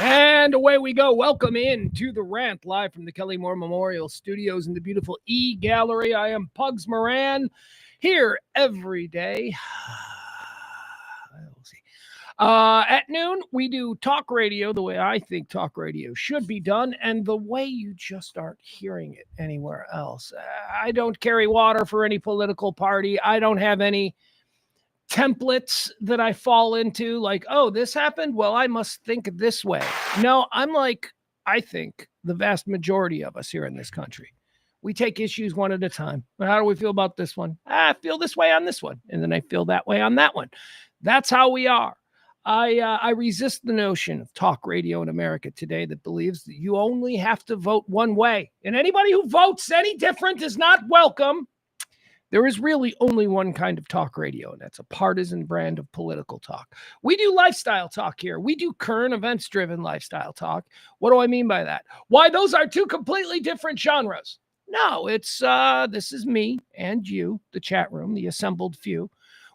And away we go. Welcome in to the Rant, live from the Kelly Moore Memorial Studios in the beautiful E Gallery. I am Pugs Moran, here every day. We'll see. At noon, we do talk radio the way I think talk radio should be done, and the way you just aren't hearing it anywhere else. I don't carry water for any political party. I don't have any templates that I fall into, like, oh, this happened, well, I must think this way. No, I'm like, I think the vast majority of us here in this country, we take issues one at a time. How do we feel about this one? I feel this way on this one, and then I feel that way on that one. That's how we are. I resist the notion of talk radio in America today that believes that you only have to vote one way, and anybody who votes any different is not welcome. There is really only one kind of talk radio, and that's a partisan brand of political talk. We do lifestyle talk here. We do current events-driven lifestyle talk. What do I mean by that? Why, those are two completely different genres. No, it's this is me and you, the chat room, the assembled few.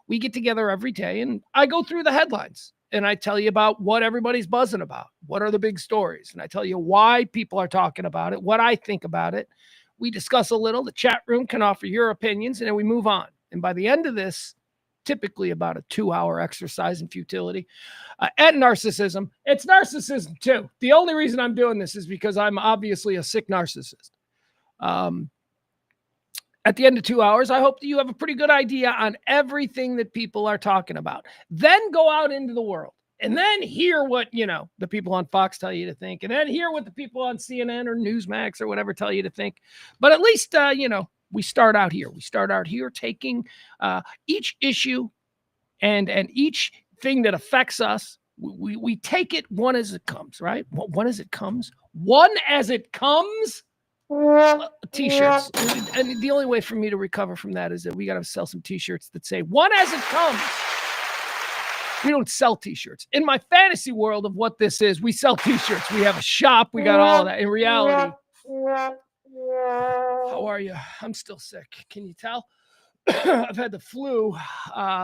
We get together every day, and I go through the headlines, and I tell you about what everybody's buzzing about. What are the big stories? And I tell you why people are talking about it, what I think about it. We discuss a little. The chat room can offer your opinions, and then we move on. And by the end of this, typically about a 2-hour exercise in futility and narcissism. It's narcissism, too. The only reason I'm doing this is because I'm obviously a sick narcissist. At the end of 2 hours, I hope that you have a pretty good idea on everything that people are talking about. Then go out into the world. And then hear what, the people on Fox tell you to think. And then hear what the people on CNN or Newsmax or whatever tell you to think. But at least, we start out here. We start out here taking each issue and each thing that affects us. We take it one as it comes, right? One as it comes. One as it comes. T-shirts. And the only way for me to recover from that is that we got to sell some T-shirts that say, one as it comes. We don't sell T-shirts. In my fantasy world of what this is, we sell T-shirts. We have a shop. We got all of that. In reality, how are you? I'm still sick. Can you tell? I've had the flu.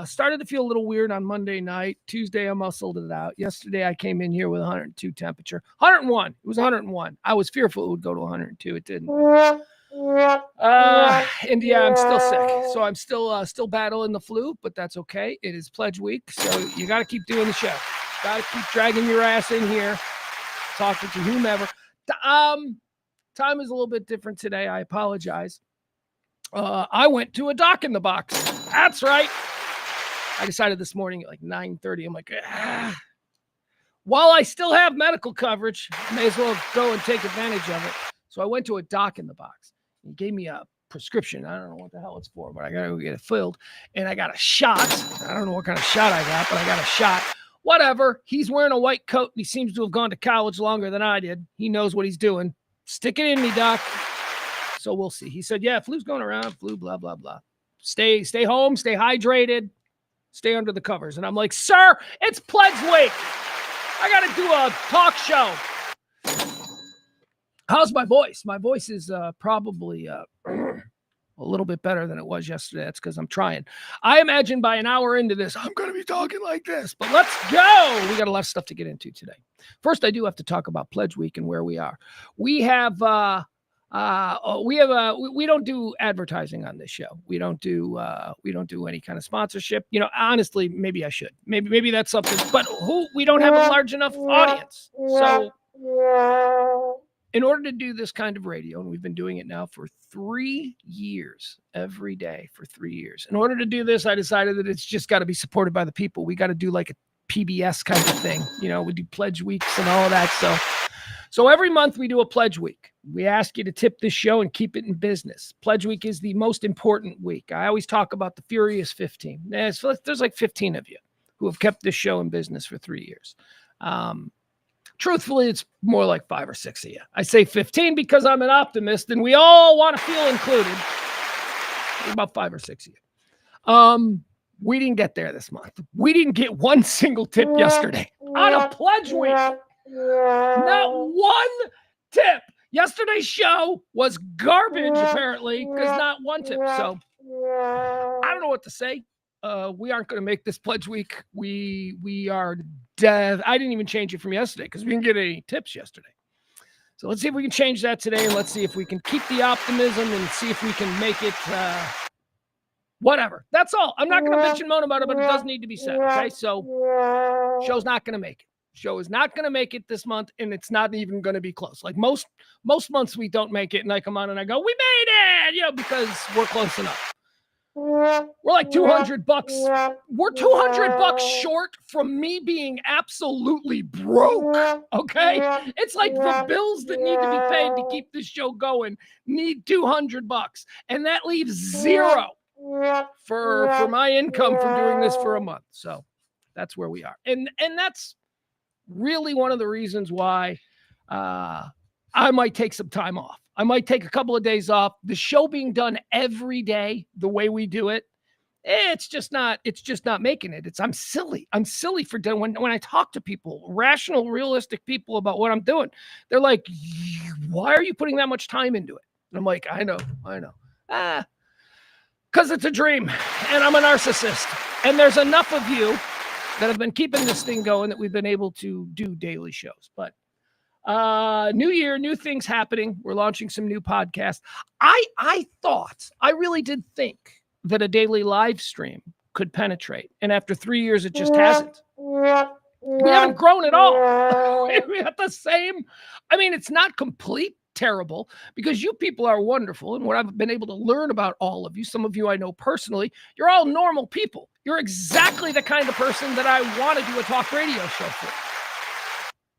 Started to feel a little weird on Monday night. Tuesday, I muscled it out. Yesterday, I came in here with 102 temperature. 101. It was 101. I was fearful it would go to 102. It didn't. And yeah, I'm still sick, so I'm still battling the flu, but that's okay. It is pledge week, so you got to keep doing the show. Got to keep dragging your ass in here, talking to whomever. Time is a little bit different today. I apologize. I went to a doc in the box. That's right. I decided this morning at like 9:30. I'm like, while I still have medical coverage, may as well go and take advantage of it. So I went to a doc in the box. He gave me a prescription. I don't know what the hell it's for, but I got to go get it filled. And I got a shot. I don't know what kind of shot I got, but I got a shot. Whatever. He's wearing a white coat, and he seems to have gone to college longer than I did. He knows what he's doing. Stick it in me, doc. So we'll see. He said, yeah, flu's going around, flu, blah, blah, blah. Stay home, stay hydrated, stay under the covers. And I'm like, sir, it's pledge week. I got to do a talk show. How's my voice? My voice is probably a little bit better than it was yesterday. That's because I'm trying. I imagine by an hour into this, I'm going to be talking like this. But let's go. We got a lot of stuff to get into today. First, I do have to talk about Pledge Week and where we are. We don't do advertising on this show. We don't do any kind of sponsorship. Honestly, maybe I should. Maybe that's something. But we don't have a large enough audience. So in order to do this kind of radio, and we've been doing it now for 3 years, every day for 3 years. In order to do this, I decided that it's just got to be supported by the people. We got to do like a PBS kind of thing. We do pledge weeks and all of that. So every month we do a pledge week. We ask you to tip this show and keep it in business. Pledge week is the most important week. I always talk about the Furious 15. There's like 15 of you who have kept this show in business for 3 years. Truthfully, it's more like 5 or 6 of you. I say 15 because I'm an optimist and we all want to feel included. There's about 5 or 6 of you. We didn't get there this month. We didn't get one single tip yesterday on a pledge week. Not one tip. Yesterday's show was garbage, apparently, because not one tip. So I don't know what to say. We aren't going to make this pledge week. We are I didn't even change it from yesterday because we didn't get any tips yesterday. So let's see if we can change that today, and let's see if we can keep the optimism and see if we can make it whatever. That's all. I'm not going to bitch and moan about it, but it does need to be said, okay? So show's not going to make it. Show is not going to make it this month, and it's not even going to be close. Like most months we don't make it, and I come on and I go, we made it, because we're close enough. We're like $200. We're $200 short from me being absolutely broke. Okay, it's like the bills that need to be paid to keep this show going need $200, and that leaves zero for my income from doing this for a month. So that's where we are, and that's really one of the reasons why I might take some time off. I might take a couple of days off. The show being done every day, the way we do it, it's just not making it. I'm silly for doing when I talk to people, rational, realistic people about what I'm doing. They're like, why are you putting that much time into it? And I'm like, I know. Because it's a dream and I'm a narcissist. And there's enough of you that have been keeping this thing going that we've been able to do daily shows. But new year, new things happening. We're launching some new podcasts. I really did think that a daily live stream could penetrate. And after 3 years, it just hasn't. We haven't grown at all. We got the same. I mean, it's not complete terrible because you people are wonderful. And what I've been able to learn about all of you, some of you I know personally, you're all normal people. You're exactly the kind of person that I want to do a talk radio show for.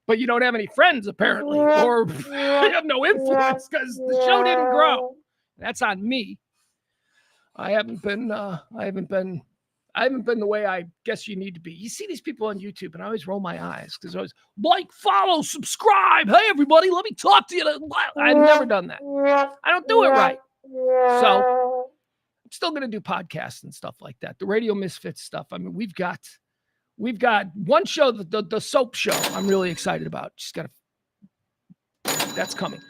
But you don't have any friends, apparently, or you have no influence because the show didn't grow. That's on me. I haven't been the way I guess you need to be. You see these people on YouTube, and I always roll my eyes because I always like, follow, subscribe. Hey, everybody, let me talk to you. I've never done that. I don't do it right. So I'm still going to do podcasts and stuff like that. The Radio Misfits stuff. I mean, we've got one show, the soap show. I'm really excited about. That's coming.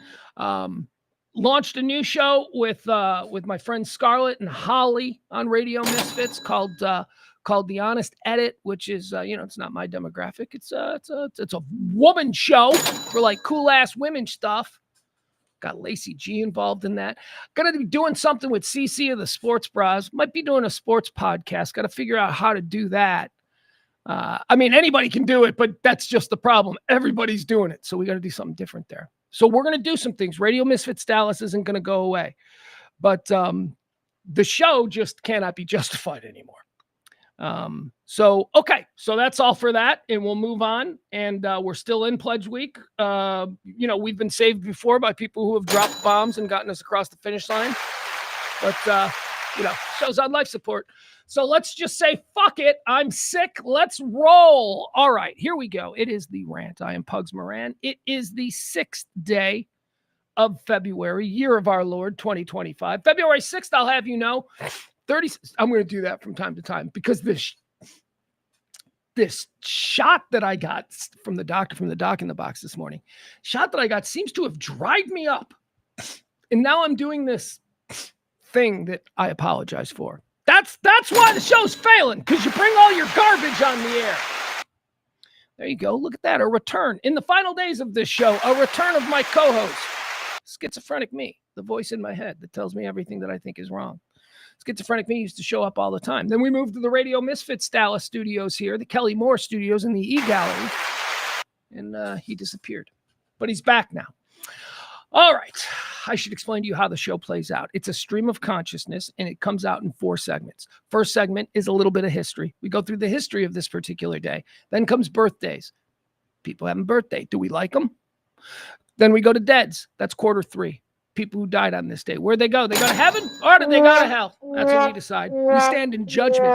Launched a new show with my friends Scarlett and Holly on Radio Misfits called The Honest Edit, which is it's not my demographic. It's a woman show for like cool ass women stuff. Got Lacey G involved in that. Gonna be doing something with CC of the Sports Bras. Might be doing a sports podcast. Got to figure out how to do that. I mean, anybody can do it, but that's just the problem. Everybody's doing it. So we got to do something different there. So we're going to do some things. Radio Misfits Dallas isn't going to go away, but the show just cannot be justified anymore. So that's all for that. And we'll move on. And we're still in Pledge Week. We've been saved before by people who have dropped bombs and gotten us across the finish line. But, show's on life support. So let's just say, fuck it. I'm sick. Let's roll. All right, here we go. It is the Rant. I am Pugs Moran. It is the 6th day of February, year of our Lord, 2025. February 6th, I'll have you know, I'm going to do that from time to time because this shot that I got from the doctor, from the doc in the box this morning, shot that I got seems to have dried me up. And now I'm doing this thing that I apologize for. That's why the show's failing, because you bring all your garbage on the air. There you go. Look at that. A return. In the final days of this show, a return of my co-host, Schizophrenic Me, the voice in my head that tells me everything that I think is wrong. Schizophrenic Me used to show up all the time. Then we moved to the Radio Misfits Dallas studios here, the Kelly Moore studios in the E-Gallery, and he disappeared. But he's back now. All right. I should explain to you how the show plays out. It's a stream of consciousness, and it comes out in 4 segments. First segment is a little bit of history. We go through the history of this particular day. Then comes birthdays. People having birthday. Do we like them? Then we go to deads. That's quarter 3. People who died on this day. Where'd they go? They go to heaven or did they go to hell? That's what we decide. We stand in judgment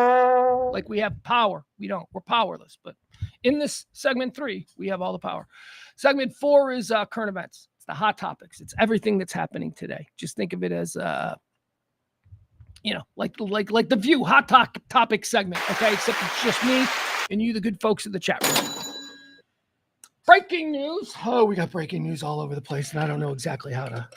like we have power. We don't. We're powerless. But in this segment 3, we have all the power. Segment 4 is current events. The hot topics. It's everything that's happening today. Just think of it as, like the View hot topic segment. Okay, except it's just me and you, the good folks in the chat room. Breaking news. Oh, we got breaking news all over the place, and I don't know exactly how to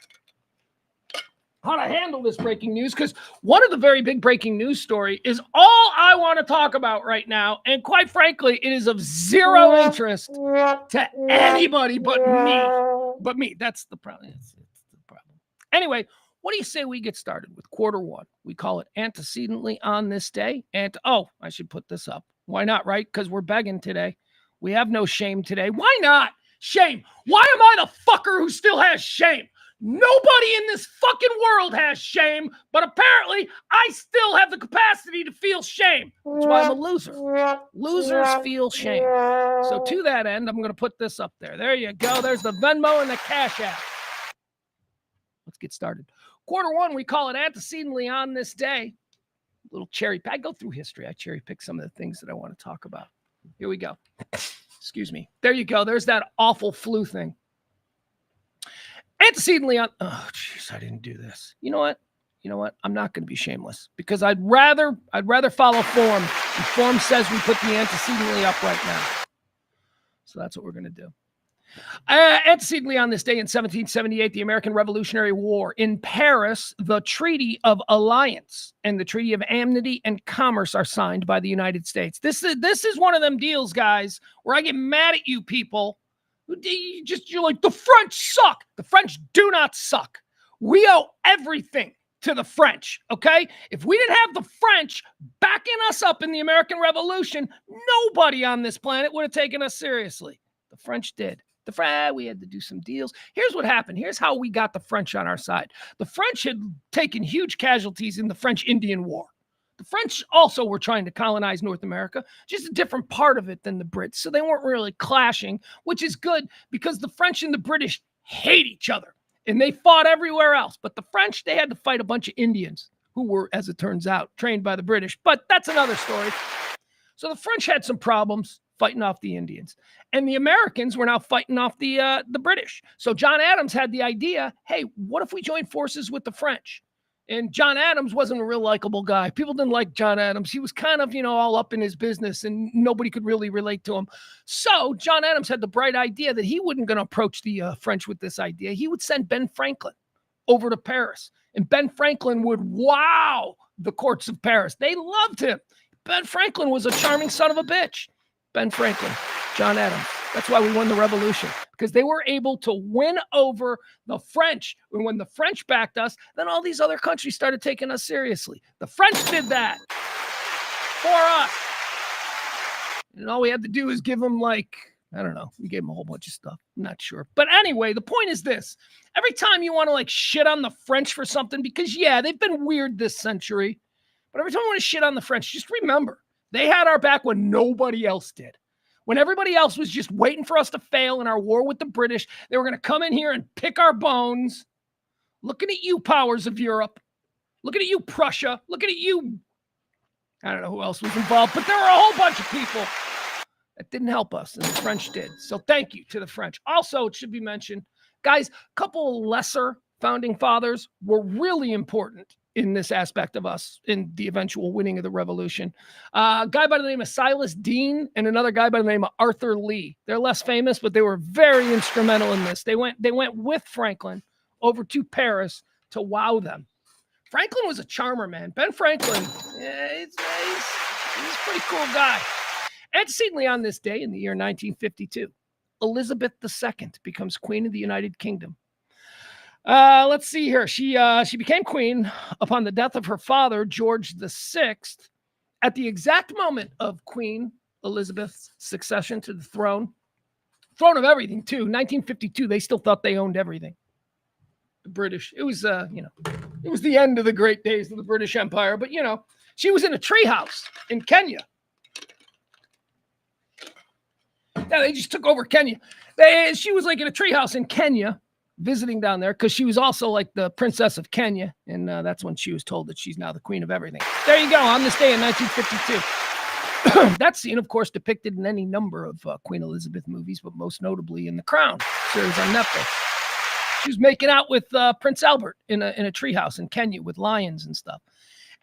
how to handle this breaking news, because one of the very big breaking news story is all I want to talk about right now. And quite frankly, it is of zero interest to anybody but me. But me, that's the problem. It's the problem. Anyway, what do you say we get started with quarter one? We call it Antecedently on This Day. And oh, I should put this up. Why not, right? Because we're begging today. We have no shame today. Why not? Shame. Why am I the fucker who still has shame? Nobody in this fucking world has shame, but apparently I still have the capacity to feel shame. That's why I'm a loser. Losers feel shame. So to that end, I'm going to put this up there. There you go. There's the Venmo and the Cash App. Let's get started. Quarter one, we call it Antecedently on This Day. Little cherry pick. I go through history. I cherry pick some of the things that I want to talk about. Here we go. Excuse me. There you go. There's that awful flu thing. Antecedently on, oh, jeez, I didn't do this. You know what? I'm not going to be shameless because I'd rather follow form. And form says we put the antecedently up right now. So that's what we're going to do. Antecedently on this day in 1778, the American Revolutionary War. In Paris, the Treaty of Alliance and the Treaty of Amity and Commerce are signed by the United States. This is one of them deals, guys, where I get mad at you people. You're like, the French suck. The French do not suck. We owe everything to the French, okay? If we didn't have the French backing us up in the American Revolution, nobody on this planet would have taken us seriously. The French did. We had to do some deals. Here's what happened. Here's how we got the French on our side. The French had taken huge casualties in the French-Indian War. The French also were trying to colonize North America, just a different part of it than the Brits. So they weren't really clashing, which is good because the French and the British hate each other and they fought everywhere else. But the French, they had to fight a bunch of Indians who were, as it turns out, trained by the British. But that's another story. So the French had some problems fighting off the Indians. And the Americans were now fighting off the British. So John Adams had the idea, hey, what if we join forces with the French? And John Adams wasn't a real likable guy. People didn't like John Adams. He was kind of, all up in his business and nobody could really relate to him. So John Adams had the bright idea that he wasn't going to approach the French with this idea. He would send Ben Franklin over to Paris. And Ben Franklin would wow the courts of Paris. They loved him. Ben Franklin was a charming son of a bitch. Ben Franklin, John Adams. That's why we won the revolution, because they were able to win over the French. And when the French backed us, then all these other countries started taking us seriously. The French did that for us. And all we had to do is give them we gave them a whole bunch of stuff. I'm not sure. But anyway, the point is this. Every time you want to shit on the French for something, because they've been weird this century. But every time you want to shit on the French, just remember, they had our back when nobody else did. When everybody else was just waiting for us to fail in our war with the British, they were going to come in here and pick our bones. Looking at you, powers of Europe. Looking at you, Prussia. Looking at you. I don't know who else was involved, but there were a whole bunch of people that didn't help us, and the French did. So thank you to the French. Also, it should be mentioned, guys, a couple lesser founding fathers were really important in this aspect of us in the eventual winning of the revolution. A guy by the name of Silas Deane and another guy by the name of Arthur Lee. They're less famous, but they were very instrumental in this. They went with Franklin over to Paris to wow them. Franklin was a charmer, man. Ben Franklin, he's a pretty cool guy. Antecedently on this day in the year 1952, Elizabeth II becomes Queen of the United Kingdom. Let's see here. She became queen upon the death of her father, George VI, at the exact moment of Queen Elizabeth's succession to the throne of everything, too. 1952, they still thought they owned everything. The British. It was, it was the end of the great days of the British Empire. But, she was in a treehouse in Kenya. Yeah, they just took over Kenya. She was in a treehouse in Kenya, visiting down there, because she was also the princess of Kenya. And that's when she was told that she's now the queen of everything. There you go, on this day in 1952. That scene, of course, depicted in any number of Queen Elizabeth movies, but most notably in The Crown series on Netflix. She was making out with Prince Albert in a treehouse in Kenya with lions and stuff.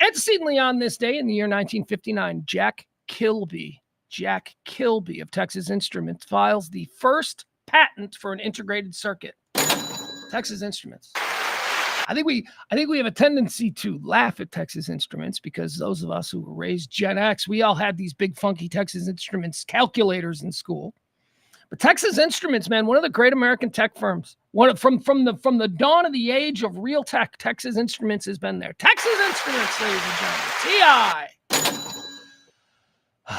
Antecedently on this day in the year 1959, Jack Kilby of Texas Instruments files the first patent for an integrated circuit. Texas Instruments. I think we have a tendency to laugh at Texas Instruments because those of us who were raised Gen X, we all had these big funky Texas Instruments calculators in school. But Texas Instruments, man, one of the great American tech firms. From the dawn of the age of real tech, Texas Instruments has been there. Texas Instruments, ladies and gentlemen. TI.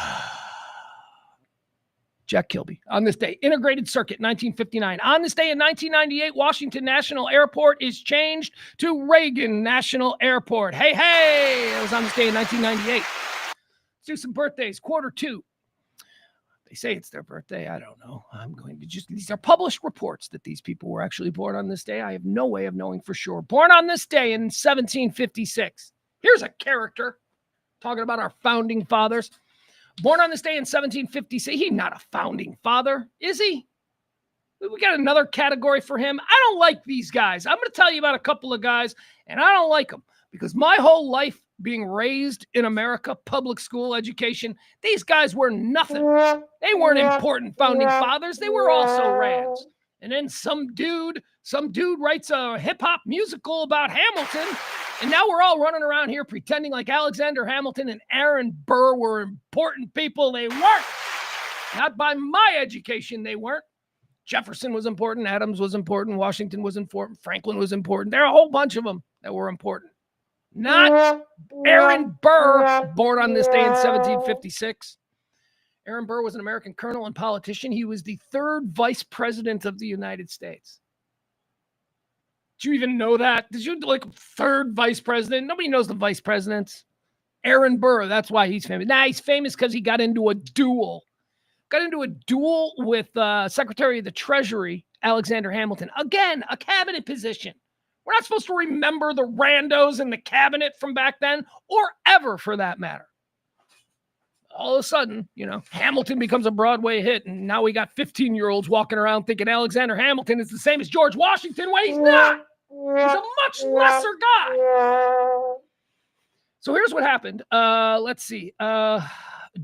Jack Kilby. On this day, Integrated Circuit, 1959. On this day in 1998, Washington National Airport is changed to Reagan National Airport. Hey, hey! It was on this day in 1998. Let's do some birthdays. Quarter two. They say it's their birthday. I don't know. I'm going to these are published reports that these people were actually born on this day. I have no way of knowing for sure. Born on this day in 1756. Here's a character talking about our founding fathers. Born on this day in 1756. He's not a founding father, is he? We got another category for him. I don't like these guys. I'm going to tell you about a couple of guys, and I don't like them because my whole life being raised in America, public school education, these guys were nothing. They weren't important founding fathers. They were also rants. And then some dude writes a hip-hop musical about Hamilton, and now we're all running around here pretending like Alexander Hamilton and Aaron Burr were important people. They weren't. Not by my education, they weren't. Jefferson was important. Adams was important. Washington was important. Franklin was important. There are a whole bunch of them that were important. Not Aaron Burr, born on this day in 1756. Aaron Burr was an American colonel and politician. He was the third vice president of the United States. Did you even know that? Did you third vice president? Nobody knows the vice presidents. Aaron Burr, that's why he's famous. He's famous because he got into a duel. With Secretary of the Treasury, Alexander Hamilton. Again, a cabinet position. We're not supposed to remember the randos in the cabinet from back then, or ever for that matter. All of a sudden, Hamilton becomes a Broadway hit, and now we got 15-year-olds walking around thinking Alexander Hamilton is the same as George Washington when he's not. He's a much lesser guy. So here's what happened. Let's see.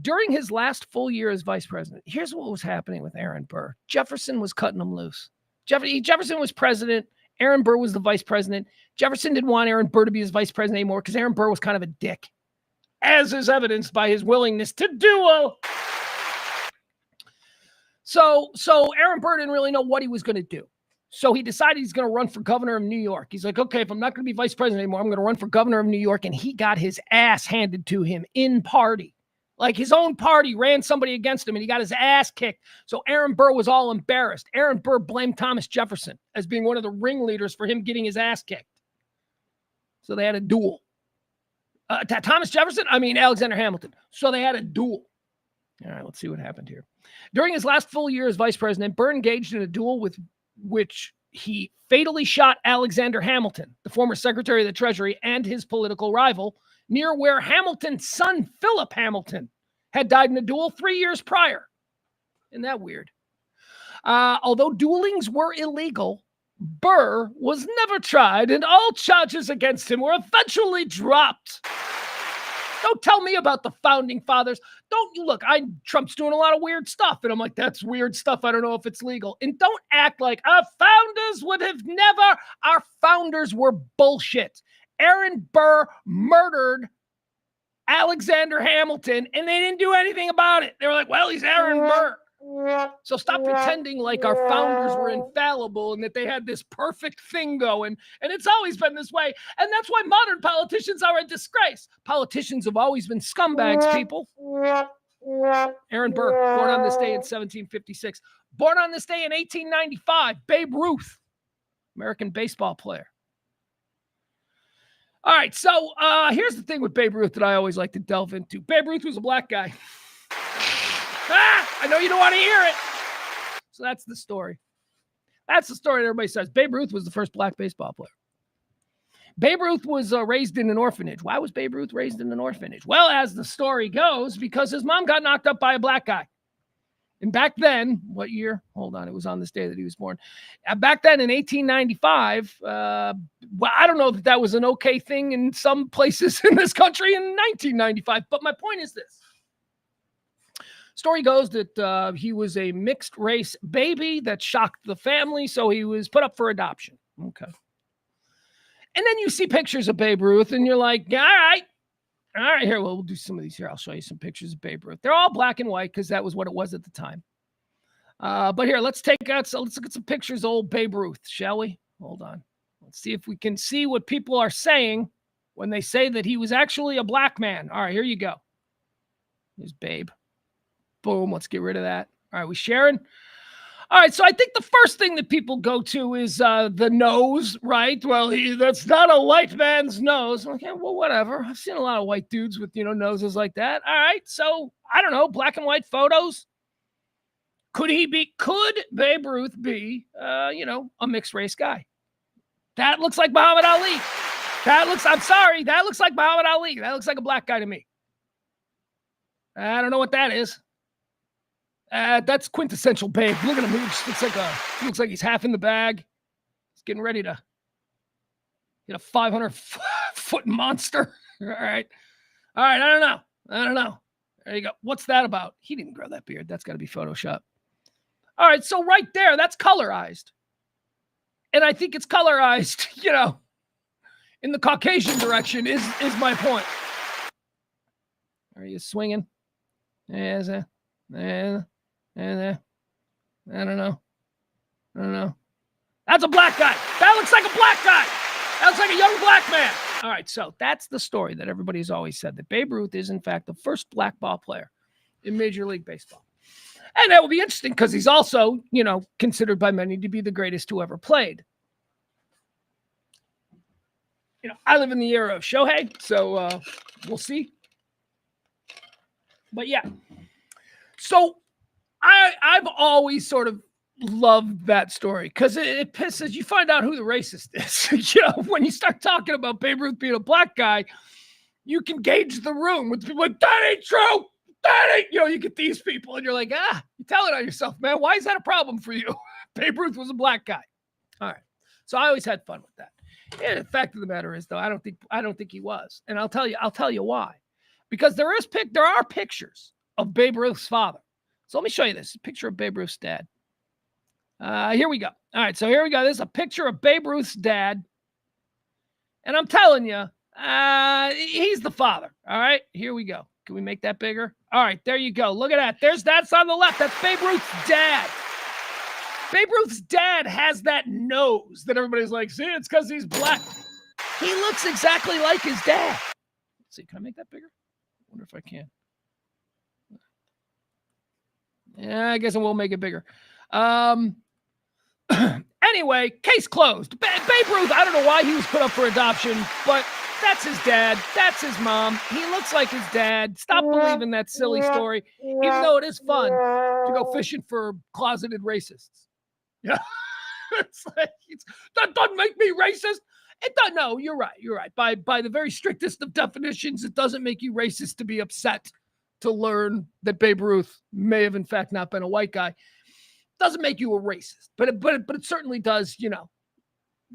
During his last full year as vice president, here's what was happening with Aaron Burr. Jefferson was cutting him loose. Jefferson was president. Aaron Burr was the vice president. Jefferson didn't want Aaron Burr to be his vice president anymore because Aaron Burr was kind of a dick, as is evidenced by his willingness to duel. So Aaron Burr didn't really know what he was going to do. So he decided he's going to run for governor of New York. He's like, okay, if I'm not going to be vice president anymore, I'm going to run for governor of New York. And he got his ass handed to him in party. Like his own party ran somebody against him and he got his ass kicked. So Aaron Burr was all embarrassed. Aaron Burr blamed Thomas Jefferson as being one of the ringleaders for him getting his ass kicked. So they had a duel. Alexander Hamilton. So they had a duel. All right, let's see what happened here. During his last full year as vice president, Burr engaged in a duel with which he fatally shot Alexander Hamilton, the former Secretary of the Treasury and his political rival, near where Hamilton's son, Philip Hamilton, had died in a duel 3 years prior. Isn't that weird? Although duelings were illegal, Burr was never tried, and all charges against him were eventually dropped. Don't tell me about the founding fathers. Trump's doing a lot of weird stuff, and I'm like, that's weird stuff. I don't know if it's legal. And don't act like our founders would have never. Our founders were bullshit. Aaron Burr murdered Alexander Hamilton, and they didn't do anything about it. They were like, well, he's Aaron Burr. So stop pretending like our founders were infallible and that they had this perfect thing going. And it's always been this way. And that's why modern politicians are a disgrace. Politicians have always been scumbags, people. Aaron Burr, born on this day in 1756. Born on this day in 1895, Babe Ruth, American baseball player. All right, so here's the thing with Babe Ruth that I always like to delve into. Babe Ruth was a black guy. I know you don't want to hear it. So that's the story. That's the story that everybody says. Babe Ruth was the first black baseball player. Babe Ruth was raised in an orphanage. Why was Babe Ruth raised in an orphanage? Well, as the story goes, because his mom got knocked up by a black guy. And back then, what year? Hold on, it was on this day that he was born. Back then in 1895, I don't know that was an okay thing in some places in this country in 1995. But my point is this. Story goes that he was a mixed race baby that shocked the family, so he was put up for adoption. Okay. And then you see pictures of Babe Ruth, and you're like, all right, here, we'll do some of these here. I'll show you some pictures of Babe Ruth. They're all black and white because that was what it was at the time. But here, let's look at some pictures of old Babe Ruth, shall we? Hold on. Let's see if we can see what people are saying when they say that he was actually a black man. All right, here you go. Here's Babe. Boom, let's get rid of that. All right, we sharing? All right, so I think the first thing that people go to is the nose, right? Well, that's not a white man's nose. Okay, well, whatever. I've seen a lot of white dudes with, noses like that. All right, so I don't know, black and white photos. Could Babe Ruth be, a mixed race guy? That looks like Muhammad Ali. That looks like Muhammad Ali. That looks like a black guy to me. I don't know what that is. That's quintessential Babe. Look at him. He looks like he's half in the bag. He's getting ready to hit a 500-foot monster. All right. I don't know. There you go. What's that about? He didn't grow that beard. That's got to be Photoshop. All right. So right there, that's colorized. And I think it's colorized, in the Caucasian direction is my point. Are you swinging? I don't know. That's a black guy. That looks like a black guy. That looks like a young black man. All right, so that's the story that everybody's always said, that Babe Ruth is, in fact, the first black ball player in Major League Baseball. And that will be interesting because he's also, considered by many to be the greatest who ever played. I live in the era of Shohei, so we'll see. But yeah. So I've always sort of loved that story because it pisses. You find out who the racist is. When you start talking about Babe Ruth being a black guy, you can gauge the room with people like, that ain't true. That ain't, you get these people and you're like, you tell it on yourself, man. Why is that a problem for you? Babe Ruth was a black guy. All right. So I always had fun with that. And the fact of the matter is, though, I don't think he was. And I'll tell you why. Because there are pictures of Babe Ruth's father. So let me show you this. A picture of Babe Ruth's dad. Here we go. All right, so here we go. This is a picture of Babe Ruth's dad. And I'm telling you, he's the father. All right, here we go. Can we make that bigger? All right, there you go. Look at that. That's on the left. That's Babe Ruth's dad. Babe Ruth's dad has that nose that everybody's like, see, it's because he's black. He looks exactly like his dad. Let's see, can I make that bigger? I wonder if I can. Yeah, I guess I will make it bigger. Anyway, case closed. Babe Ruth, I don't know why he was put up for adoption, but that's his dad. That's his mom. He looks like his dad. Stop believing that silly story, even though it is fun to go fishing for closeted racists. Yeah, that doesn't make me racist. It does. No, you're right. By the very strictest of definitions, it doesn't make you racist to be upset to learn that Babe Ruth may have in fact not been a white guy. Doesn't make you a racist, but it certainly does. You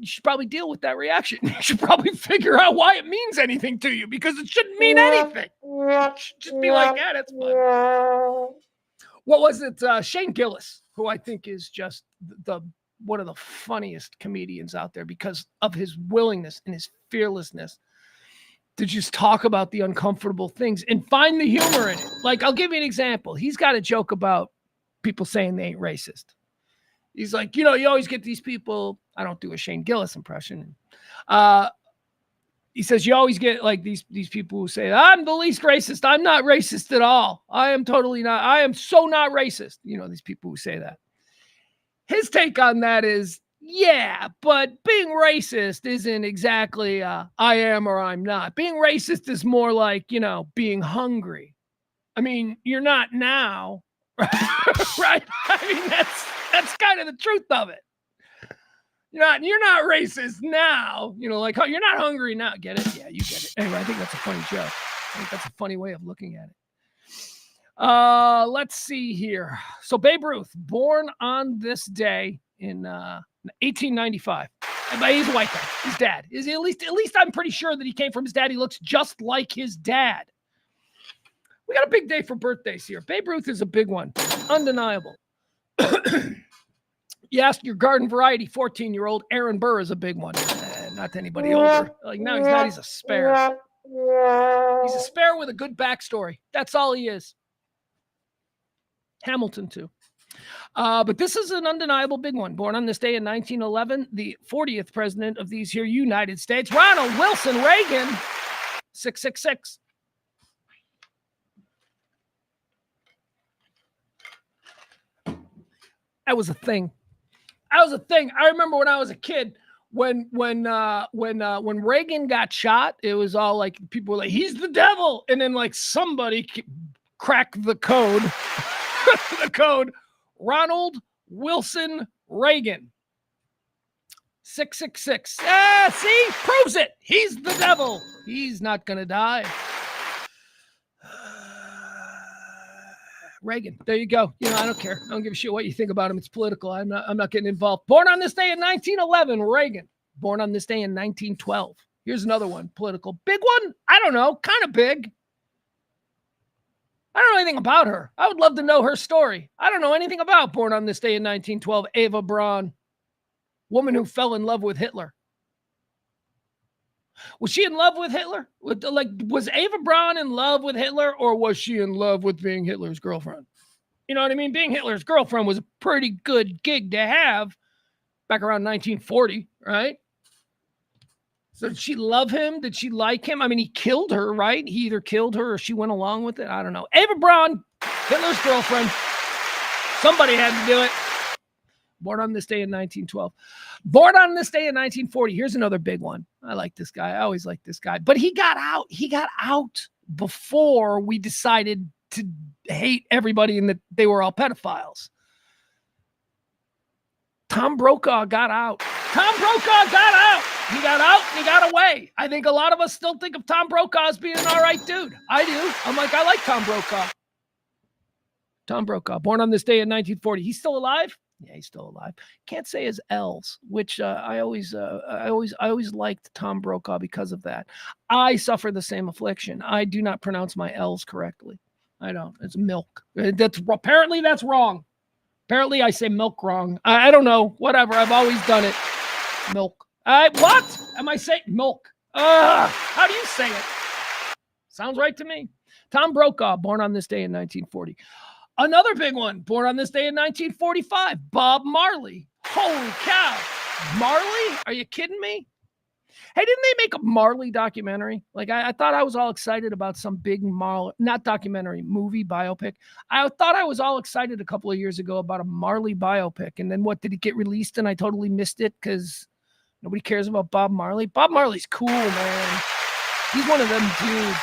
should probably deal with that reaction. You should probably figure out why it means anything to you, because it shouldn't mean anything. It should just be like, yeah, that's fun. What was it? Shane Gillis, who I think is just one of the funniest comedians out there because of his willingness and his fearlessness to just talk about the uncomfortable things and find the humor in it. Like, I'll give you an example. He's got a joke about people saying they ain't racist. He's like, you always get these people. I don't do a Shane Gillis impression. He says, you always get like these people who say, I'm the least racist. I'm not racist at all. I am totally not. I am so not racist. These people who say that. His take on that is, yeah, but being racist isn't exactly I am or I'm not. Being racist is more like, being hungry. I mean, you're not now, right? I mean, that's kind of the truth of it. You're not racist now, like, oh, you're not hungry now. Get it? Yeah, you get it. Anyway, I think that's a funny joke. I think that's a funny way of looking at it. Let's see here. So Babe Ruth, born on this day in 1895. But he's a white guy. His dad is at least I'm pretty sure that he came from his dad. He looks just like his dad. We got a big day for birthdays here. Babe Ruth is a big one, undeniable. You ask your garden variety 14-year-old, Aaron Burr is a big one. not to anybody older. Like, no, he's not. He's a spare. He's a spare with a good backstory. That's all he is. Hamilton, too. But this is an undeniable big one. Born on this day in 1911, the 40th president of these here United States, Ronald Wilson Reagan, 666. That was a thing. I remember when I was a kid, when Reagan got shot, it was all like, people were like, he's the devil. And then like somebody cracked the code. The code. Ronald Wilson Reagan. 666. See? Proves it. He's the devil. He's not going to die. Reagan. There you go. You know, I don't care. I don't give a shit what you think about him. It's political. I'm not getting involved. Born on this day in 1911, Reagan. Born on this day in 1912. Here's another one. Political. Big one? I don't know. Kind of big. I don't know anything about her. I would love to know her story. I don't know anything about born on this day in 1912, Eva Braun, woman who fell in love with Hitler. Was she in love with Hitler? Was Eva Braun in love with Hitler, or was she in love with being Hitler's girlfriend? You know what I mean? Being Hitler's girlfriend was a pretty good gig to have back around 1940, right? So did she love him? Did she like him? I mean, he killed her, right? He either killed her or she went along with it. I don't know. Eva Braun, Hitler's girlfriend. Somebody had to do it. Born on this day in 1912. Born on this day in 1940. Here's another big one. I like this guy. I always like this guy. But he got out. He got out before we decided to hate everybody and that they were all pedophiles. Tom Brokaw got out. Tom Brokaw got out. He got out and he got away. I think a lot of us still think of Tom Brokaw as being an all right dude. I do. I'm like, I like Tom Brokaw. Tom Brokaw, born on this day in 1940. He's still alive? Yeah, he's still alive. Can't say his L's, which I always liked Tom Brokaw because of that. I suffer the same affliction. I do not pronounce my L's correctly. I don't. It's milk. Apparently that's wrong. Apparently I say milk wrong. I don't know. Whatever. I've always done it. Milk. What? Am I saying milk? How do you say it? Sounds right to me. Tom Brokaw, born on this day in 1940. Another big one, born on this day in 1945. Bob Marley. Holy cow. Marley? Are you kidding me? Hey, didn't they make a Marley documentary? Like, I thought I was all excited about some big not documentary, movie, biopic. I thought I was all excited a couple of years ago about a Marley biopic. And then what, did it get released and I totally missed it because nobody cares about Bob Marley? Bob Marley's cool, man. He's one of them dudes.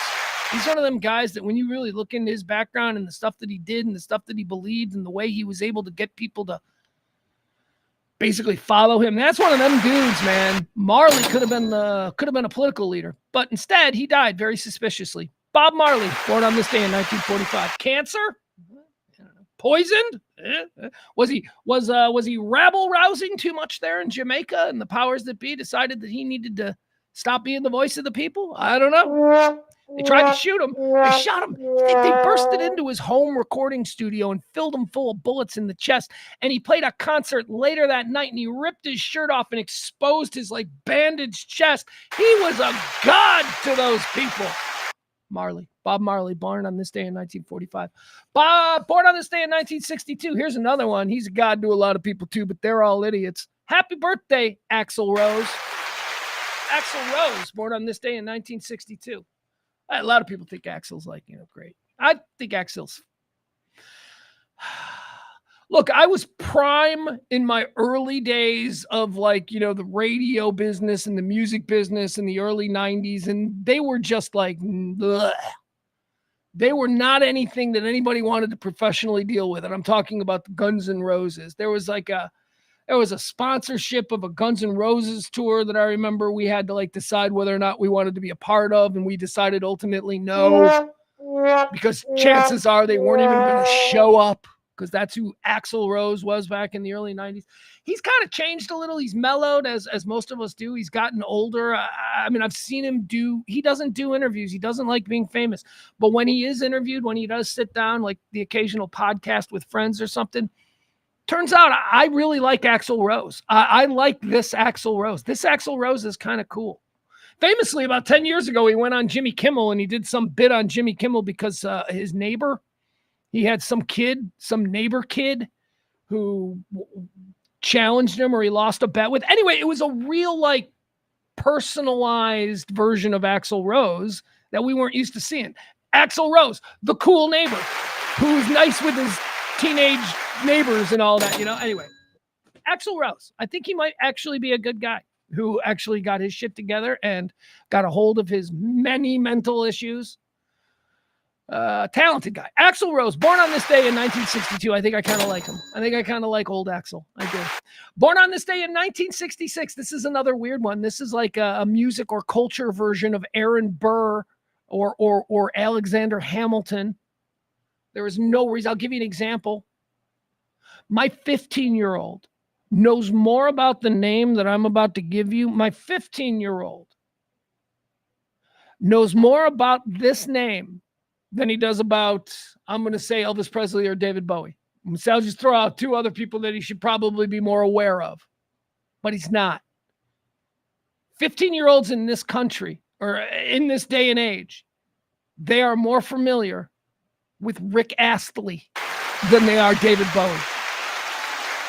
He's one of them guys that when you really look into his background and the stuff that he did and the stuff that he believed and the way he was able to get people to basically follow him. That's one of them dudes, man. Marley could have been a political leader, but instead he died very suspiciously. Bob Marley, born on this day in 1945. Cancer? Poisoned? Was he rabble rousing too much there in Jamaica and the powers that be decided that he needed to stop being the voice of the people? I don't know. They tried to shoot him. They shot him. They bursted into his home recording studio and filled him full of bullets in the chest. And he played a concert later that night and he ripped his shirt off and exposed his like bandaged chest. He was a god to those people. Marley. Bob Marley, born on this day in 1945. Born on this day in 1962. Here's another one. He's a god to a lot of people too, but they're all idiots. Happy birthday, Axl Rose. Axl Rose, born on this day in 1962. A lot of people think Axl's like, great. I think Axl's. Look, I was prime in my early days of the radio business and the music business in the early 90s. And they were just like, bleh. They were not anything that anybody wanted to professionally deal with. And I'm talking about the Guns N' Roses. There was a sponsorship of a Guns N' Roses tour that I remember we had to decide whether or not we wanted to be a part of. And we decided ultimately no, because chances are they weren't even going to show up, because that's who Axl Rose was back in the early 90s. He's kind of changed a little. He's mellowed as most of us do. He's gotten older. I mean, I've seen him he doesn't do interviews. He doesn't like being famous. But when he is interviewed, when he does sit down, like the occasional podcast with friends or something, Turns out I really like Axl Rose. I like this Axl Rose. This Axl Rose is kind of cool. Famously, about 10 years ago, he went on Jimmy Kimmel and he did some bit on Jimmy Kimmel because his neighbor, he had some neighbor kid who challenged him or he lost a bet with. Anyway, it was a real like personalized version of Axl Rose that we weren't used to seeing. Axl Rose, the cool neighbor who's nice with his teenage neighbors and all that, you know. Anyway, Axl Rose, I think he might actually be a good guy who actually got his shit together and got a hold of his many mental issues. Talented guy. Axl Rose, born on this day in 1962. I think I kind of like him. I think I kind of like old Axl. I do. Born on this day in 1966. This is another weird one. This is like a music or culture version of Aaron Burr or Alexander Hamilton. There is no reason. I'll give you an example. My 15-year-old knows more about the name that I'm about to give you. My 15-year-old knows more about this name than he does about, I'm going to say, Elvis Presley or David Bowie. So I'll just throw out two other people that he should probably be more aware of, but he's not. 15-year-olds in this country or in this day and age, they are more familiar with Rick Astley than they are David Bowie.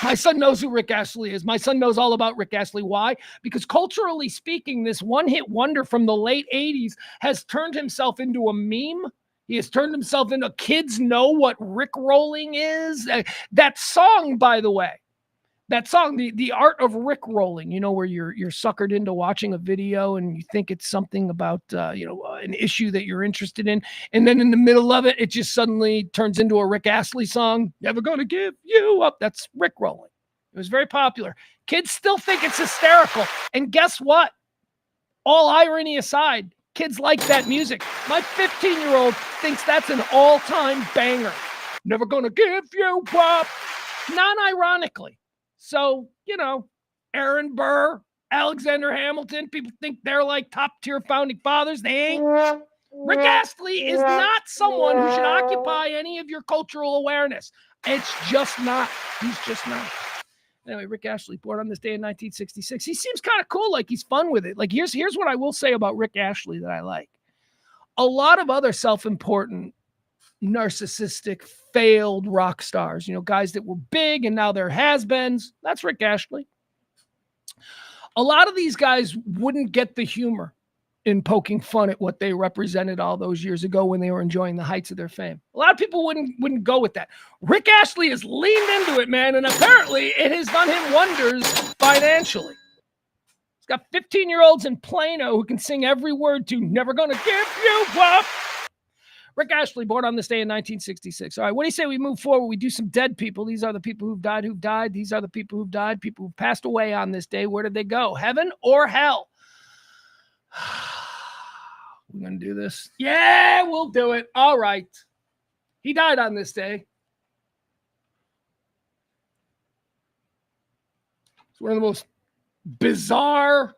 My son knows who Rick Astley is. My son knows all about Rick Astley. Why? Because culturally speaking, this one-hit wonder from the late 80s has turned himself into a meme. He has turned himself into kids know what Rick-rolling is. That song, by the way, that song, the art of Rick-rolling, you know, where you're suckered into watching a video and you think it's something about, an issue that you're interested in. And then in the middle of it, it just suddenly turns into a Rick Astley song. Never gonna give you up. That's Rick-rolling. It was very popular. Kids still think it's hysterical. And guess what? All irony aside, kids like that music. My 15-year-old thinks that's an all-time banger. Never gonna give you up. Non-ironically. So, you know, Aaron Burr, Alexander Hamilton, people think they're like top-tier founding fathers. They ain't. Rick Astley is not someone who should occupy any of your cultural awareness. It's just not. He's just not. Anyway, Rick Astley, born on this day in 1966. He seems kind of cool, like he's fun with it. Like, here's what I will say about Rick Astley that I like. A lot of other self-important, narcissistic, failed rock stars, you know, guys that were big and now they're has-beens. That's Rick Astley. A lot of these guys wouldn't get the humor in poking fun at what they represented all those years ago when they were enjoying the heights of their fame. A lot of people wouldn't go with that. Rick Astley has leaned into it, man, and apparently it has done him wonders financially. He's got 15-year-olds in Plano who can sing every word to Never Gonna Give You Up. Rick Astley, born on this day in 1966. All right, what do you say we move forward? We do some dead people. These are the people who've died. These are the people who've died, people who've passed away on this day. Where did they go? Heaven or hell? We're going to do this. Yeah, we'll do it. All right. He died on this day. It's one of the most bizarre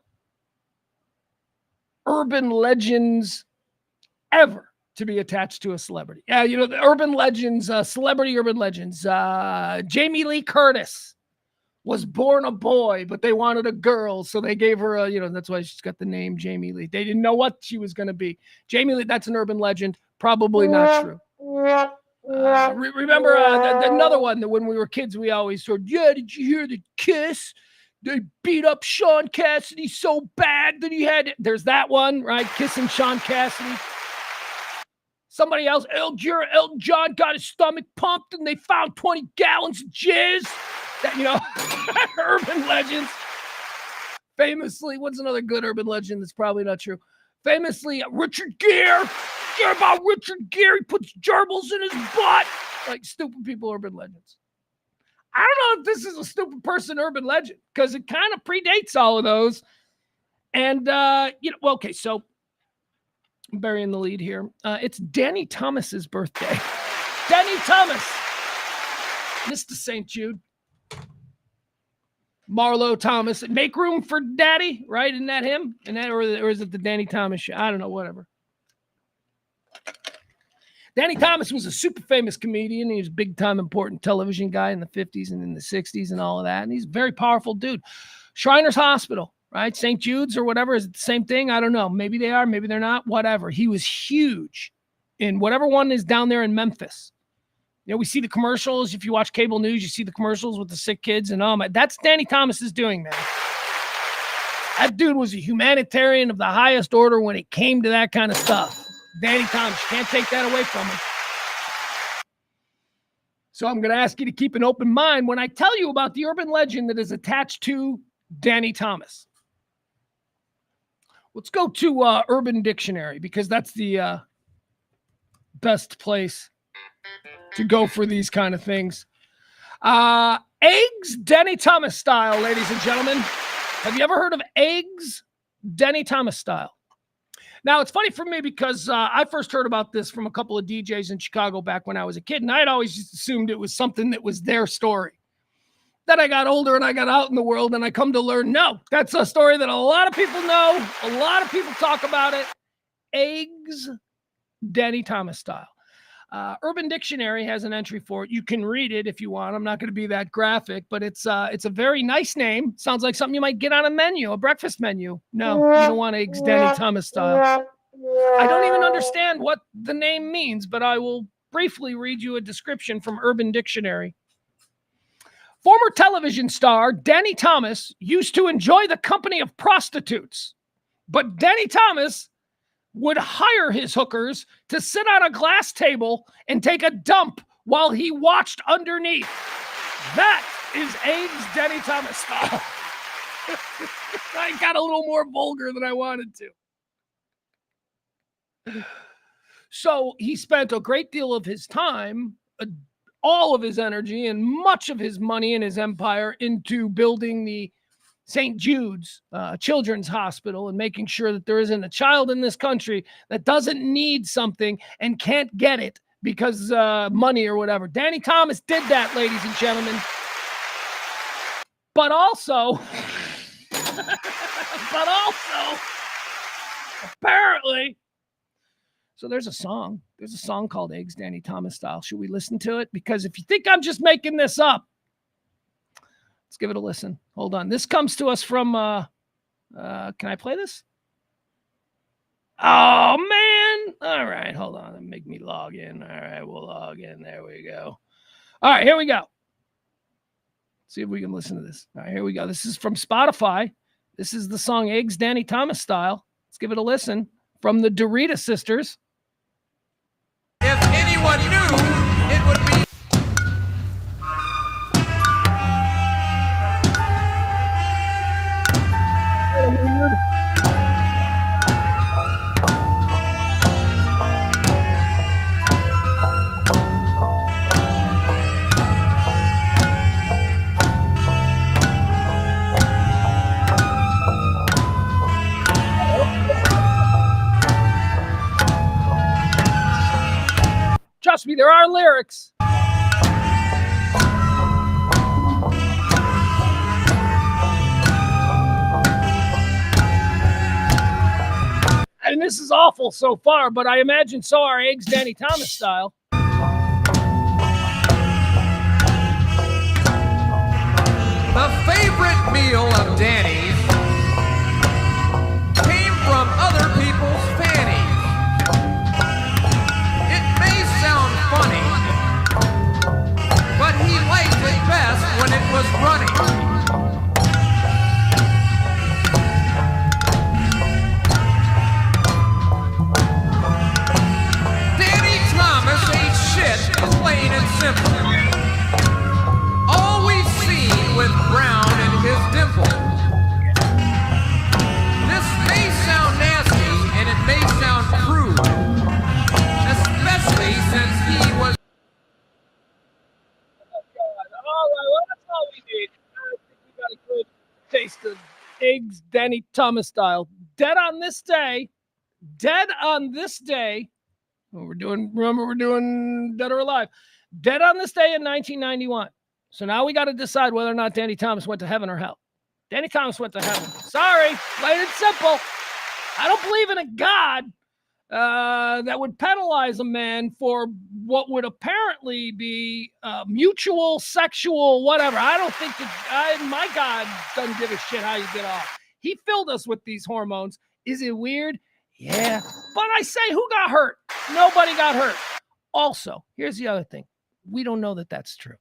urban legends ever to be attached to a celebrity. Yeah, you know, the urban legends, celebrity urban legends. Jamie Lee Curtis was born a boy, but they wanted a girl, so they gave her a, that's why she's got the name Jamie Lee. They didn't know what she was going to be. Jamie Lee, that's an urban legend. Probably not true. Remember another one that when we were kids, we always heard, yeah, did you hear the Kiss? They beat up Sean Cassidy so bad that he had, there's that one, right? Kissing Sean Cassidy. Somebody else, Elton John got his stomach pumped and they found 20 gallons of jizz. That, urban legends. Famously, what's another good urban legend that's probably not true? Famously, Richard Gere. Hear about Richard Gere? He puts gerbils in his butt. Like stupid people urban legends. I don't know if this is a stupid person urban legend because it kind of predates all of those. And, okay, so I'm burying the lead here. It's Danny Thomas's birthday. Danny Thomas. Mr. St. Jude. Marlo Thomas. Make room for Daddy, right? Isn't that him? Or is it the Danny Thomas show? I don't know, whatever. Danny Thomas was a super famous comedian. He was a big time important television guy in the 50s and in the 60s and all of that. And he's a very powerful dude. Shriners Hospital, right? St. Jude's or whatever. Is it the same thing? I don't know. Maybe they are, maybe they're not, whatever. He was huge in whatever one is down there in Memphis. You know, we see the commercials. If you watch cable news, you see the commercials with the sick kids and all that. That's Danny Thomas's doing, man. That dude was a humanitarian of the highest order when it came to that kind of stuff. Danny Thomas, you can't take that away from him. So I'm going to ask you to keep an open mind when I tell you about the urban legend that is attached to Danny Thomas. Let's go to Urban Dictionary because that's the best place to go for these kind of things. Eggs Danny Thomas style, ladies and gentlemen. Have you ever heard of eggs Danny Thomas style? Now, it's funny for me because I first heard about this from a couple of DJs in Chicago back when I was a kid, and I had always just assumed it was something that was their story. Then I got older and I got out in the world, and I come to learn, no, that's a story that a lot of people know. A lot of people talk about it. Eggs Danny Thomas style. Urban Dictionary has an entry for it. You can read it if you want. I'm not going to be that graphic, but it's a very nice name. Sounds like something you might get on a menu, a breakfast menu. No, you don't want eggs Danny Thomas style. I don't even understand what the name means, but I will briefly read you a description from Urban Dictionary. Former television star Danny Thomas used to enjoy the company of prostitutes, but Danny Thomas would hire his hookers to sit on a glass table and take a dump while he watched underneath. That is eggs Danny Thomas style. I got a little more vulgar than I wanted to. So he spent a great deal of his time, all of his energy, and much of his money and his empire into building the St. Jude's Children's Hospital and making sure that there isn't a child in this country that doesn't need something and can't get it because money or whatever. Danny Thomas did that, ladies and gentlemen. But also, apparently, so there's a song. There's a song called Eggs Danny Thomas Style. Should we listen to it? Because if you think I'm just making this up, let's give it a listen. Hold on. This comes to us from, can I play this? Oh, man. All right. Hold on. Make me log in. All right. We'll log in. There we go. All right. Here we go. See if we can listen to this. All right. Here we go. This is from Spotify. This is the song Eggs Danny Thomas Style. Let's give it a listen from the Dorita Sisters. If anyone knew, it would be... Trust me, there are lyrics. And this is awful so far, but I imagine so are eggs Danny Thomas style. The favorite meal of Danny's came from other people's fannies. It may sound funny, but he liked it best when it was running. Danny Thomas ate shit, plain and simple. Always seen with brown in his dimple. This may sound nasty and it may sound crude, especially since he was... All right, well, that's all we need. I think we got a good taste of eggs Danny Thomas style. Dead on this day. Remember we're doing Dead or Alive. Dead on this day in 1991. So now we got to decide whether or not Danny Thomas went to heaven or hell. Danny Thomas went to heaven. Sorry, plain and simple. I don't believe in a God. that would penalize a man for what would apparently be mutual sexual whatever. I don't think my God doesn't give a shit how you get off. He filled us with these hormones. Is it weird? Yeah. But I say, who got hurt? Nobody got hurt. Also, here's the other thing. We don't know that that's true.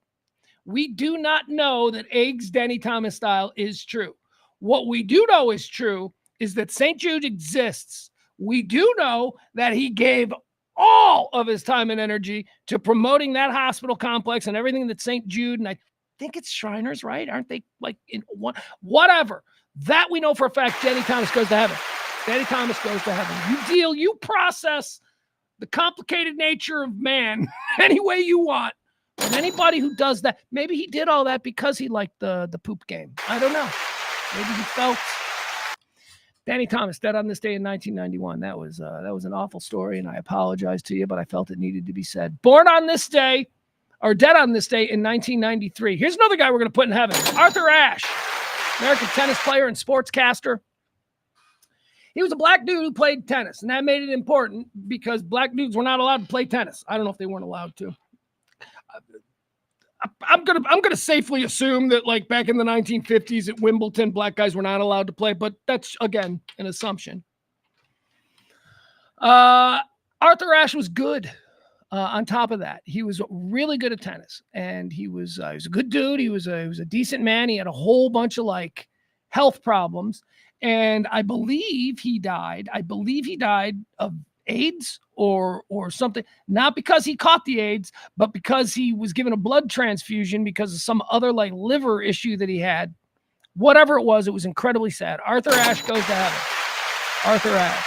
We do not know that eggs Denny Thomas style is true. What we do know is true is that St. Jude exists. We do know that he gave all of his time and energy to promoting that hospital complex and everything that St. Jude, and I think it's Shriners, right? Aren't they like in one? Whatever. That we know for a fact, Denny Thomas goes to heaven. Denny Thomas goes to heaven. You process the complicated nature of man any way you want. And anybody who does that, maybe he did all that because he liked the poop game. I don't know. Maybe he felt. Danny Thomas, dead on this day in 1991. That was an awful story, and I apologize to you, but I felt it needed to be said. Born on this day, or dead on this day in 1993. Here's another guy we're going to put in heaven. Arthur Ashe, American tennis player and sportscaster. He was a black dude who played tennis, and that made it important because black dudes were not allowed to play tennis. I don't know if they weren't allowed to. I'm gonna safely assume that like back in the 1950s at Wimbledon, black guys were not allowed to play, but that's again an assumption. Arthur Ashe was good. On top of that, he was really good at tennis, and he was a good dude. He was a decent man. He had a whole bunch of like health problems, and I believe he died. Of AIDS or something, not because he caught the AIDS, but because he was given a blood transfusion because of some other like liver issue that he had. Whatever it was incredibly sad. Arthur Ashe goes to heaven. Arthur Ashe.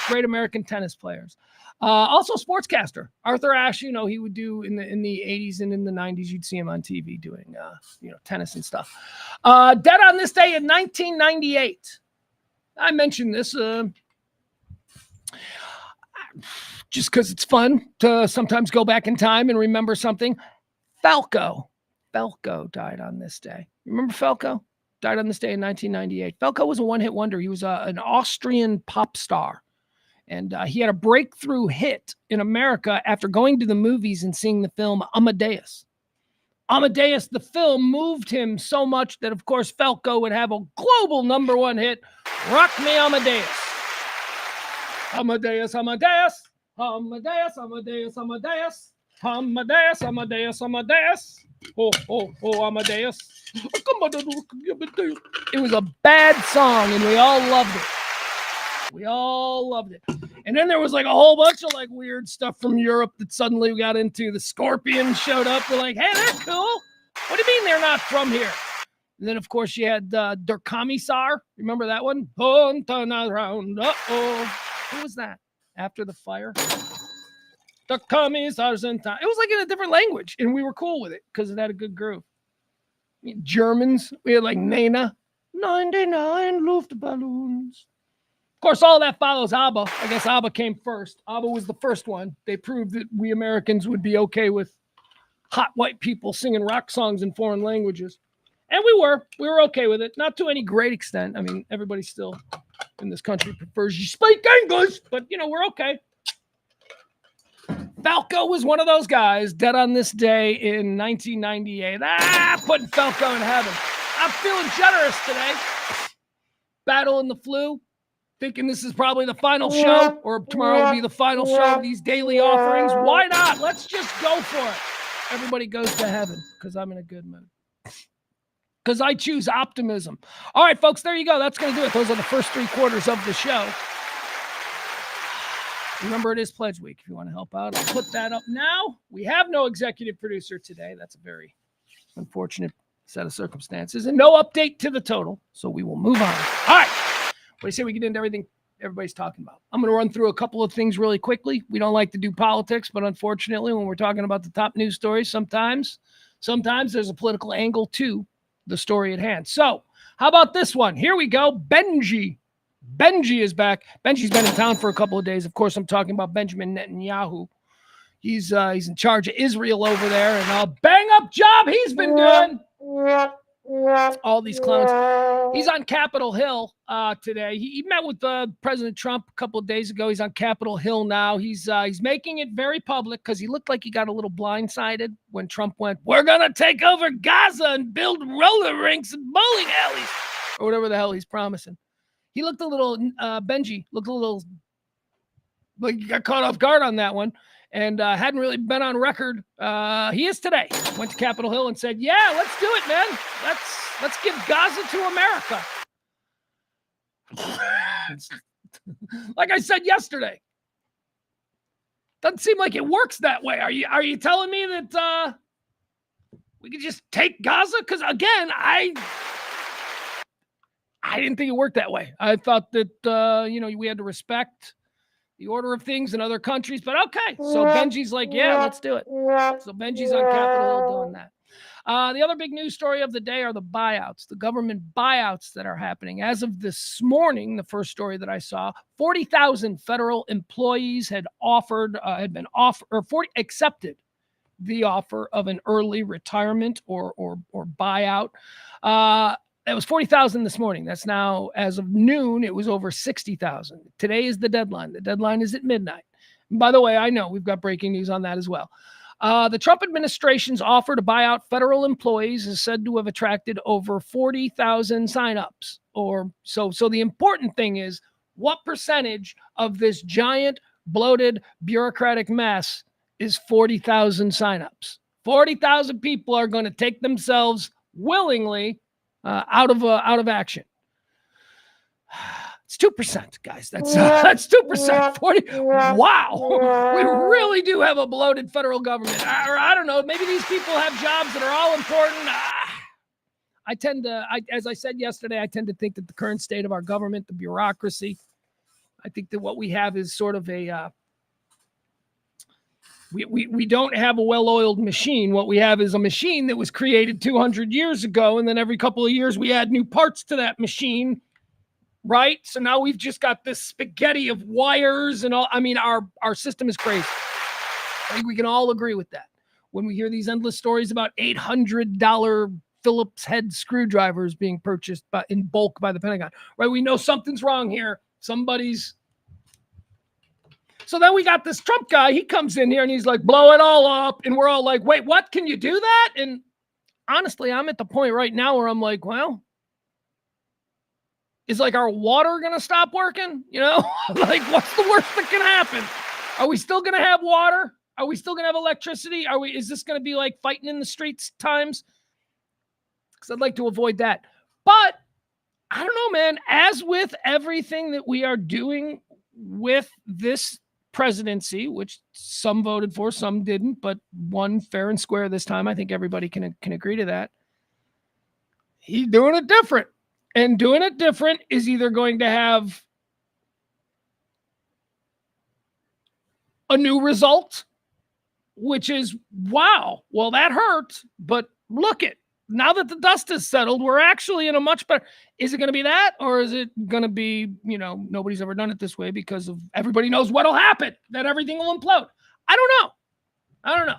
Great American tennis players. Also sportscaster. Arthur Ashe, he would do in the 80s and in the 90s, you'd see him on TV doing tennis and stuff. Dead on this day in 1998. I mentioned this just because it's fun to sometimes go back in time and remember something. Falco died on this day. Remember Falco? Died on this day in 1998. Falco was a one-hit wonder. He was an Austrian pop star. And he had a breakthrough hit in America after going to the movies and seeing the film Amadeus. Amadeus, the film, moved him so much that, of course, Falco would have a global #1 hit, Rock Me Amadeus. Amadeus, Amadeus, Amadeus, Amadeus, Amadeus, Amadeus, Amadeus, Amadeus. Oh, Amadeus. It was a bad song, and we all loved it. And then there was like a whole bunch of like weird stuff from Europe that suddenly we got into. The Scorpions showed up. We're like, hey, they're cool. What do you mean they're not from here? And then, of course, you had Der Kommissar. Remember that one? Uh-oh. Who was that? After the Fire? Der Kommissar's in time. It was like in a different language, and we were cool with it because it had a good groove. Germans, we had like Nena. 99 Luftballons. Of course, all that follows ABBA. I guess ABBA came first. ABBA was the first one. They proved that we Americans would be okay with hot white people singing rock songs in foreign languages. And we were okay with it. Not to any great extent. I mean, everybody still in this country prefers you speak English, but, we're okay. Falco was one of those guys dead on this day in 1998. Putting Falco in heaven. I'm feeling generous today. Battling the flu. Thinking this is probably the final show, or tomorrow will be the final show of these daily offerings. Why not? Let's just go for it. Everybody goes to heaven because I'm in a good mood. Because I choose optimism. All right, folks, there you go. That's going to do it. Those are the first 3 quarters of the show. Remember, it is Pledge Week. If you want to help out, I'll put that up now. We have no executive producer today. That's a very unfortunate set of circumstances. And no update to the total, so we will move on. All right. What do you say we get into everything everybody's talking about? I'm going to run through a couple of things really quickly. We don't like to do politics, but unfortunately, when we're talking about the top news stories, sometimes there's a political angle to the story at hand. So how about this one? Here we go. Benji is back. Benji's been in town for a couple of days. Of course, I'm talking about Benjamin Netanyahu. He's in charge of Israel over there, and a bang-up job he's been doing. All these clowns. He's on Capitol Hill today. He met with President Trump a couple of days ago. He's on Capitol Hill now. He's making it very public because he looked like he got a little blindsided when Trump went, "We're going to take over Gaza and build roller rinks and bowling alleys," or whatever the hell he's promising. He looked a little, Benji looked a little like he got caught off guard on that one and hadn't really been on record. He is today. Went to Capitol Hill and said, "Yeah, let's do it, man. Let's give Gaza to America." Like I said yesterday, doesn't seem like it works that way. Are you telling me that we could just take Gaza? Because again, I didn't think it worked that way. I thought that we had to respect the order of things in other countries. But okay, so Benji's like, "Yeah, let's do it." So Benji's on Capitol Hill doing that. The other big news story of the day are the buyouts, the government buyouts that are happening. As of this morning, the first story that I saw, 40,000 federal employees had accepted the offer of an early retirement or buyout. That was 40,000 this morning. That's now, as of noon, it was over 60,000. Today is the deadline. The deadline is at midnight. And by the way, I know we've got breaking news on that as well. The Trump administration's offer to buy out federal employees is said to have attracted over 40,000 signups. So the important thing is, what percentage of this giant, bloated, bureaucratic mess is 40,000 signups? 40,000 people are going to take themselves willingly out of action. It's 2%, guys. That's 2%. 40. Wow, we really do have a bloated federal government. Or I don't know. Maybe these people have jobs that are all important. As I said yesterday, I tend to think that the current state of our government, the bureaucracy, I think that what we have is sort of a we don't have a well-oiled machine. What we have is a machine that was created 200 years ago, and then every couple of years we add new parts to that machine. Right? So now we've just got this spaghetti of wires and all. I mean, our system is crazy. I think we can all agree with that. When we hear these endless stories about $800 Phillips head screwdrivers being purchased in bulk by the Pentagon, right? We know something's wrong here. So then we got this Trump guy. He comes in here and he's like, "Blow it all up." And we're all like, "Wait, what? Can you do that?" And honestly, I'm at the point right now where I'm like, well, is like our water going to stop working? Like what's the worst that can happen? Are we still going to have water? Are we still going to have electricity? Is this going to be like fighting in the streets times? Because I'd like to avoid that. But I don't know, man. As with everything that we are doing with this presidency, which some voted for, some didn't, but won fair and square this time. I think everybody can agree to that. He's doing it different. And doing it different is either going to have a new result, which is, wow, well, that hurt, but look it. Now that the dust has settled, we're actually in a much better. Is it going to be that? Or is it going to be, nobody's ever done it this way because of everybody knows what'll happen, that everything will implode? I don't know.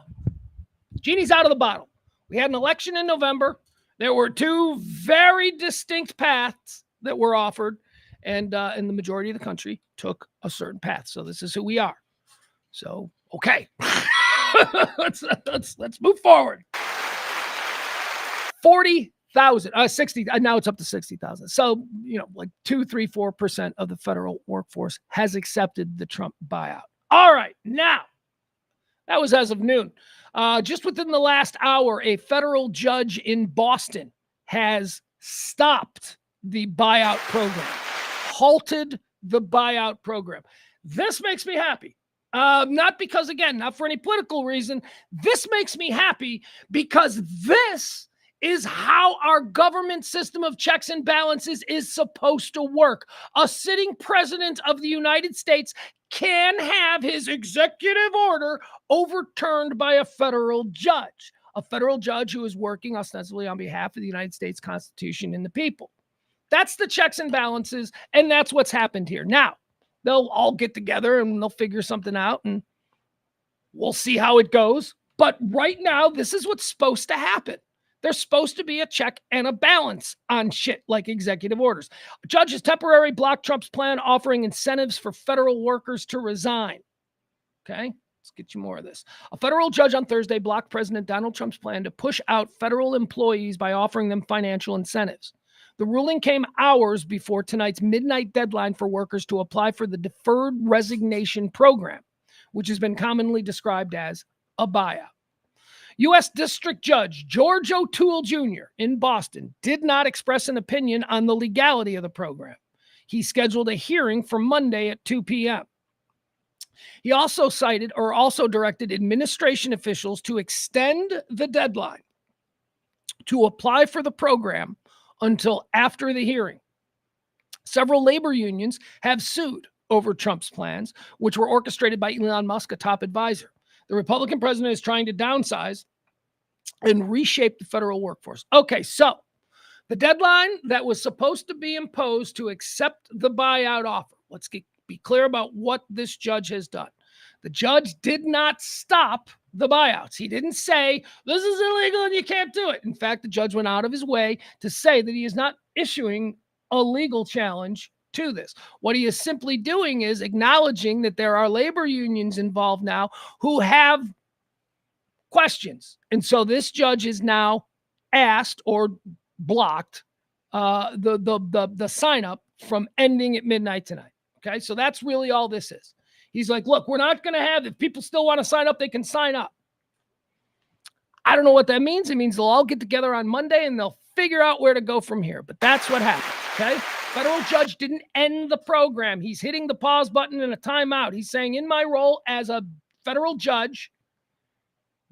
Genie's out of the bottle. We had an election in November. There were two very distinct paths that were offered, and the majority of the country took a certain path. So this is who we are. So, okay. let's move forward. 40,000, 60. Now it's up to 60,000. So, like 2, 3, 4% of the federal workforce has accepted the Trump buyout. All right. Now, that was as of noon. Just within the last hour, a federal judge in Boston has stopped the buyout program, halted the buyout program. This makes me happy. Not because, again, not for any political reason. This makes me happy because this is how our government system of checks and balances is supposed to work. A sitting president of the United States can have his executive order overturned by a federal judge who is working ostensibly on behalf of the United States Constitution and the people. That's the checks and balances, and that's what's happened here. Now, they'll all get together and they'll figure something out, and we'll see how it goes. But right now, this is what's supposed to happen. There's supposed to be a check and a balance on shit like executive orders. A judge has temporarily blocked Trump's plan offering incentives for federal workers to resign. Okay, let's get you more of this. A federal judge on Thursday blocked President Donald Trump's plan to push out federal employees by offering them financial incentives. The ruling came hours before tonight's midnight deadline for workers to apply for the Deferred Resignation Program, which has been commonly described as a buyout. U.S. District Judge George O'Toole Jr. in Boston did not express an opinion on the legality of the program. He scheduled a hearing for Monday at 2 p.m. He also directed administration officials to extend the deadline to apply for the program until after the hearing. Several labor unions have sued over Trump's plans, which were orchestrated by Elon Musk, a top advisor. The Republican president is trying to downsize and reshape the federal workforce. Okay, so the deadline that was supposed to be imposed to accept the buyout offer. Let's be clear about what this judge has done. The judge did not stop the buyouts. He didn't say, this is illegal and you can't do it. In fact, the judge went out of his way to say that he is not issuing a legal challenge to this. What he is simply doing is acknowledging that there are labor unions involved now who have questions. And so this judge is now asked or blocked the sign up from ending at midnight tonight. Okay, so that's really all this is. He's like, look, we're not going to have, if people still want to sign up, they can sign up. I don't know what that means. It means they'll all get together on Monday and they'll figure out where to go from here. But that's what happened, okay? Federal judge didn't end the program. He's hitting the pause button in a timeout. He's saying, in my role as a federal judge,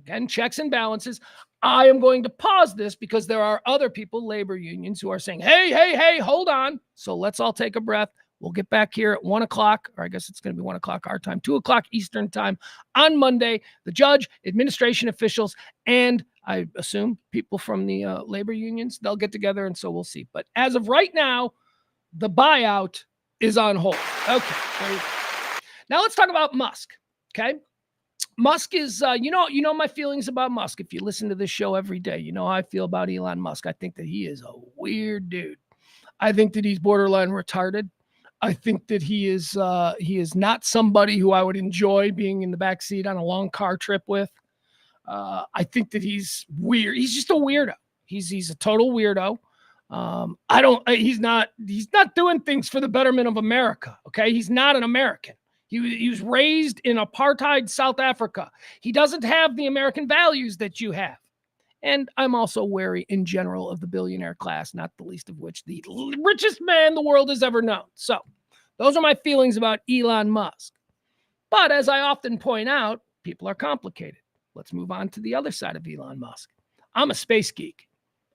again, checks and balances, I am going to pause this because there are other people, labor unions, who are saying, hey, hold on. So let's all take a breath. We'll get back here at 1 o'clock, or I guess it's going to be 1 o'clock our time, 2 o'clock Eastern time on Monday. The judge, administration officials, and I assume people from the labor unions, they'll get together, and so we'll see. But as of right now, the buyout is on hold. Okay, there you go. Now let's talk about Musk, okay? Musk is, you know my feelings about Musk. If you listen to this show every day, you know how I feel about Elon Musk. I think that he is a weird dude. I think that he's borderline retarded. I think that he is not somebody who I would enjoy being in the backseat on a long car trip with. I think that he's weird. He's just a weirdo. He's a total weirdo. He's not doing things for the betterment of America. Okay. He's not an American. He was raised in apartheid South Africa. He doesn't have the American values that you have. And I'm also wary in general of the billionaire class, not the least of which the richest man the world has ever known. So those are my feelings about Elon Musk. But as I often point out, people are complicated. Let's move on to the other side of Elon Musk. I'm a space geek.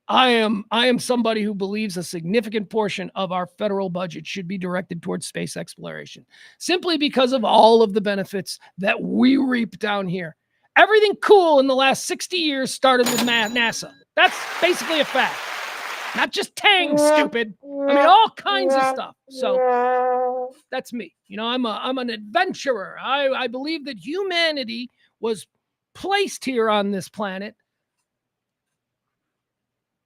I am somebody who believes a significant portion of our federal budget should be directed towards space exploration, simply because of all of the benefits that we reap down here. Everything cool in the last 60 years started with NASA. That's basically a fact. Not just Tang, stupid. I mean, all kinds of stuff. So that's me. You know, I'm an adventurer. I believe that humanity was placed here on this planet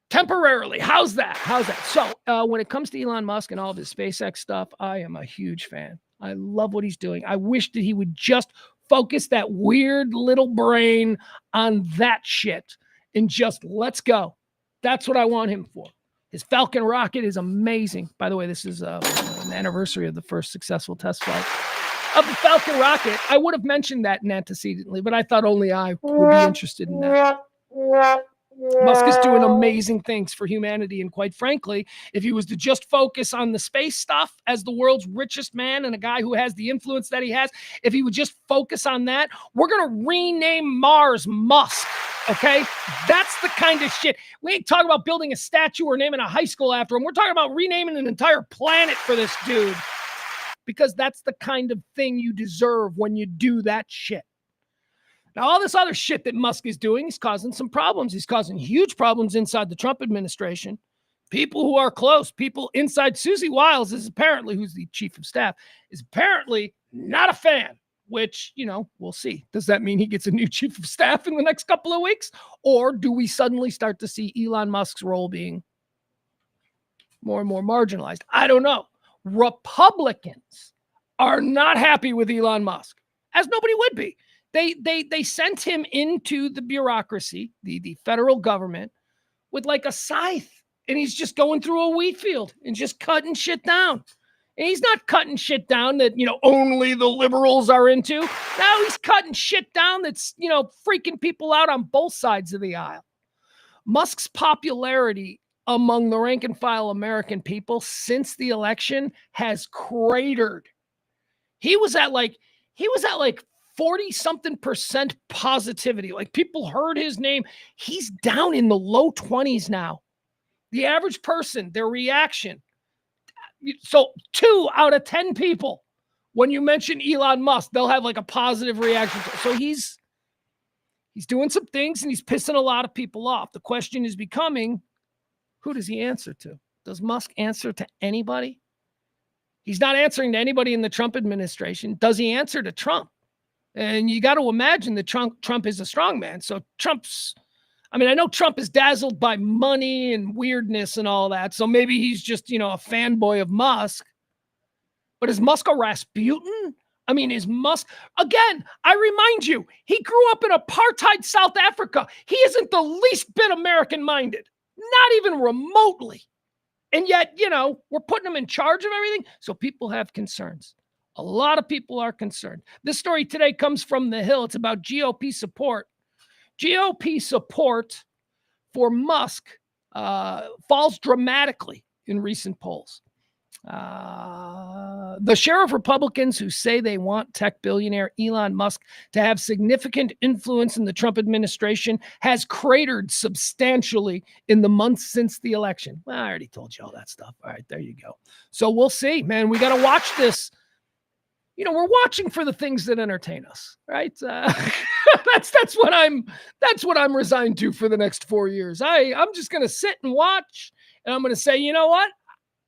temporarily. How's that? So when it comes to Elon Musk and all of his SpaceX stuff, I am a huge fan. I love what he's doing. I wish that he would just focus that weird little brain on that shit and just let's go. That's what I want him for. His Falcon rocket is amazing. By the way, this is an anniversary of the first successful test flight of the Falcon rocket. I would have mentioned that antecedently, but I thought only I would be interested in that. Musk is doing amazing things for humanity. And quite frankly, if he was to just focus on the space stuff as the world's richest man and a guy who has the influence that he has, if he would just focus on that, we're going to rename Mars Musk. Okay? That's the kind of shit. We ain't talking about building a statue or naming a high school after him. We're talking about renaming an entire planet for this dude, because that's the kind of thing you deserve when you do that shit. Now, all this other shit that Musk is doing is causing some problems. He's causing huge problems inside the Trump administration. People who are close, people inside Susie Wiles is apparently, who's the chief of staff, is apparently not a fan which, we'll see. Does that mean he gets a new chief of staff in the next couple of weeks? Or do we suddenly start to see Elon Musk's role being more and more marginalized? I don't know. Republicans are not happy with Elon Musk, as nobody would be. They sent him into the bureaucracy, the federal government, with like a scythe, and he's just going through a wheat field and just cutting shit down. And he's not cutting shit down that, only the liberals are into. Now he's cutting shit down that's, freaking people out on both sides of the aisle. Musk's popularity among the rank and file American people since the election has cratered. He was at like 40 something percent positivity. Like, people heard his name. He's down in the low 20s now. The average person, their reaction. So 2 out of 10 people, when you mention Elon Musk, they'll have like a positive reaction. So he's doing some things and he's pissing a lot of people off. The question is becoming, who does he answer to? Does Musk answer to anybody? He's not answering to anybody in the Trump administration. Does he answer to Trump? And you got to imagine that Trump is a strong man. So I know Trump is dazzled by money and weirdness and all that. So maybe he's just, a fanboy of Musk. But is Musk a Rasputin? Is Musk, again, I remind you, he grew up in apartheid South Africa. He isn't the least bit American-minded, not even remotely. And yet, we're putting him in charge of everything. So people have concerns. A lot of people are concerned. This story today comes from The Hill. It's about GOP support. GOP support for Musk falls dramatically in recent polls. The share of Republicans who say they want tech billionaire Elon Musk to have significant influence in the Trump administration has cratered substantially in the months since the election. Well, I already told you all that stuff. All right, there you go. So we'll see, man. We got to watch this. We're watching for the things that entertain us, right? That's what I'm resigned to for the next 4 years. I'm just going to sit and watch, and I'm going to say, you know what?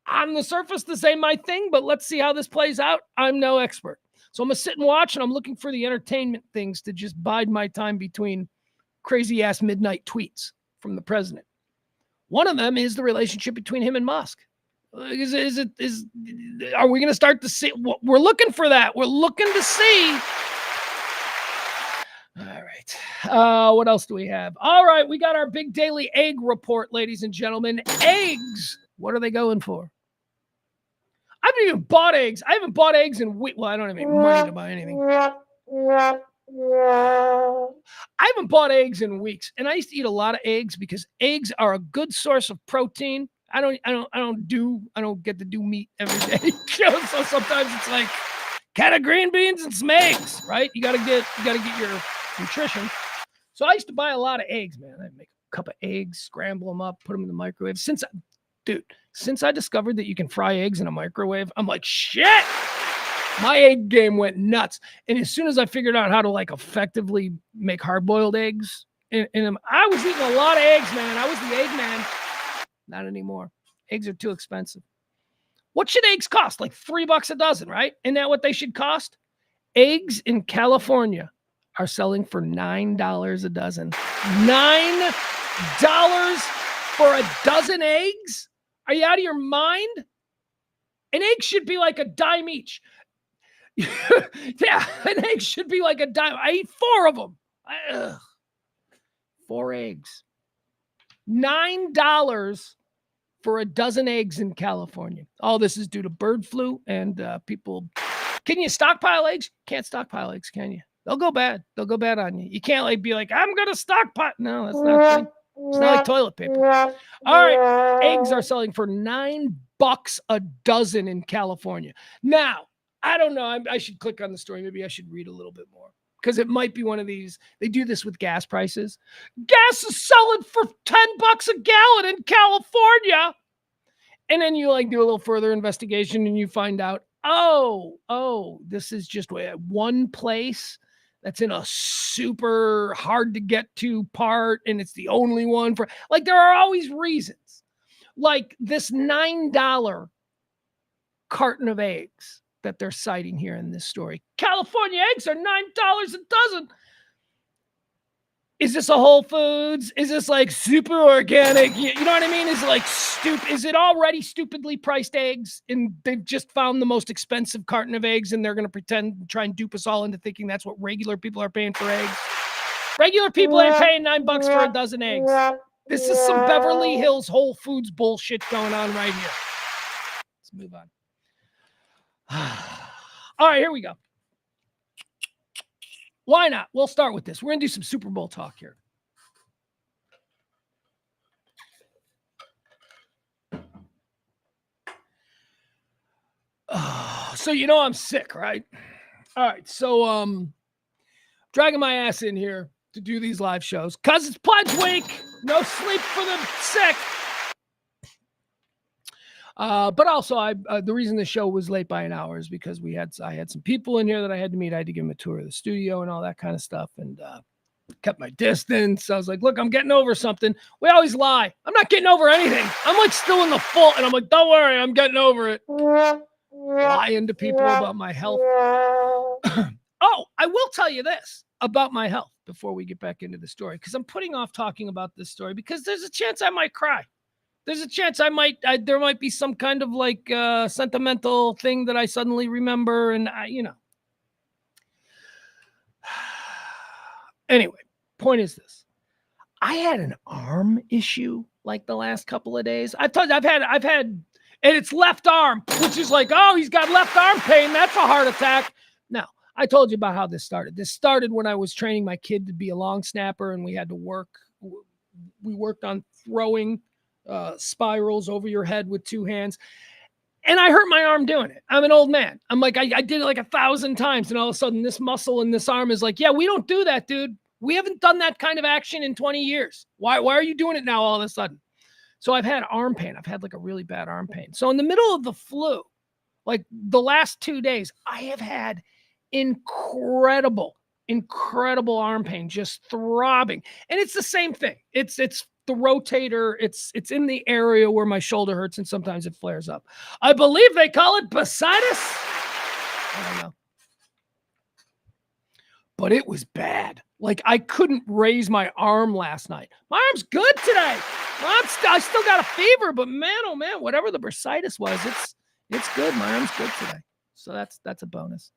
On the surface, this ain't my thing, but let's see how this plays out. I'm no expert. So I'm going to sit and watch, and I'm looking for the entertainment things to just bide my time between crazy-ass midnight tweets from the president. One of them is the relationship between him and Musk. Are we going to start to see? We're looking for that. We're looking to see. All right. What else do we have? All right. We got our big daily egg report, ladies and gentlemen. Eggs. What are they going for? I haven't even bought eggs. I haven't bought eggs in weeks. Well, I don't have any money to buy anything. I haven't bought eggs in weeks. And I used to eat a lot of eggs because eggs are a good source of protein. I don't get to do meat every day. So sometimes it's like can of green beans and some eggs, right? You gotta get your nutrition. So I used to buy a lot of eggs, man. I'd make a cup of eggs, scramble them up, put them in the microwave. Since I discovered that you can fry eggs in a microwave, I'm like, shit! My egg game went nuts. And as soon as I figured out how to like effectively make hard-boiled eggs, and I was eating a lot of eggs, man. I was the egg man. Not anymore. Eggs are too expensive. What should eggs cost? Like $3 a dozen, right? Isn't that what they should cost? Eggs in California are selling for $9 a dozen. $9 for a dozen eggs? Are you out of your mind? An egg should be like a dime each. Yeah, an egg should be like a dime. I eat 4 of them. 4 eggs. $9 for a dozen eggs in California. All this is due to bird flu and people. Can you stockpile eggs? Can't stockpile eggs, can you? They'll go bad. They'll go bad on you. You can't be like, I'm going to stockpile. No, that's not true. It's not like toilet paper. All right. Eggs are selling for $9 a dozen in California. Now, I don't know. I should click on the story. Maybe I should read a little bit more. Because it might be one of these. They do this with gas prices. Gas is selling for $10 a gallon in California. And then you do a little further investigation and you find out, this is just one place that's in a super hard to get to part. And it's the only one for there are always reasons. Like this $9 carton of eggs that they're citing here in this story. California eggs are $9 a dozen. Is this a Whole Foods? Is this like super organic? You know what I mean? Is it like Is it already stupidly priced eggs and they've just found the most expensive carton of eggs and they're going to pretend, try and dupe us all into thinking that's what regular people are paying for eggs? Regular people ain't paying $9 for a dozen eggs. This is some Beverly Hills Whole Foods bullshit going on right here. Let's move on. All right, here we go. Why not? We'll start with this. We're going to do some Super Bowl talk here. So you know I'm sick, right? All right, so dragging my ass in here to do these live shows because it's Pledge Week. No sleep for the sick. But also, the reason the show was late by an hour is because I had some people in here that I had to meet. I had to give them a tour of the studio and all that kind of stuff, and kept my distance. I was like, look, I'm getting over something. We always lie. I'm not getting over anything. I'm like still in the fault, and I'm like, don't worry, I'm getting over it. Lying to people about my health. Oh, I will tell you this about my health before we get back into the story, because I'm putting off talking about this story because there's a chance I might cry. There's a chance there might be some kind of like sentimental thing that I suddenly remember. And anyway, point is this. I had an arm issue like the last couple of days. I've had, and it's left arm, which is like, oh, he's got left arm pain. That's a heart attack. Now, I told you about how this started. This started when I was training my kid to be a long snapper and we had to work. We worked on throwing spirals over your head with two hands. And I hurt my arm doing it. I'm an old man. I'm like, I did it like 1,000 times. And all of a sudden this muscle in this arm is like, yeah, we don't do that, dude. We haven't done that kind of action in 20 years. Why are you doing it now all of a sudden? So I've had arm pain. I've had like a really bad arm pain. So in the middle of the flu, like the last 2 days, I have had incredible arm pain, just throbbing. And it's the same thing. It's the rotator. It's in the area where my shoulder hurts, and sometimes it flares up. I believe they call it bursitis. I don't know. But it was bad. Like I couldn't raise my arm last night. My arm's good today. I still got a fever, but man, oh man, whatever the bursitis was, it's good. My arm's good today. So that's a bonus.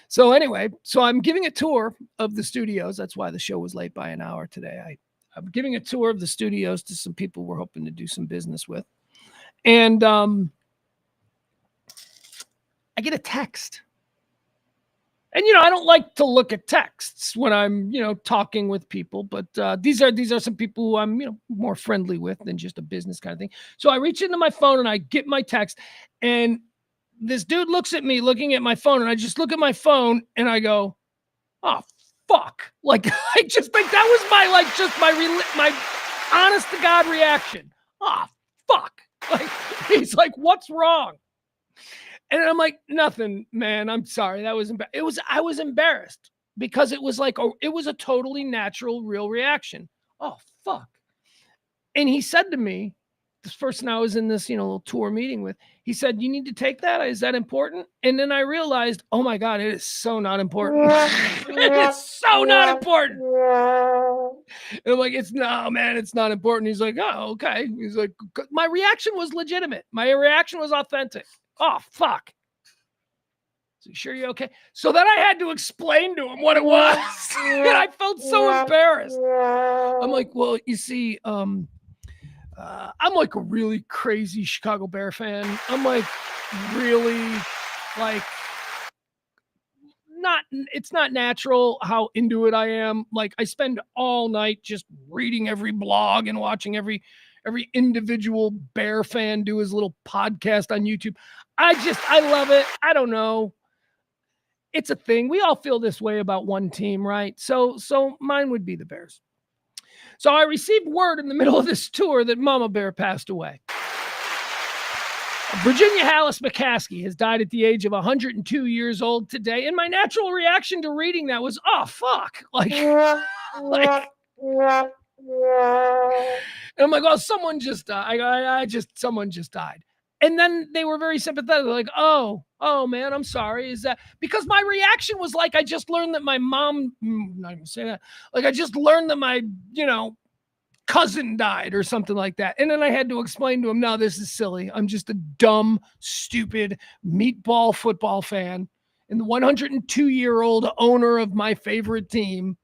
So anyway, I'm giving a tour of the studios. That's why the show was late by an hour today. I'm giving a tour of the studios to some people we're hoping to do some business with. And I get a text. And, I don't like to look at texts when I'm, talking with people, but these are some people who I'm, more friendly with than just a business kind of thing. So I reach into my phone and I get my text, and this dude looks at me looking at my phone, and I just look at my phone and I go, oh, fuck. Like, I just think that was my honest to God reaction. Oh, fuck. Like, he's like, what's wrong? And I'm like, nothing, man. I'm sorry. I was embarrassed because it was like, it was a totally natural, real reaction. Oh, fuck. And he said to me, this person I was in this, little tour meeting with, he said, you need to take that. Is that important? And then I realized, oh my God, it is so not important. It is so not important. And I'm like, no, man, it's not important. He's like, oh, okay. He's like, my reaction was legitimate. My reaction was authentic. Oh, fuck. So you sure you're okay? So then I had to explain to him what it was. And I felt so embarrassed. I'm like, well, you see, I'm like a really crazy Chicago Bear fan. I'm like really like it's not natural how into it I am. Like I spend all night just reading every blog and watching every individual Bear fan do his little podcast on YouTube. I love it. I don't know. It's a thing. We all feel this way about one team, right? So mine would be the Bears. So I received word in the middle of this tour that Mama Bear passed away. Virginia Hallis McCaskey has died at the age of 102 years old today. And my natural reaction to reading that was, oh, fuck. And I'm like, oh, someone just died. Someone just died. And then they were very sympathetic. Like, oh man, I'm sorry. Is that because my reaction was like, I just learned that my mom, not even say that. Like, I just learned that my, cousin died or something like that. And then I had to explain to him, no, this is silly. I'm just a dumb, stupid meatball football fan. And the 102-year-old owner of my favorite team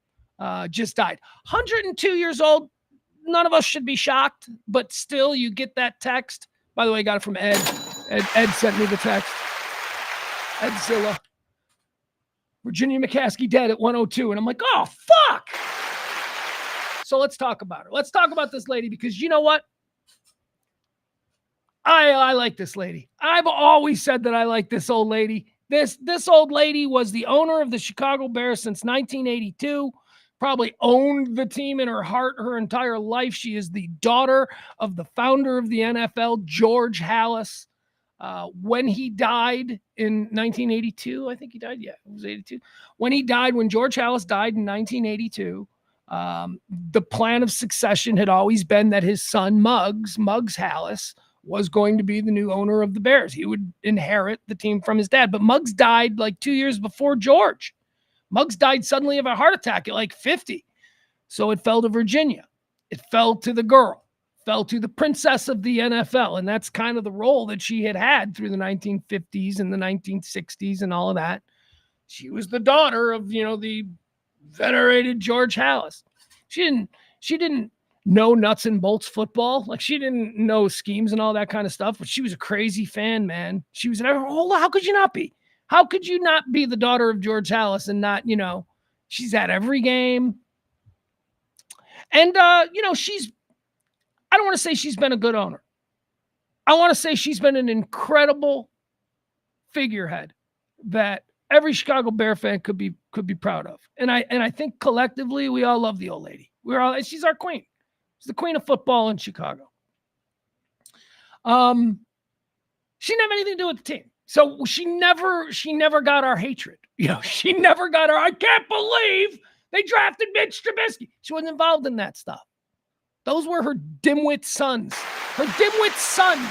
just died. 102 years old. None of us should be shocked, but still you get that text. By the way, I got it from Ed. Ed sent me the text. Ed Zilla. Virginia McCaskey dead at 102. And I'm like, oh, fuck. So let's talk about her. Let's talk about this lady because you know what? I like this lady. I've always said that I like this old lady. This old lady was the owner of the Chicago Bears since 1982. Probably owned the team in her heart her entire life. She is the daughter of the founder of the NFL, George Halas. When he died in 1982, I think he died. Yeah, it was 82. When George Halas died in 1982, the plan of succession had always been that his son, Muggs Halas, was going to be the new owner of the Bears. He would inherit the team from his dad. But Muggs died like 2 years before George. Muggs died suddenly of a heart attack at like 50. So it fell to Virginia. It fell to the girl. Fell to the princess of the NFL. And that's kind of the role that she had through the 1950s and the 1960s and all of that. She was the daughter of, the venerated George Halas. She didn't know nuts and bolts football. Like, she didn't know schemes and all that kind of stuff, but she was a crazy fan, man. She was how could you not be? How could you not be the daughter of George Halas and not, she's at every game. And, I don't want to say she's been a good owner. I want to say she's been an incredible figurehead that every Chicago Bear fan could be proud of. And I think collectively we all love the old lady. She's our queen. She's the queen of football in Chicago. She didn't have anything to do with the team. So she never got our hatred. She never got our, I can't believe they drafted Mitch Trubisky. She wasn't involved in that stuff. Those were her dimwit sons. Her dimwit sons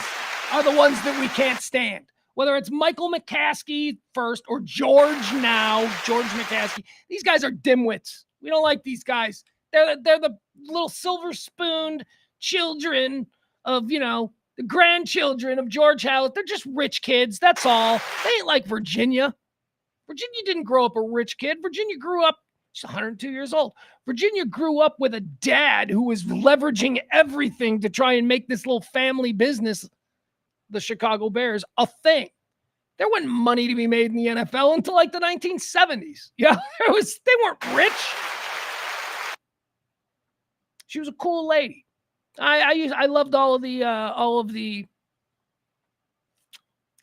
are the ones that we can't stand. Whether it's Michael McCaskey first or George McCaskey. These guys are dimwits. We don't like these guys. They're the little silver-spooned children of, the grandchildren of George Halas. They're just rich kids. That's all. They ain't like Virginia. Virginia didn't grow up a rich kid. Virginia grew up, she's 102 years old. Virginia grew up with a dad who was leveraging everything to try and make this little family business, the Chicago Bears, a thing. There wasn't money to be made in the NFL until like the 1970s. Yeah, they weren't rich. She was a cool lady. I loved all of the.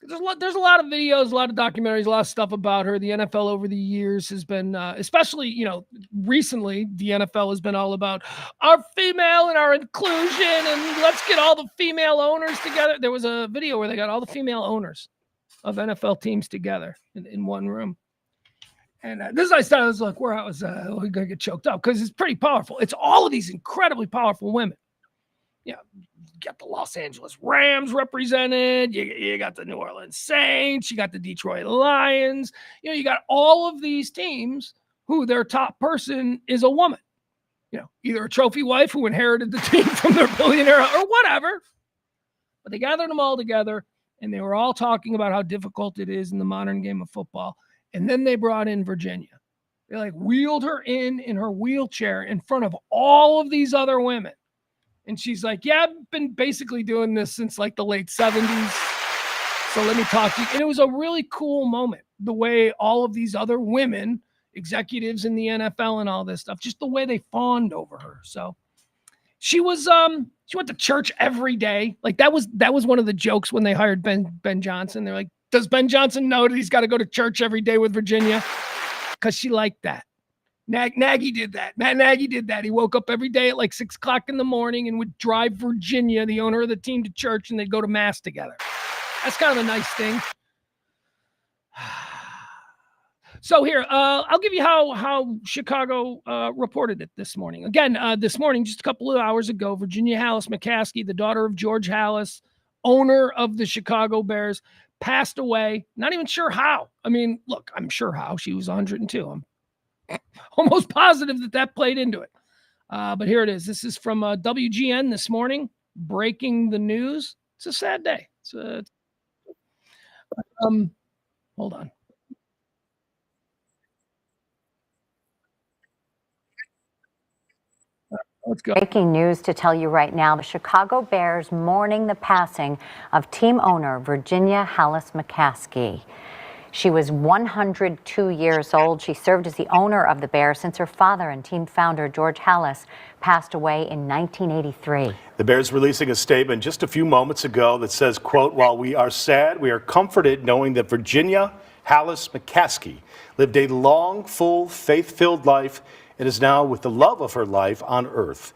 There's a lot of videos, a lot of documentaries, a lot of stuff about her. The NFL over the years has been, especially, recently, the NFL has been all about our female and our inclusion and let's get all the female owners together. There was a video where they got all the female owners of NFL teams together in one room. And this I started, I was like, where I was going to get choked up because it's pretty powerful. It's all of these incredibly powerful women. You got the Los Angeles Rams represented. You got the New Orleans Saints. You got the Detroit Lions. You got all of these teams who their top person is a woman. Either a trophy wife who inherited the team from their billionaire or whatever. But they gathered them all together, and they were all talking about how difficult it is in the modern game of football. And then they brought in Virginia. They wheeled her in her wheelchair in front of all of these other women. And she's like, yeah, I've been basically doing this since like the late 70s. So let me talk to you. And it was a really cool moment, the way all of these other women, executives in the NFL and all this stuff, just the way they fawned over her. So she was, she went to church every day. Like that was one of the jokes when they hired Ben Johnson. They're like, does Ben Johnson know that he's got to go to church every day with Virginia? Because she liked that. Nagy did that. Matt Nagy did that. He woke up every day at like 6 o'clock in the morning and would drive Virginia, the owner of the team, to church, and they'd go to mass together. That's kind of a nice thing. So here, I'll give you how Chicago reported it this morning. Again, this morning, just a couple of hours ago, Virginia Halas McCaskey, the daughter of George Halas, owner of the Chicago Bears, passed away. Not even sure how. I mean, look, I'm sure how. She was 102. I'm almost positive that played into it. But here it is. This is from WGN this morning, breaking the news. It's a sad day. Hold on. Let's go. Breaking news to tell you right now, the Chicago Bears mourning the passing of team owner Virginia Hallis McCaskey. She was 102 years old. She served as the owner of the Bears since her father and team founder George Hallis passed away in 1983. The Bears releasing a statement just a few moments ago that says, quote, "While we are sad, we are comforted knowing that Virginia Hallis McCaskey lived a long, full, faith-filled life and is now with the love of her life on earth."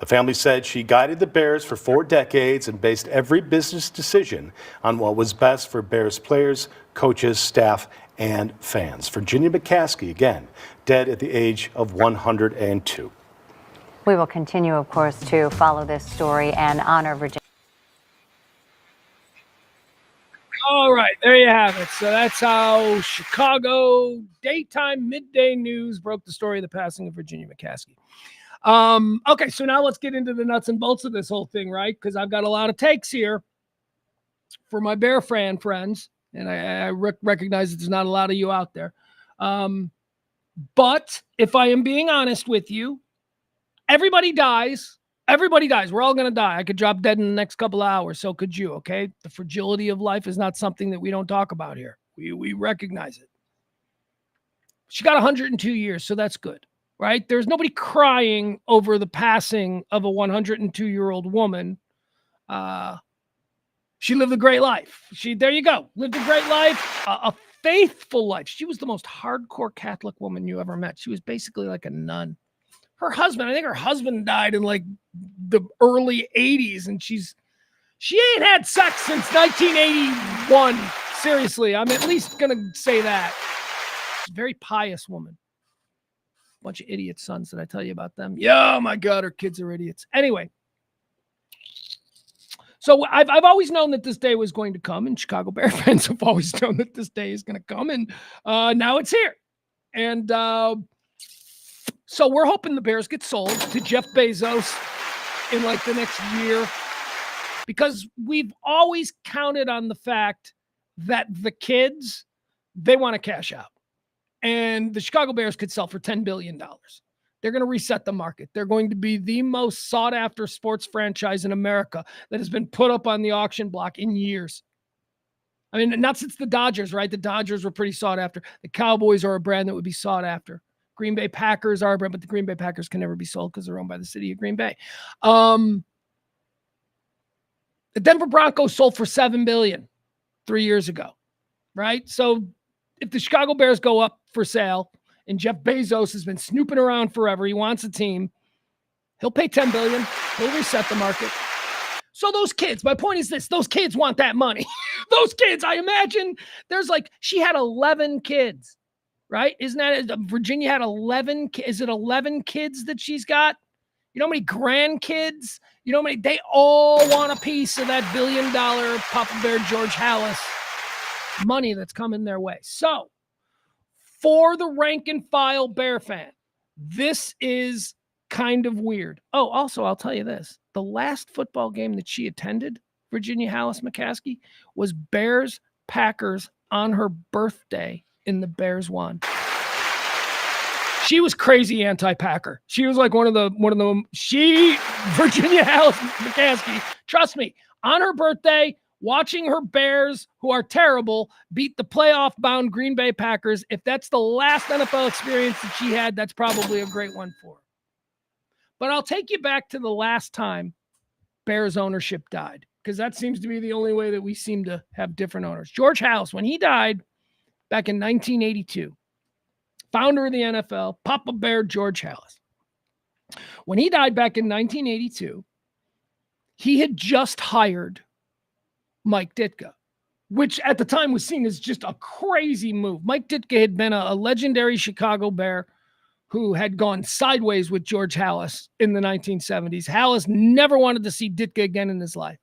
The family said she guided the Bears for 4 decades and based every business decision on what was best for Bears players, coaches, staff, and fans. Virginia McCaskey, again, dead at the age of 102. We will continue, of course, to follow this story and honor Virginia. All right, there you have it. So that's how Chicago daytime midday news broke the story of the passing of Virginia McCaskey. Okay, so now let's get into the nuts and bolts of this whole thing, right? Because I've got a lot of takes here for my Bear fan friends, and I recognize that there's not a lot of you out there. But if I am being honest with you, everybody dies. Everybody dies. We're all going to die. I could drop dead in the next couple of hours. So could you, okay? The fragility of life is not something that we don't talk about here. We recognize it. She got 102 years, so that's good, right? There's nobody crying over the passing of a 102-year-old woman. She lived a great life. There you go. Lived a great life, a faithful life. She was the most hardcore Catholic woman you ever met. She was basically like a nun. Her husband, I think her husband died in like the early 80s, and she ain't had sex since 1981. Seriously, I'm at least going to say that. She's a very pious woman. Bunch of idiot sons. Did I tell you about them? Yeah, oh my God, her kids are idiots. Anyway, so I've always known that this day was going to come, and Chicago Bear fans have always known that this day is going to come, and now it's here. And so we're hoping the Bears get sold to Jeff Bezos in like the next year, because we've always counted on the fact that the kids, they want to cash out. And the Chicago Bears could sell for $10 billion. They're going to reset the market. They're going to be the most sought-after sports franchise in America that has been put up on the auction block in years. I mean, not since the Dodgers, right? The Dodgers were pretty sought after. The Cowboys are a brand that would be sought after. Green Bay Packers are a brand, but the Green Bay Packers can never be sold because they're owned by the city of Green Bay. The Denver Broncos sold for $7 billion 3 years ago, right? So if the Chicago Bears go up for sale and Jeff Bezos has been snooping around forever, he wants a team, he'll pay $10 billion. He'll reset the market. So those kids, my point is this, those kids want that money. Those kids, I imagine she had 11 kids. Right? Isn't that Virginia had 11? Is it 11 kids that she's got? You know how many grandkids? You know how many? They all want a piece of that $1 billion Papa Bear George Hallis money that's coming their way. So for the rank and file Bear fan, this is kind of weird. Oh, also, I'll tell you this. The last football game that she attended, Virginia Hallis McCaskey, was Bears-Packers on her birthday. In the Bears won. She was crazy anti-Packer. She was like one of them. Virginia Hallis McCaskey, trust me, on her birthday, watching her Bears, who are terrible, beat the playoff-bound Green Bay Packers. If that's the last NFL experience that she had, that's probably a great one for her. But I'll take you back to the last time Bears ownership died, because that seems to be the only way that we seem to have different owners. George Hallis, when he died, back in 1982, founder of the NFL, Papa Bear George Hallis. When he died back in 1982, he had just hired Mike Ditka, which at the time was seen as just a crazy move. Mike Ditka had been a legendary Chicago Bear who had gone sideways with George Hallis in the 1970s. Hallis never wanted to see Ditka again in his life.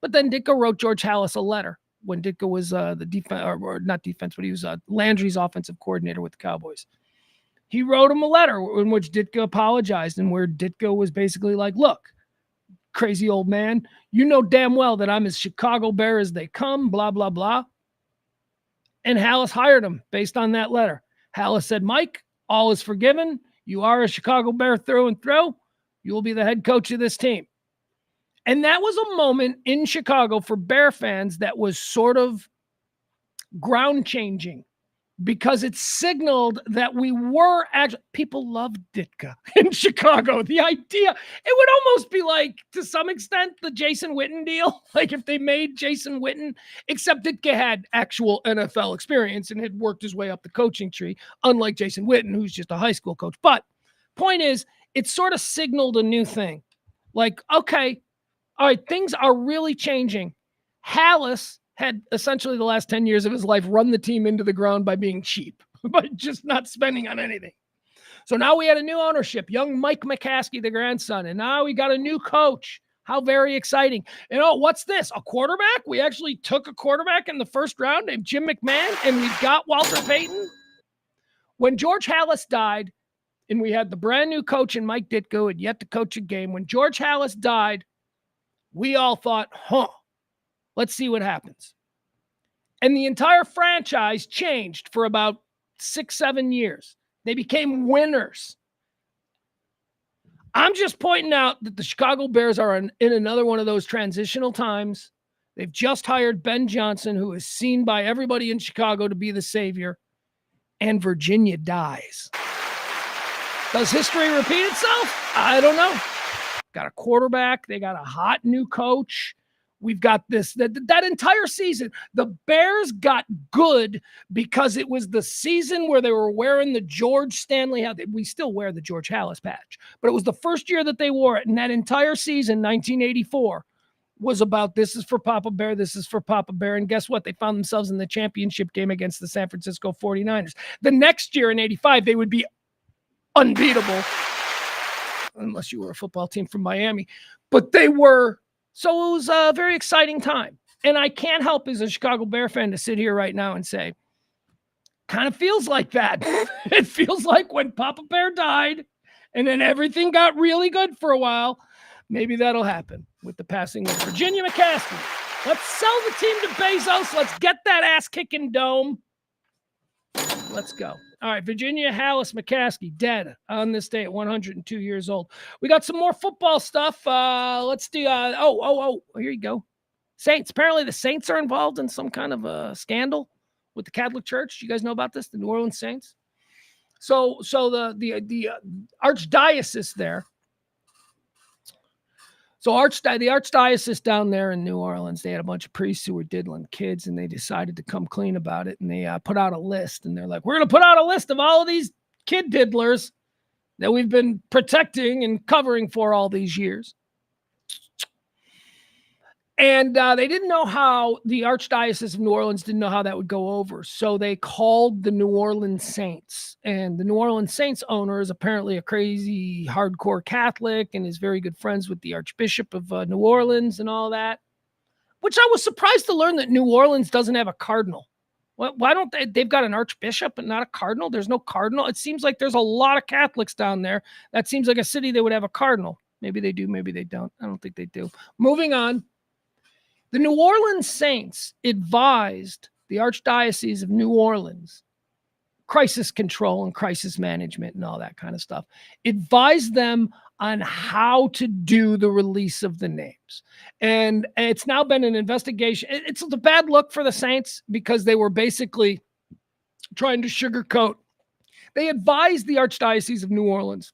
But then Ditko wrote George Halas a letter when Ditko was the defense, or not defense, but he was Landry's offensive coordinator with the Cowboys. He wrote him a letter in which Ditko apologized, and where Ditko was basically like, look, crazy old man, you know damn well that I'm as Chicago Bear as they come, blah, blah, blah. And Halas hired him based on that letter. Halas said, Mike, all is forgiven. You are a Chicago Bear through and through. You will be the head coach of this team. And that was a moment in Chicago for Bear fans that was sort of ground changing, because it signaled that we were actually, people loved Ditka in Chicago. The idea, it would almost be like, to some extent, the Jason Witten deal. Like if they made Jason Witten, except Ditka had actual NFL experience and had worked his way up the coaching tree, unlike Jason Witten, who's just a high school coach. But point is, it sort of signaled a new thing. Like, okay, all right, things are really changing. Halas had essentially the last 10 years of his life run the team into the ground by being cheap, by just not spending on anything. So now we had a new ownership, young Mike McCaskey, the grandson, and now we got a new coach. How very exciting. And oh, what's this? A quarterback? We actually took a quarterback in the first round named Jim McMahon, and we've got Walter Payton. When George Halas died, and we had the brand new coach and Mike Ditko had yet to coach a game, when George Halas died, we all thought, let's see what happens. And the entire franchise changed for about 6-7 years. They became winners. I'm just pointing out that the Chicago Bears are in another one of those transitional times. They've just hired Ben Johnson, who is seen by everybody in Chicago to be the savior, and Virginia dies. Does history repeat itself? I don't know. Got a quarterback. They got a hot new coach. We've got that entire season. The Bears got good because it was the season where they were wearing the George Stanley hat. We still wear the George Halas patch, but it was the first year that they wore it. And that entire season, 1984, was about, this is for Papa Bear, this is for Papa Bear. And guess what? They found themselves in the championship game against the San Francisco 49ers. The next year in 85, they would be unbeatable, unless you were a football team from Miami. But they were, so it was a very exciting time. And I can't help, as a Chicago Bear fan, to sit here right now and say, kind of feels like that. It feels like when Papa Bear died and then everything got really good for a while, maybe that'll happen with the passing of Virginia McCaskey. Let's sell the team to Bezos. Let's get that ass-kicking dome. Let's go. All right, Virginia Halas McCaskey, dead on this day at 102 years old. We got some more football stuff. Let's do, here you go. Saints. Apparently the Saints are involved in some kind of a scandal with the Catholic Church. You guys know about this? The New Orleans Saints? So the archdiocese there. So the archdiocese down there in New Orleans, they had a bunch of priests who were diddling kids, and they decided to come clean about it. And they put out a list, and they're like, we're going to put out a list of all of these kid diddlers that we've been protecting and covering for all these years. And they didn't know how, the Archdiocese of New Orleans didn't know how that would go over. So they called the New Orleans Saints. And the New Orleans Saints owner is apparently a crazy hardcore Catholic and is very good friends with the Archbishop of New Orleans and all that. Which I was surprised to learn that New Orleans doesn't have a cardinal. Why don't they? They've got an archbishop and not a cardinal. There's no cardinal. It seems like there's a lot of Catholics down there. That seems like a city that would have a cardinal. Maybe they do. Maybe they don't. I don't think they do. Moving on. The New Orleans Saints advised the Archdiocese of New Orleans, crisis control and crisis management and all that kind of stuff, advised them on how to do the release of the names. And it's now been an investigation. It's a bad look for the Saints because they were basically trying to sugarcoat. They advised the Archdiocese of New Orleans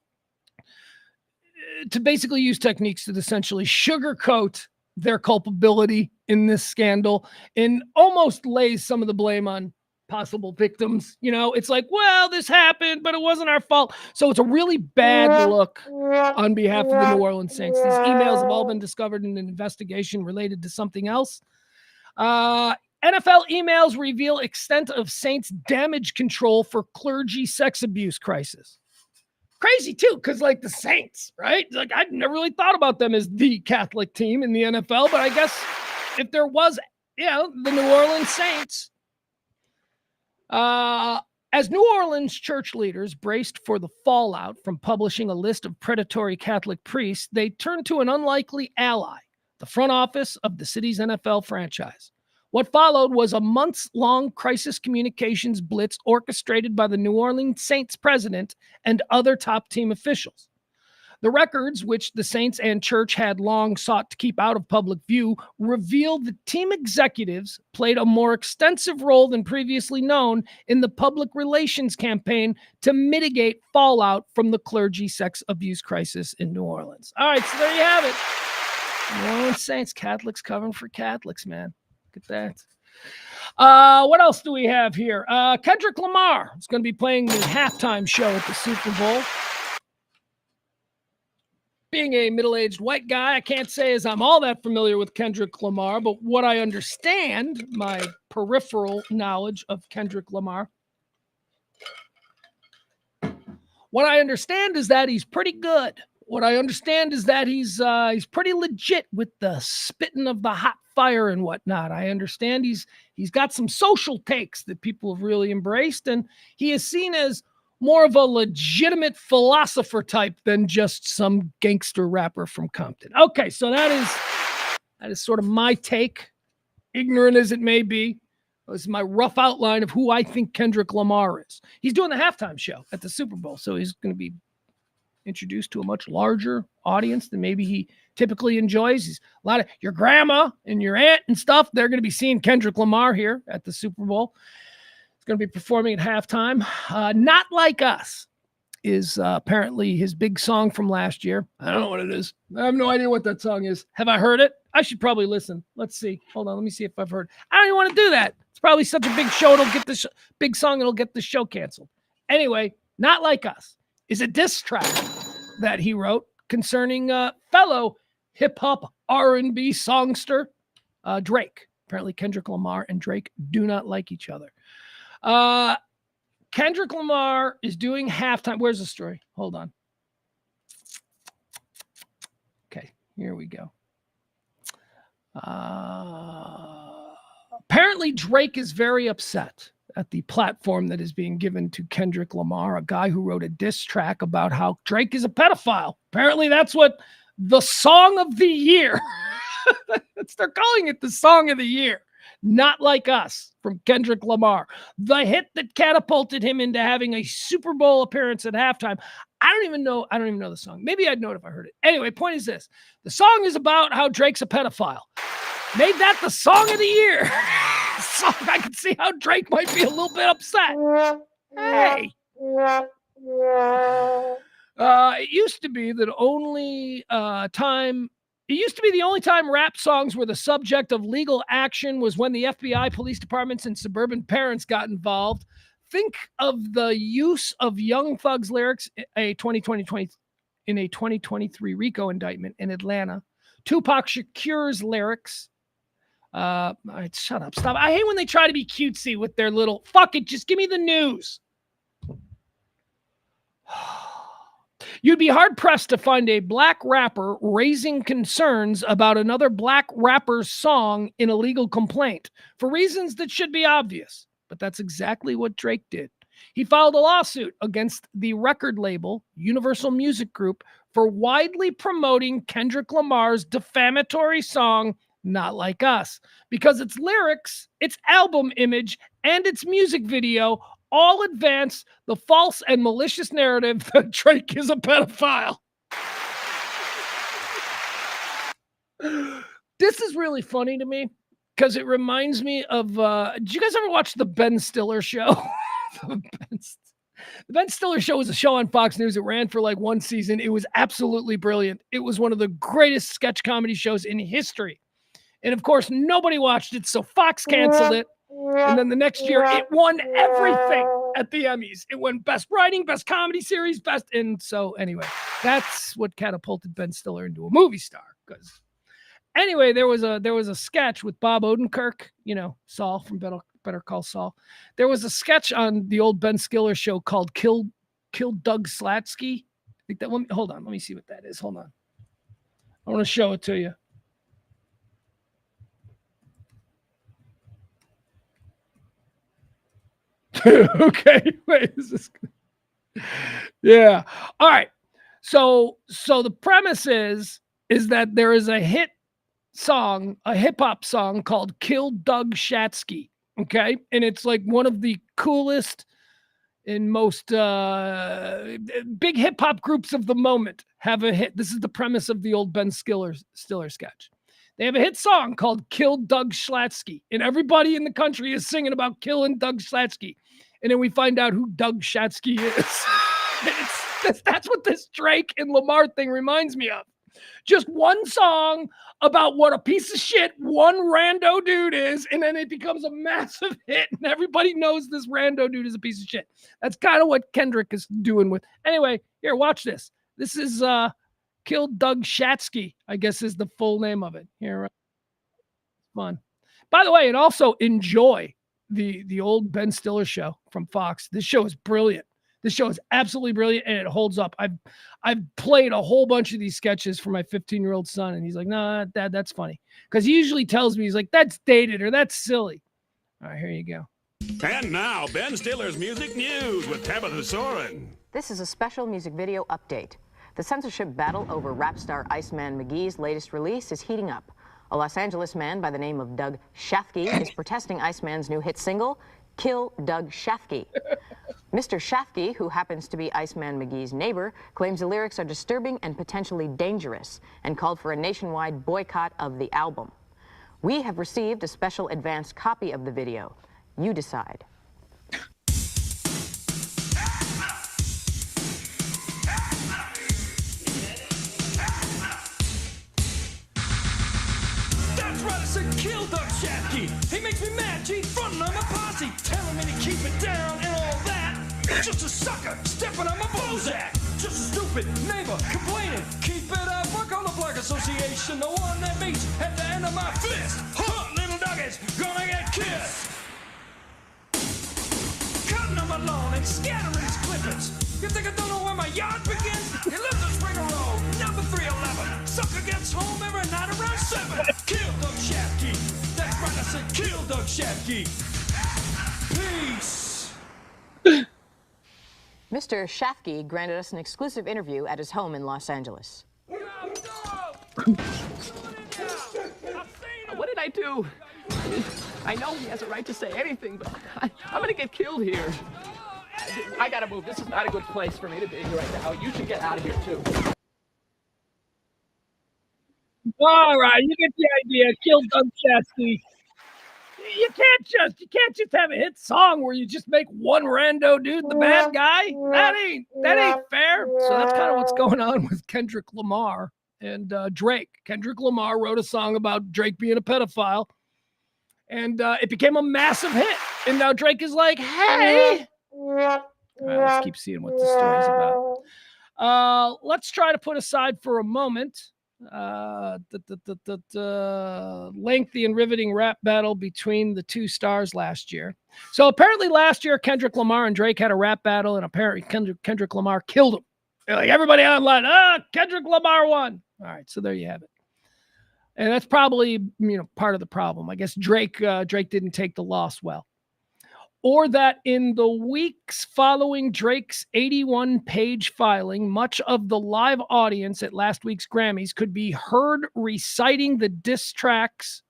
to basically use techniques that essentially sugarcoat their culpability in this scandal and almost lays some of the blame on possible victims. You know, it's like, well, this happened, but it wasn't our fault. So it's a really bad look on behalf of the New Orleans Saints. These emails have all been discovered in an investigation related to something else. NFL emails reveal extent of Saints damage control for clergy sex abuse crisis. Crazy too, because like the Saints, right? Like I'd never really thought about them as the Catholic team in the NFL, but I guess if there was, the New Orleans Saints. As New Orleans church leaders braced for the fallout from publishing a list of predatory Catholic priests, they turned to an unlikely ally, the front office of the city's NFL franchise. What followed was a months-long crisis communications blitz orchestrated by the New Orleans Saints president and other top team officials. The records, which the Saints and church had long sought to keep out of public view, revealed that team executives played a more extensive role than previously known in the public relations campaign to mitigate fallout from the clergy sex abuse crisis in New Orleans. All right, so there you have it. New Orleans Saints, Catholics covering for Catholics, man. Look at that. What else do we have here? Kendrick Lamar is going to be playing the halftime show at the Super Bowl. Being a middle-aged white guy, I can't say as I'm all that familiar with Kendrick Lamar, but what I understand, my peripheral knowledge of Kendrick Lamar, what I understand is that he's pretty good. What I understand is that he's pretty legit with the spitting of the hot fire and whatnot. I understand he's got some social takes that people have really embraced, and he is seen as more of a legitimate philosopher type than just some gangster rapper from Compton. Okay, so that is sort of my take, ignorant as it may be. This is my rough outline of who I think Kendrick Lamar is. He's doing the halftime show at the Super Bowl, so he's going to be introduced to a much larger audience than maybe he typically enjoys. He's a lot of your grandma and your aunt and stuff. They're going to be seeing Kendrick Lamar here at the Super Bowl. He's going to be performing at halftime. Not Like Us is apparently his big song from last year. I don't know what it is. I have no idea what that song is. Have I heard it? I should probably listen. Let's see. Hold on. Let me see if I've heard. I don't even want to do that. It's probably such a big show. It'll get the big song. It'll get the show canceled. Anyway, Not Like Us is a diss track that he wrote concerning fellow hip-hop R&B songster Drake. Apparently Kendrick Lamar and Drake do not like each other. Kendrick Lamar is doing halftime. Where's the story? Hold on. Okay, here we go. Apparently Drake is very upset at the platform that is being given to Kendrick Lamar, a guy who wrote a diss track about how Drake is a pedophile. Apparently that's what the song of the year, they're calling it the song of the year. Not Like Us from Kendrick Lamar, the hit that catapulted him into having a Super Bowl appearance at halftime. I don't even know the song. Maybe I'd know it if I heard it. Anyway, point is this. The song is about how Drake's a pedophile. Made that the song of the year. So I can see how Drake might be a little bit upset. Hey. It used to be the only time rap songs were the subject of legal action was when the FBI, police departments, and suburban parents got involved. Think of the use of Young Thug's lyrics in a 2023 RICO indictment in Atlanta. Tupac Shakur's lyrics. All right, shut up. Stop. I hate when they try to be cutesy with their little, fuck it, just give me the news. You'd be hard-pressed to find a black rapper raising concerns about another black rapper's song in a legal complaint for reasons that should be obvious. But that's exactly what Drake did. He filed a lawsuit against the record label, Universal Music Group, for widely promoting Kendrick Lamar's defamatory song, Not Like Us, because its lyrics, its album image, and its music video all advance the false and malicious narrative that Drake is a pedophile. This is really funny to me because it reminds me of, did you guys ever watch the Ben Stiller show? The Ben Stiller show was a show on Fox News. It ran for like one season. It was absolutely brilliant. It was one of the greatest sketch comedy shows in history. And of course, nobody watched it, so Fox canceled it. And then the next year, it won everything at the Emmys. It won Best Writing, Best Comedy Series, Best. And so anyway, that's what catapulted Ben Stiller into a movie star. Because anyway, there was a sketch with Bob Odenkirk, Saul from Better Call Saul. There was a sketch on the old Ben Stiller show called Kill Doug Slatsky. I think that one. Hold on, let me see what that is. Hold on. I want to show it to you. Okay. Wait, is this? Yeah. All right. So the premise is that there is a hit song, a hip hop song called "Kill Doug Shatsky." Okay, and it's like one of the coolest and most big hip hop groups of the moment have a hit. This is the premise of the old Ben Stiller sketch. They have a hit song called "Kill Doug Schlatsky," and everybody in the country is singing about killing Doug Schlatsky. And then we find out who Doug Shatsky is. That's what this Drake and Lamar thing reminds me of. Just one song about what a piece of shit one rando dude is, and then it becomes a massive hit, and everybody knows this rando dude is a piece of shit. That's kind of what Kendrick is doing with. Anyway, here, watch this. This is Kill Doug Shatsky, I guess is the full name of it. Here, fun. By the way, and also enjoy the old Ben Stiller show from Fox. This show is brilliant. This show is absolutely brilliant, and it holds up. I've played a whole bunch of these sketches for my 15-year-old son, and he's like, "Nah, Dad, that's funny." Because he usually tells me, he's like, "That's dated," or "That's silly." All right, here you go. And now, Ben Stiller's Music News with Tabitha Soren. This is a special music video update. The censorship battle over rap star Iceman McGee's latest release is heating up. A Los Angeles man by the name of Doug Shafke is protesting Iceman's new hit single, "Kill Doug Shafke." Mr. Shafke, who happens to be Iceman McGee's neighbor, claims the lyrics are disturbing and potentially dangerous and called for a nationwide boycott of the album. We have received a special advanced copy of the video. You decide. That's right, I said kill Doug Shafke. He makes me mad, G, frontin' on my posse, telling me to keep it down and all that. Just a sucker, stepping on my Bozak. Just a stupid neighbor complaining. Keep it up, I call the Black Association, the one that meets at the end of my fist. Huh, little doggies, gonna get kissed. Cutting on my lawn and scattering his clippings. You think I don't know where my yard begins? He lives in Springer Road, number 311. Sucker gets home every night around 7. Kill Doug Shafke. That's right, I said kill Doug Shafke. Peace. Mr. Shafke granted us an exclusive interview at his home in Los Angeles. What did I do? I know he has a right to say anything, but I'm gonna get killed here. I gotta move. This is not a good place for me to be right now. You should get out of here too. All right, you get the idea. Kill Doug Shatsky. You can't just have a hit song where you just make one rando dude the bad guy. That ain't fair. So that's kind of what's going on with Kendrick Lamar and Drake. Kendrick Lamar wrote a song about Drake being a pedophile, and it became a massive hit. And now Drake is like, "Hey." All right, let's keep seeing what the story's about. Let's try to put aside for a moment lengthy and riveting rap battle between the two stars last year. So apparently last year, Kendrick Lamar and Drake had a rap battle, and apparently Kendrick Lamar killed him. Like everybody online, Kendrick Lamar won. All right, so there you have it. And that's probably, part of the problem. I guess Drake didn't take the loss well. Or that in the weeks following Drake's 81-page filing, much of the live audience at last week's Grammys could be heard reciting the diss track's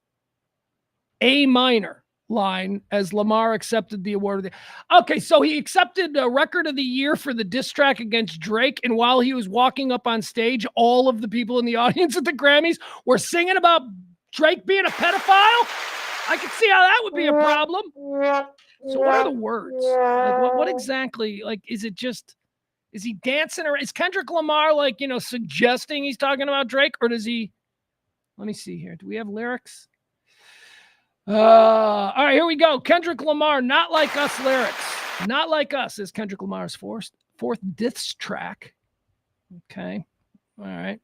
A minor line as Lamar accepted the award. Okay, so he accepted a record of the year for the diss track against Drake, and while he was walking up on stage, all of the people in the audience at the Grammys were singing about Drake being a pedophile? I could see how that would be a problem. So what are the words? Like what exactly, is he dancing, or is Kendrick Lamar suggesting he's talking about Drake, or does he, let me see here. Do we have lyrics? All right, here we go. Kendrick Lamar, Not Like Us lyrics. Not Like Us is Kendrick Lamar's fourth diss track. Okay. All right.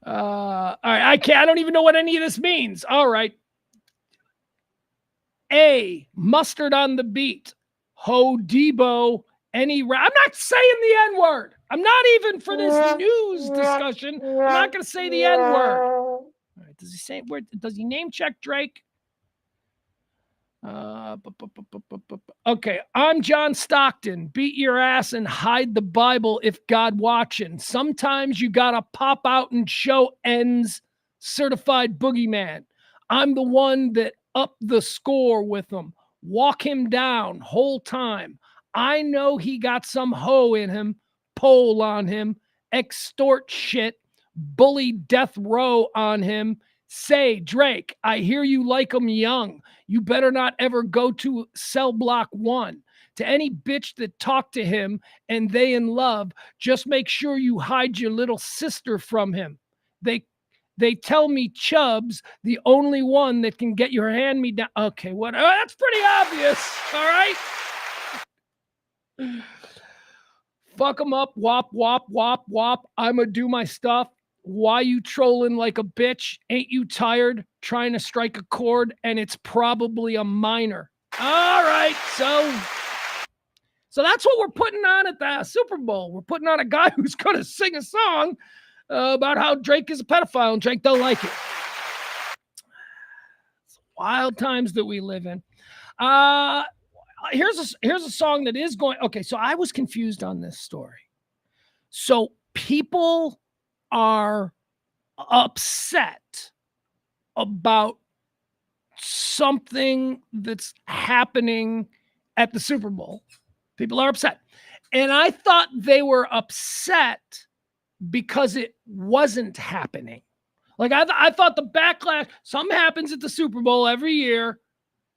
All right. I don't even know what any of this means. All right. A, mustard on the beat. Ho Debo, I'm not saying the N-word. I'm not even for this news discussion. I'm not going to say the N-word. All right, does he name check Drake? Okay, I'm John Stockton. Beat your ass and hide the Bible if God watching. Sometimes you gotta pop out and show ends. Certified boogeyman. I'm the one that upped the score with him. Walk him down whole time. I know he got some hoe in him. Pole on him. Extort shit. Bully death row on him. Say, Drake, I hear you like him young. You better not ever go to cell block 1. To any bitch that talk to him and they in love, just make sure you hide your little sister from him. They tell me Chubb's the only one that can get your hand me down. Okay, what? Oh, that's pretty obvious. All right. Fuck them up. Wop, wop, wop, wop. I'ma do my stuff. Why you trolling like a bitch? Ain't you tired trying to strike a chord? And it's probably a minor. All right, so that's what we're putting on at the Super Bowl. We're putting on a guy who's going to sing a song about how Drake is a pedophile and Drake don't like it. It's wild times that we live in. Here's a song that is going. Okay, so I was confused on this story. So people are upset about something that's happening at the Super Bowl. People are upset. And I thought they were upset because it wasn't happening. Like I thought the backlash, something happens at the Super Bowl every year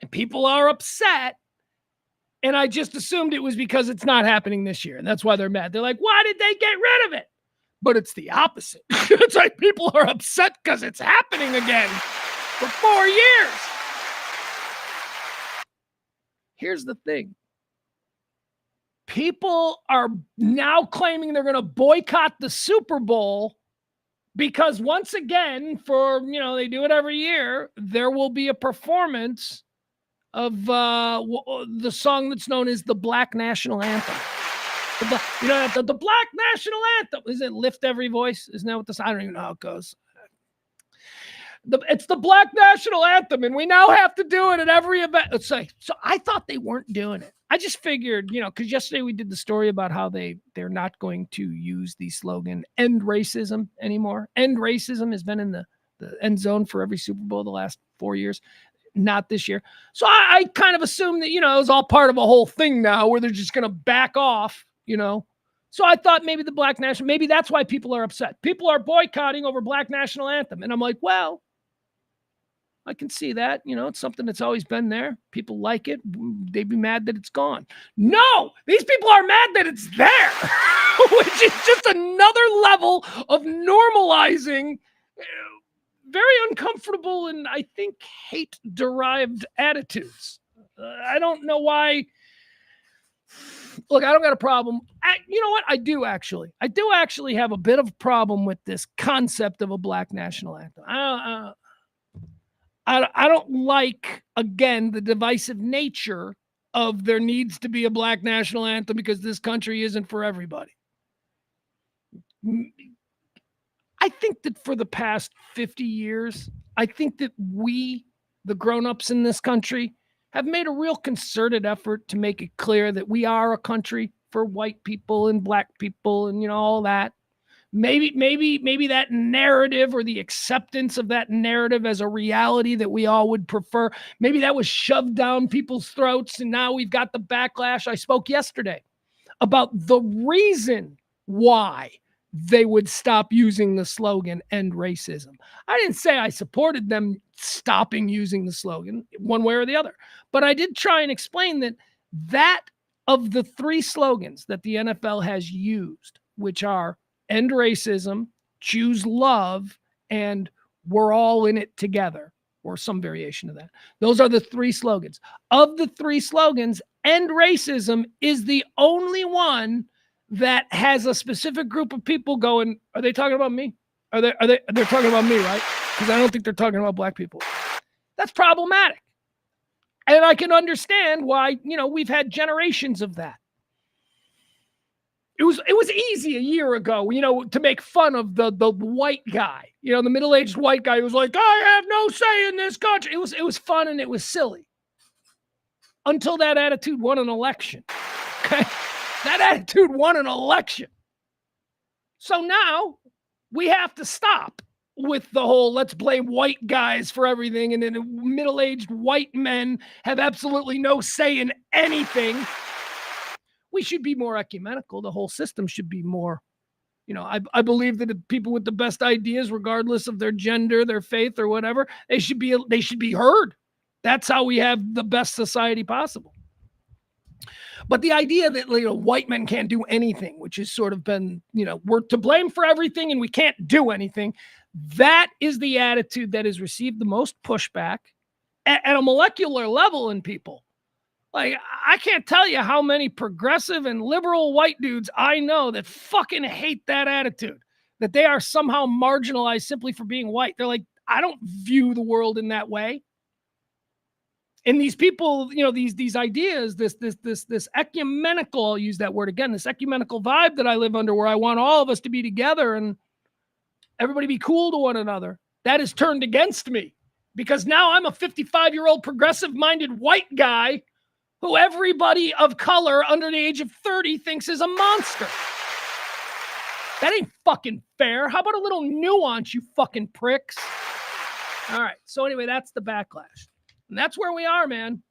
and people are upset. And I just assumed it was because it's not happening this year. And that's why they're mad. They're like, why did they get rid of it? But it's the opposite. It's like people are upset because it's happening again for 4 years. Here's the thing. People are now claiming they're going to boycott the Super Bowl because once again, they do it every year, there will be a performance of the song that's known as the Black National Anthem. The Black National Anthem. Isn't it Lift Every Voice? Isn't that what this? I don't even know how it goes. It's the Black National Anthem, and we now have to do it at every event. Let's say. So I thought they weren't doing it. I just figured, because yesterday we did the story about how they're not going to use the slogan "End Racism" anymore. End Racism has been in the end zone for every Super Bowl the last 4 years. Not this year. So I kind of assumed that, it was all part of a whole thing now where they're just going to back off, So I thought maybe the Black National, maybe that's why people are upset. People are boycotting over Black National Anthem. And I'm like, well, I can see that. It's something that's always been there. People like it. They'd be mad that it's gone. No, these people are mad that it's there, which is just another level of normalizing very uncomfortable and I think hate-derived attitudes. I don't know why. Look, I don't got a problem. You know what? I do actually have a bit of a problem with this concept of a Black National Anthem. I don't like, again, the divisive nature of there needs to be a Black National Anthem because this country isn't for everybody. I think that for the past 50 years, I think that we, the grown-ups in this country, have made a real concerted effort to make it clear that we are a country for white people and black people and, all that. Maybe that narrative or the acceptance of that narrative as a reality that we all would prefer, maybe that was shoved down people's throats and now we've got the backlash. I spoke yesterday about the reason why they would stop using the slogan "End Racism." I didn't say I supported them stopping using the slogan one way or the other, but I did try and explain that of the 3 slogans that the NFL has used, which are "End Racism," "Choose Love," and "We're all in it together," or some variation of that. Those are the 3 slogans. Of the 3 slogans, "End Racism" is the only one that has a specific group of people going, are they talking about me? They're talking about me, right? Because I don't think they're talking about black people. That's problematic. And I can understand why, we've had generations of that. It was easy a year ago, to make fun of the white guy, the middle-aged white guy who was like, I have no say in this country. It was fun and it was silly. until that attitude won an election. Okay? That attitude won an election. So now we have to stop with the whole let's blame white guys for everything, and then middle-aged white men have absolutely no say in anything. We should be more ecumenical. The whole system should be more, I believe that the people with the best ideas, regardless of their gender, their faith, or whatever, they should be heard. That's how we have the best society possible. But the idea that white men can't do anything, which has sort of been, we're to blame for everything and we can't do anything, that is the attitude that has received the most pushback at a molecular level in people. Like, I can't tell you how many progressive and liberal white dudes I know that fucking hate that attitude, that they are somehow marginalized simply for being white. They're like, I don't view the world in that way. And these people, these ideas, this ecumenical, I'll use that word again, this ecumenical vibe that I live under, where I want all of us to be together and everybody be cool to one another, that is turned against me, because now I'm a 55-year-old progressive-minded white guy who everybody of color under the age of 30 thinks is a monster. That ain't fucking fair. How about a little nuance, you fucking pricks? All right. So anyway, that's the backlash. And that's where we are, man.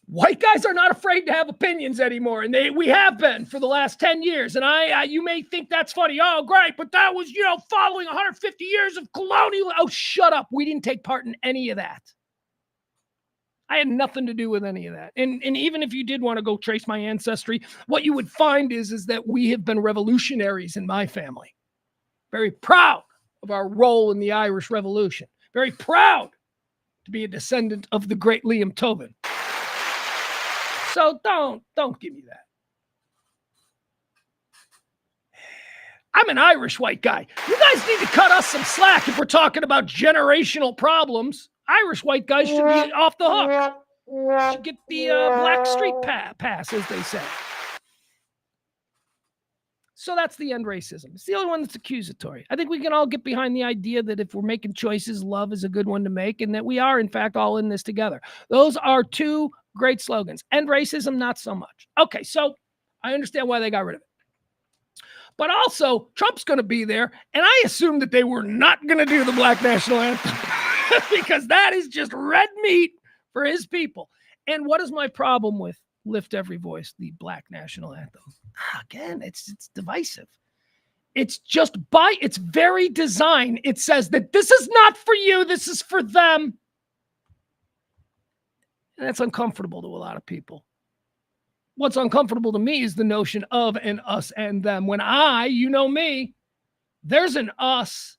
White guys are not afraid to have opinions anymore, and we have been for the last 10 years. And you may think that's funny. Oh, great, but that was, following 150 years of colonial. Oh, shut up. We didn't take part in any of that. I had nothing to do with any of that. And even if you did want to go trace my ancestry, what you would find is that we have been revolutionaries in my family. Very proud of our role in the Irish Revolution. Very proud to be a descendant of the great Liam Tobin. So don't give me that. I'm an Irish white guy. You guys need to cut us some slack if we're talking about generational problems. Irish white guys should be off the hook. Should get the Black Street pass, as they say. So that's the end racism. It's the only one that's accusatory. I think we can all get behind the idea that if we're making choices, love is a good one to make, and that we are, in fact, all in this together. Those are two great slogans. End racism, not so much. Okay, so I understand why they got rid of it. But also, Trump's going to be there, and I assume that they were not going to do the Black National Anthem because that is just red meat for his people. And what is my problem with Lift Every Voice, the Black National Anthem? Again, it's divisive. It's just by its very design, it says that this is not for you, this is for them. And that's uncomfortable to a lot of people. What's uncomfortable to me is the notion of an us and them. When you know me, there's an us,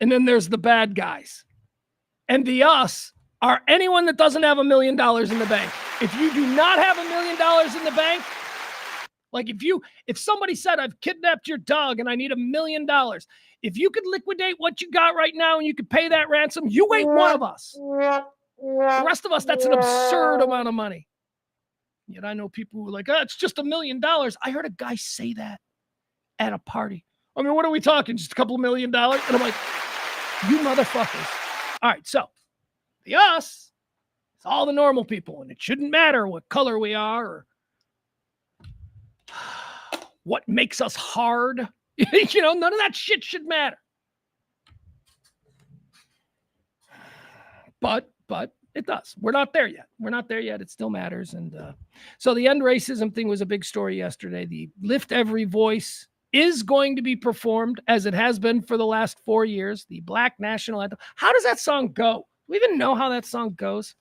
and then there's the bad guys. And the us are anyone that doesn't have $1 million in the bank. If you do not have $1 million in the bank, like if somebody said, I've kidnapped your dog and I need $1 million, if you could liquidate what you got right now and you could pay that ransom, you ain't one of us. The rest of us, that's an absurd amount of money. Yet I know people who are like, it's just $1 million. I heard a guy say that at a party. I mean, what are we talking? Just a couple $1 million? And I'm like, you motherfuckers. All right, so the us, it's all the normal people, and it shouldn't matter what color we are or what makes us hard. None of that shit should matter. But it does. We're not there yet. It still matters. And so the end racism thing was a big story yesterday. The Lift Every Voice is going to be performed as it has been for the last 4 years. The Black National Anthem. How does that song go? Do we even know how that song goes?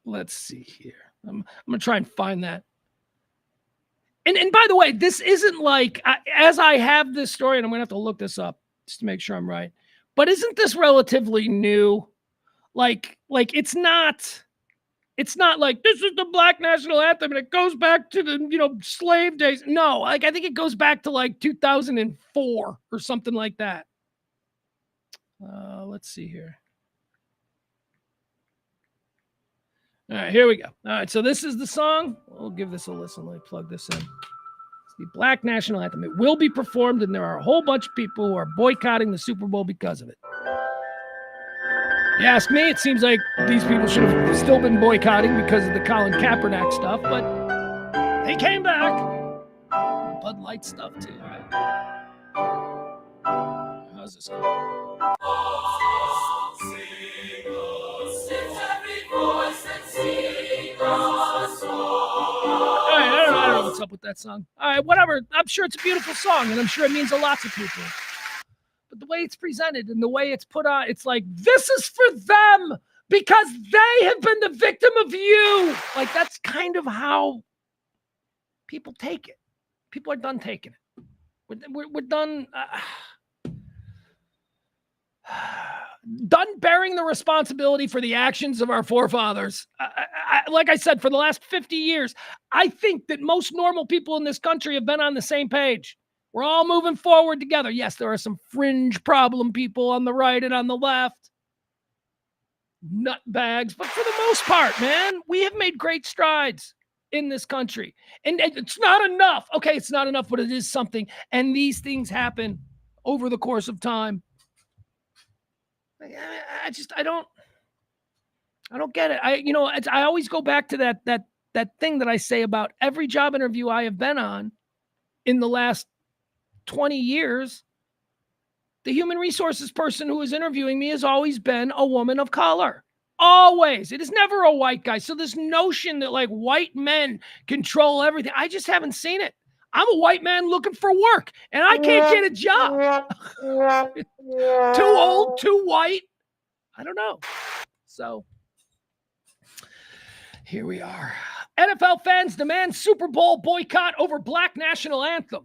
Let's see here. I'm going to try and find that. And by the way, this isn't like, as I have this story, and I'm going to have to look this up just to make sure I'm right, but isn't this relatively new? Like it's not like this is the Black National Anthem and it goes back to the, slave days. No, like I think it goes back to like 2004 or something like that. Let's see here. All right, here we go. All right, so this is the song. We'll give this a listen. Let me plug this in. It's the Black National Anthem. It will be performed, and there are a whole bunch of people who are boycotting the Super Bowl because of it. You ask me, it seems like these people should have still been boycotting because of the Colin Kaepernick stuff, but they came back. The Bud Light stuff, too, right? How's this going? All right, I don't know what's up with that song. All right, whatever. I'm sure it's a beautiful song, and I'm sure it means a lot to people. But the way it's presented and the way it's put on, it's like, this is for them because they have been the victim of you. Like, that's kind of how people take it. People are done taking it. We're done. Done bearing the responsibility for the actions of our forefathers. Like I said, for the last 50 years, I think that most normal people in this country have been on the same page. We're all moving forward together. Yes, there are some fringe problem people on the right and on the left. Nutbags. But for the most part, man, we have made great strides in this country. And it's not enough. Okay, it's not enough, but it is something. And these things happen over the course of time. I don't get it. I always go back to that thing that I say about every job interview I have been on in the last 20 years. The human resources person who is interviewing me has always been a woman of color. Always. It is never a white guy. So this notion that like white men control everything, I just haven't seen it. I'm a white man looking for work and I can't get a job. Too old, too white. I don't know. So here we are. NFL fans demand Super Bowl boycott over Black national anthem.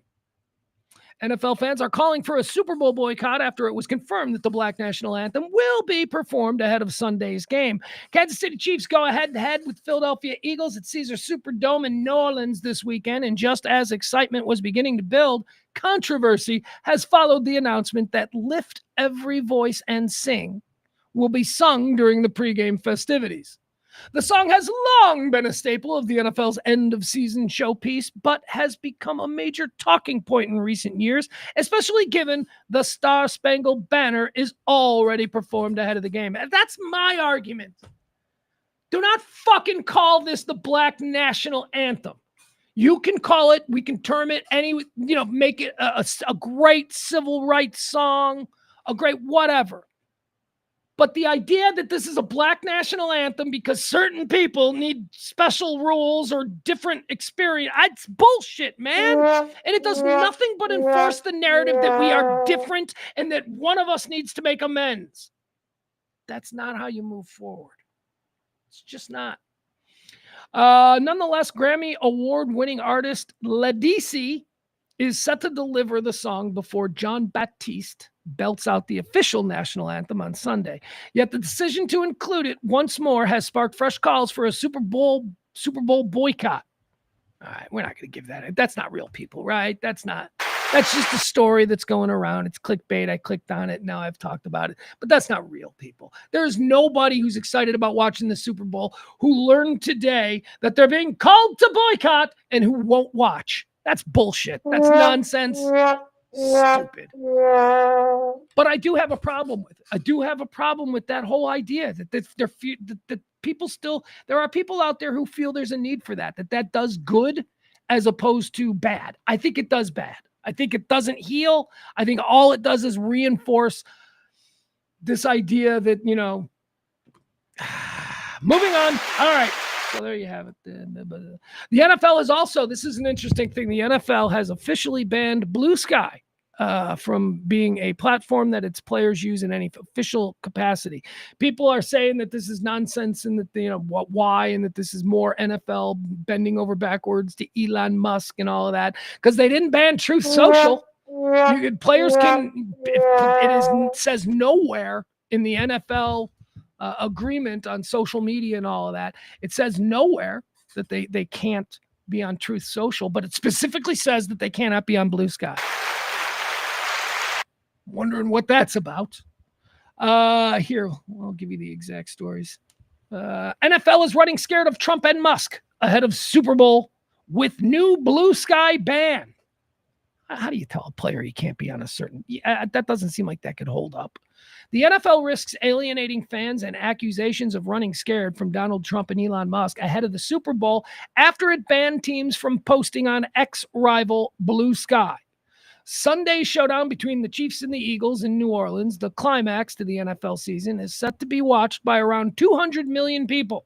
NFL fans are calling for a Super Bowl boycott after it was confirmed that the Black national anthem will be performed ahead of Sunday's game. Kansas City Chiefs go head-to-head with Philadelphia Eagles at Caesar Superdome in New Orleans this weekend, and just as excitement was beginning to build, controversy has followed the announcement that Lift Every Voice and Sing will be sung during the pregame festivities. The song has long been a staple of the NFL's end-of-season showpiece, but has become a major talking point in recent years, especially given the Star-Spangled Banner is already performed ahead of the game. And that's my argument. Do not fucking call this the Black National Anthem. You can call it, we can term it make it a great civil rights song, a great whatever. But the idea that this is a Black national anthem because certain people need special rules or different experience, it's bullshit, man. And it does nothing but enforce the narrative that we are different and that one of us needs to make amends. That's not how you move forward. It's just not. Nonetheless, Grammy Award-winning artist Ledisi is set to deliver the song before John Baptiste belts out the official national anthem on Sunday. Yet the decision to include it once more has sparked fresh calls for a Super Bowl boycott. All right, we're not going to give that. That's not real people, right? That's just a story that's going around. It's clickbait. I clicked on it. Now I've talked about it, but that's not real people. There's nobody who's excited about watching the Super Bowl who learned today that they're being called to boycott and who won't watch. That's bullshit. That's nonsense. Stupid. But I do have a problem with it. I do have a problem with that whole idea that people still, there are people out there who feel there's a need for that does good as opposed to bad. I think it does bad. I think it doesn't heal. I think all it does is reinforce this idea that, moving on. All right. So there you have it. The NFL is also, this is an interesting thing. The NFL has officially banned Blue Sky from being a platform that its players use in any official capacity. People are saying that this is nonsense and that, why, and that this is more NFL bending over backwards to Elon Musk and all of that, because they didn't ban Truth Social. Players can, it says nowhere in the NFL agreement on social media and all of that. It says nowhere that they can't be on Truth Social, but it specifically says that they cannot be on Blue Sky. Wondering what that's about. Here, I'll give you the exact stories. NFL is running scared of Trump and Musk ahead of Super Bowl with new Blue Sky ban. How do you tell a player he can't be on a certain? That doesn't seem like that could hold up. The NFL risks alienating fans and accusations of running scared from Donald Trump and Elon Musk ahead of the Super Bowl after it banned teams from posting on ex-rival Blue Sky. Sunday showdown between the Chiefs and the Eagles in New Orleans, the climax to the NFL season, is set to be watched by around 200 million people.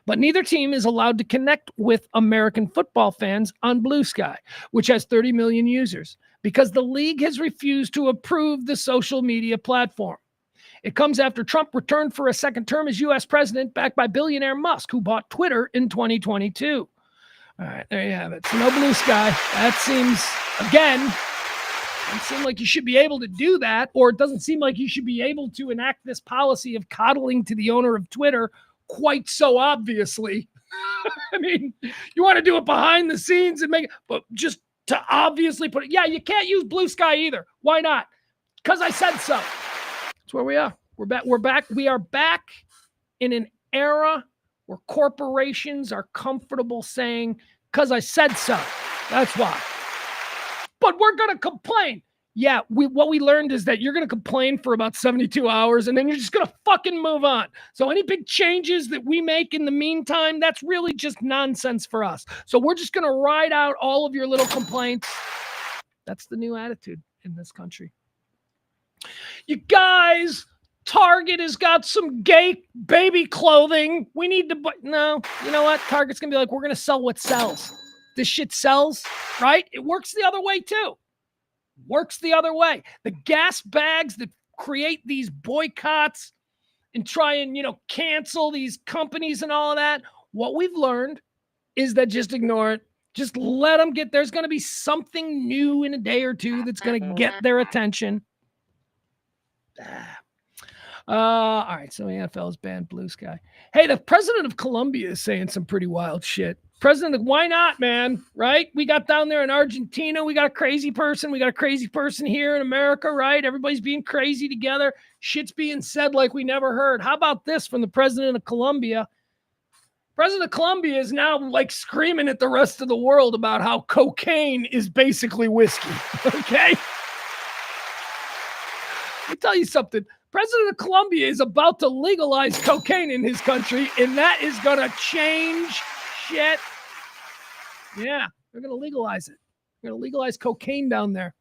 But neither team is allowed to connect with American football fans on Blue Sky, which has 30 million users, because the league has refused to approve the social media platform. It comes after Trump returned for a second term as U.S. president, backed by billionaire Musk, who bought Twitter in 2022. All right, there you have it. So no Blue Sky. That seems, again, doesn't seem like you should be able to do that, or it doesn't seem like you should be able to enact this policy of coddling to the owner of Twitter quite so obviously. I mean, you want to do it behind the scenes and make it, but just to obviously put it, yeah, you can't use Blue Sky either. Why not? Because I said so. That's where we are. We are back in an era where corporations are comfortable saying, because I said so. That's why. But we're going to complain. Yeah, what we learned is that you're going to complain for about 72 hours, and then you're just going to fucking move on. So any big changes that we make in the meantime, that's really just nonsense for us. So we're just going to ride out all of your little complaints. That's the new attitude in this country. You guys, Target has got some gay baby clothing. We need to buy. No, you know what? Target's going to be like, we're going to sell what sells. This shit sells, right? It works the other way too. Works the other way. The gas bags that create these boycotts and try and, cancel these companies and all of that. What we've learned is that just ignore it. Just let them there's going to be something new in a day or two that's going to get their attention. All right, so the NFL's banned Blue Sky. Hey, the president of Colombia is saying some pretty wild shit. Why not, man? Right? We got down there in Argentina. We got a crazy person. We got a crazy person here in America, right? Everybody's being crazy together. Shit's being said like we never heard. How about this from the president of Colombia? President of Colombia is now like screaming at the rest of the world about how cocaine is basically whiskey. Okay? Let me tell you something. President of Colombia is about to legalize cocaine in his country, and that is going to change shit. Yeah, they're going to legalize it. They're going to legalize cocaine down there.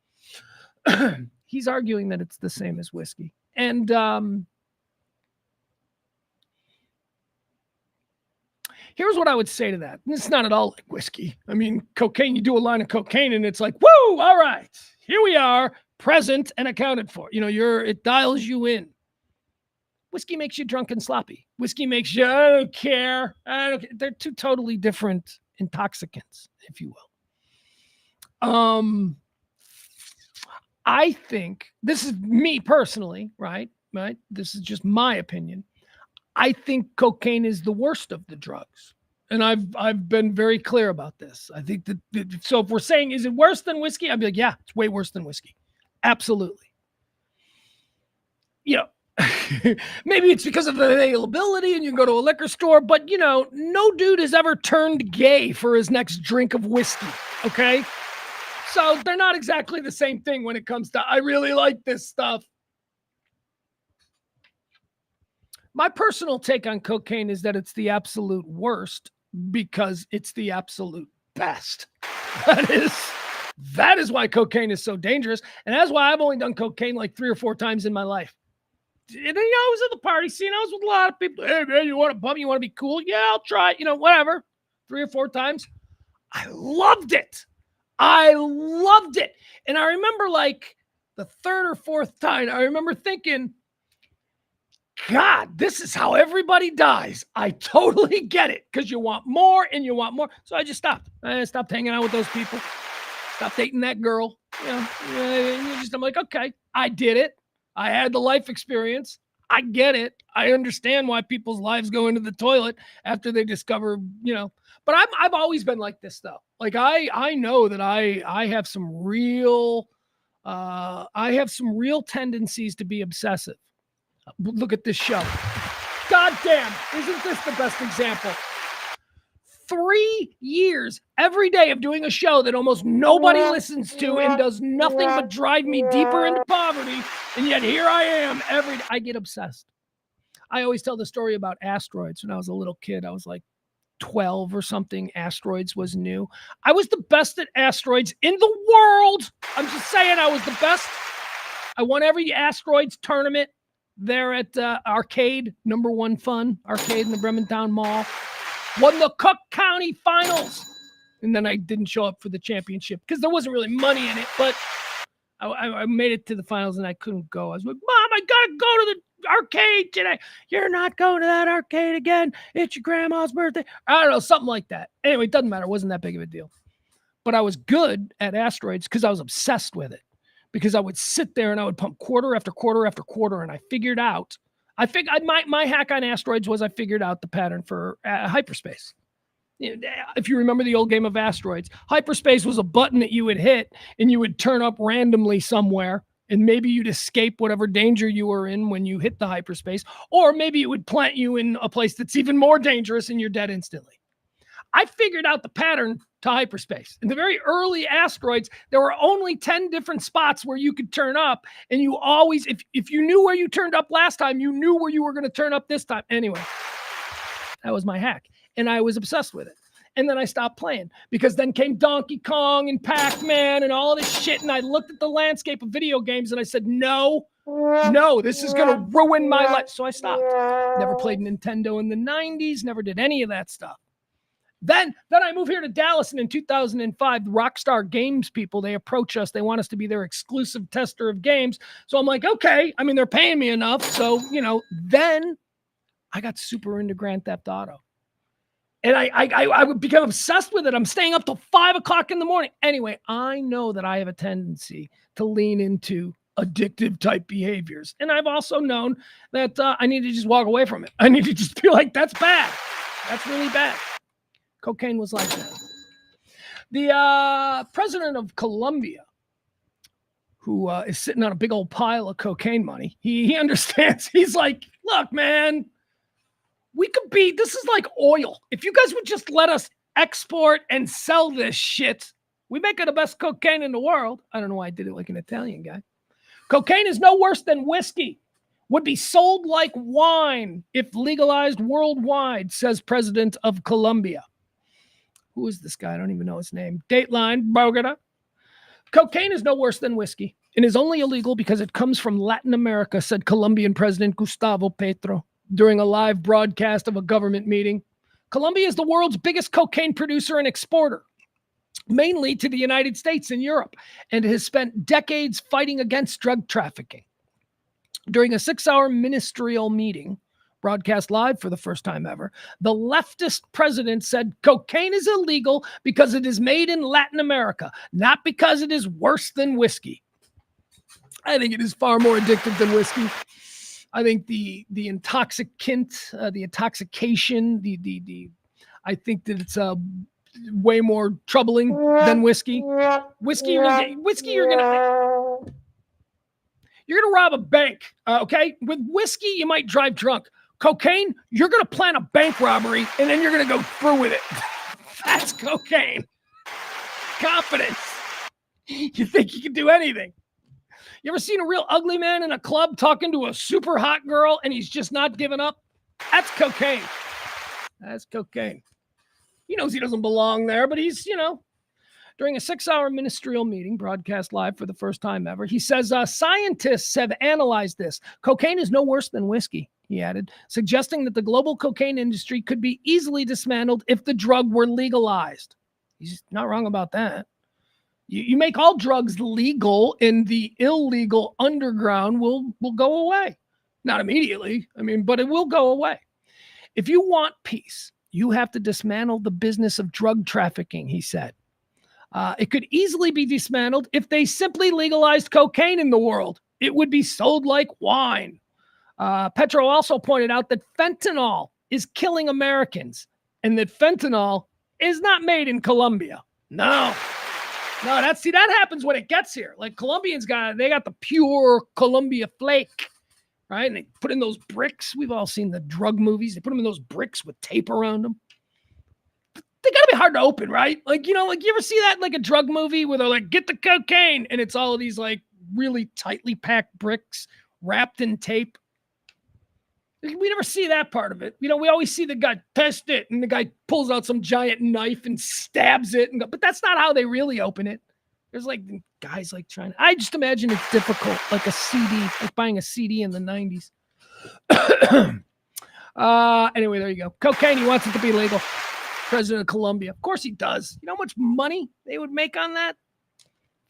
He's arguing that it's the same as whiskey. And here's what I would say to that. It's not at all like whiskey. I mean, cocaine, you do a line of cocaine and it's like, woo, all right, here we are, present and accounted for. It dials you in. Whiskey makes you drunk and sloppy. Whiskey makes you, I don't care. They're two totally different intoxicants, if you will. I think, this is me personally, right? This is just my opinion. I think cocaine is the worst of the drugs. And I've been very clear about this. I think that so if we're saying, is it worse than whiskey? I'd be like, yeah, it's way worse than whiskey. Absolutely. Maybe it's because of the availability and you can go to a liquor store, but no dude has ever turned gay for his next drink of whiskey. Okay. So they're not exactly the same thing when it comes to, I really like this stuff. My personal take on cocaine is that it's the absolute worst because it's the absolute best. That is why cocaine is so dangerous. And that's why I've only done cocaine like 3 or 4 times in my life. And I was at the party scene. I was with a lot of people. Hey, man, you want to bum? You want to be cool? Yeah, I'll try it. Whatever. 3 or 4 times. I loved it. And I remember like the 3rd or 4th time, I remember thinking, God, this is how everybody dies. I totally get it because you want more and you want more. So I just stopped. I stopped hanging out with those people. Stopped dating that girl. I'm like, okay, I did it. I had the life experience. I get it. I understand why people's lives go into the toilet after they discover, but I've always been like this though. Like I know that I have some real tendencies to be obsessive. Look at this show. God damn, isn't this the best example? 3 years every day of doing a show that almost nobody listens to and does nothing but drive me deeper into poverty. And yet here I am every day. I get obsessed. I always tell the story about asteroids. When I was a little kid, I was like 12 or something. Asteroids was new. I was the best at asteroids in the world. I'm just saying I was the best. I won every asteroids tournament there at Arcade, #1 Fun, Arcade in the Bremertown Mall. Won the Cook County Finals. And then I didn't show up for the championship because there wasn't really money in it, but I made it to the finals and I couldn't go. I was like, Mom, I got to go to the arcade today. You're not going to that arcade again. It's your grandma's birthday. I don't know, something like that. Anyway, it doesn't matter. It wasn't that big of a deal. But I was good at asteroids because I was obsessed with it. Because I would sit there and I would pump quarter after quarter after quarter, and I figured out. My hack on asteroids was I figured out the pattern for hyperspace. If you remember the old game of asteroids, hyperspace was a button that you would hit and you would turn up randomly somewhere, and maybe you'd escape whatever danger you were in when you hit the hyperspace, or maybe it would plant you in a place that's even more dangerous and you're dead instantly. I figured out the pattern to hyperspace. In the very early asteroids, there were only 10 different spots where you could turn up, and you always, if you knew where you turned up last time, you knew where you were going to turn up this time. Anyway, that was my hack, and I was obsessed with it. And then I stopped playing because then came Donkey Kong and Pac-Man and all this shit, and I looked at the landscape of video games and I said, no, this is going to ruin my life. So I stopped. Never played Nintendo in the 90s, never did any of that stuff. Then I moved here to Dallas, and in 2005, the Rockstar Games people, they approach us. They want us to be their exclusive tester of games. So I'm like, okay. I mean, they're paying me enough. So, then I got super into Grand Theft Auto. And I would become obsessed with it. I'm staying up till 5 o'clock in the morning. Anyway, I know that I have a tendency to lean into addictive type behaviors. And I've also known that I need to just walk away from it. I need to just be like, that's bad. That's really bad. Cocaine was like that. The president of Colombia, who is sitting on a big old pile of cocaine money, he understands. He's like, look, man, this is like oil. If you guys would just let us export and sell this shit, we make it the best cocaine in the world. I don't know why I did it like an Italian guy. Cocaine is no worse than whiskey. Would be sold like wine if legalized worldwide, says president of Colombia. Who is this guy? I don't even know his name. Dateline, Bogota. Cocaine is no worse than whiskey and is only illegal because it comes from Latin America, said Colombian President Gustavo Petro during a live broadcast of a government meeting. Colombia is the world's biggest cocaine producer and exporter, mainly to the United States and Europe, and has spent decades fighting against drug trafficking. During a 6-hour ministerial meeting, broadcast live for the first time ever, the leftist president said cocaine is illegal because it is made in Latin America, not because it is worse than whiskey. I think it is far more addictive than whiskey. I think the intoxicant, the intoxication, I think that it's way more troubling than whiskey. Whiskey, you're gonna rob a bank, okay? With whiskey, you might drive drunk. Cocaine, you're going to plan a bank robbery, and then you're going to go through with it. That's cocaine. Confidence. You think you can do anything. You ever seen a real ugly man in a club talking to a super hot girl, and he's just not giving up? That's cocaine. That's cocaine. He knows he doesn't belong there, but he's, During a 6-hour ministerial meeting broadcast live for the first time ever, he says, scientists have analyzed this. Cocaine is no worse than whiskey, he added, suggesting that the global cocaine industry could be easily dismantled if the drug were legalized. He's not wrong about that. You make all drugs legal, and the illegal underground will go away. Not immediately, but it will go away. If you want peace, you have to dismantle the business of drug trafficking, he said. It could easily be dismantled if they simply legalized cocaine in the world. It would be sold like wine. Petro also pointed out that fentanyl is killing Americans and that fentanyl is not made in Colombia. No, that happens when it gets here. Like Colombians got the pure Colombia flake, right? And they put in those bricks. We've all seen the drug movies. They put them in those bricks with tape around them. they gotta be hard to open, right? Like, you ever see that like a drug movie where they're like, get the cocaine, and it's all of these like really tightly packed bricks wrapped in tape. We never see that part of it. We always see the guy test it, and the guy pulls out some giant knife and stabs it, but that's not how they really open it. There's like guys like trying. I just imagine it's difficult, like a CD, like buying a CD in the 90s. Anyway, there you go. Cocaine. He wants it to be legal. President of Colombia. Of course he does. You know how much money they would make on that?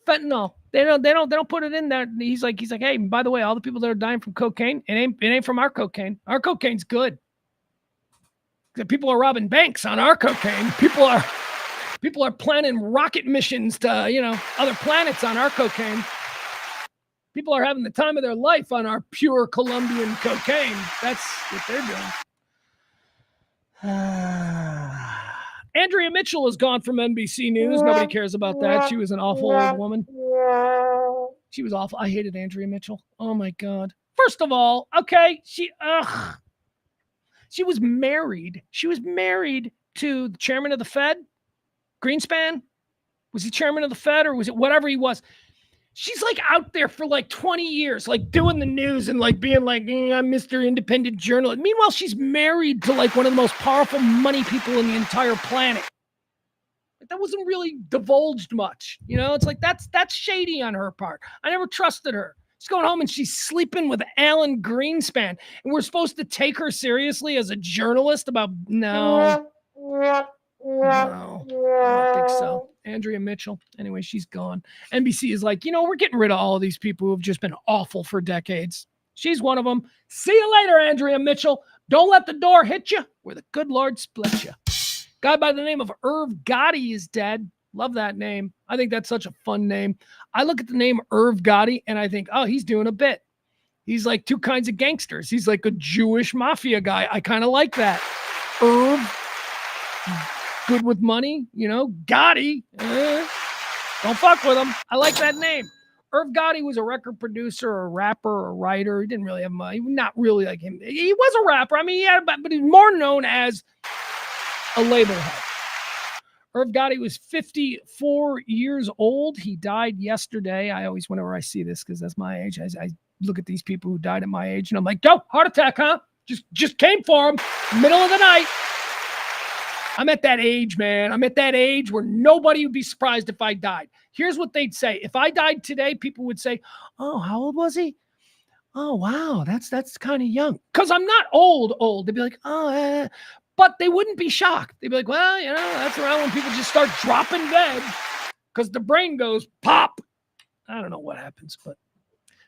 Fentanyl. They don't put it in there. He's like, hey, by the way, all the people that are dying from cocaine, it ain't from our cocaine. Our cocaine's good. The people are robbing banks on our cocaine. People are planning rocket missions to, other planets on our cocaine. People are having the time of their life on our pure Colombian cocaine. That's what they're doing. Andrea Mitchell is gone from NBC News. Nobody cares about that. She was an awful old woman. She was awful. I hated Andrea Mitchell. Oh my God. First of all, okay, she was married. She was married to the chairman of the Fed, Greenspan. Was he chairman of the Fed or was it whatever he was? She's like out there for like 20 years, like doing the news and like being like, I'm Mr. Independent Journalist. Meanwhile, she's married to like one of the most powerful money people in the entire planet. That wasn't really divulged much. It's like that's shady on her part. I never trusted her. She's going home and she's sleeping with Alan Greenspan. And we're supposed to take her seriously as a journalist about, no, I don't think so. Andrea Mitchell. Anyway, she's gone. NBC is like, we're getting rid of all of these people who have just been awful for decades. She's one of them. See you later, Andrea Mitchell. Don't let the door hit you where the good Lord split you. Guy by the name of Irv Gotti is dead. Love that name. I think that's such a fun name. I look at the name Irv Gotti and I think, oh, he's doing a bit. He's like two kinds of gangsters. He's like a Jewish mafia guy. I kind of like that. Irv, good with money, Gotti. Don't fuck with him. I like that name. Irv Gotti was a record producer, or a rapper, or a writer. He didn't really have money. Not really like him. He was a rapper. I mean, but he's more known as a label head. Irv Gotti was 54 years old. He died yesterday. I always, whenever I see this, because that's my age, I look at these people who died at my age, and I'm like, oh, heart attack, huh? Just came for him, middle of the night. I'm at that age, man. I'm at that age where nobody would be surprised if I died. Here's what they'd say. If I died today, people would say, oh, how old was he? Oh, wow, that's kind of young. Because I'm not old. They'd be like, oh, but they wouldn't be shocked. They'd be like, well, that's around when people just start dropping dead because the brain goes pop. I don't know what happens, but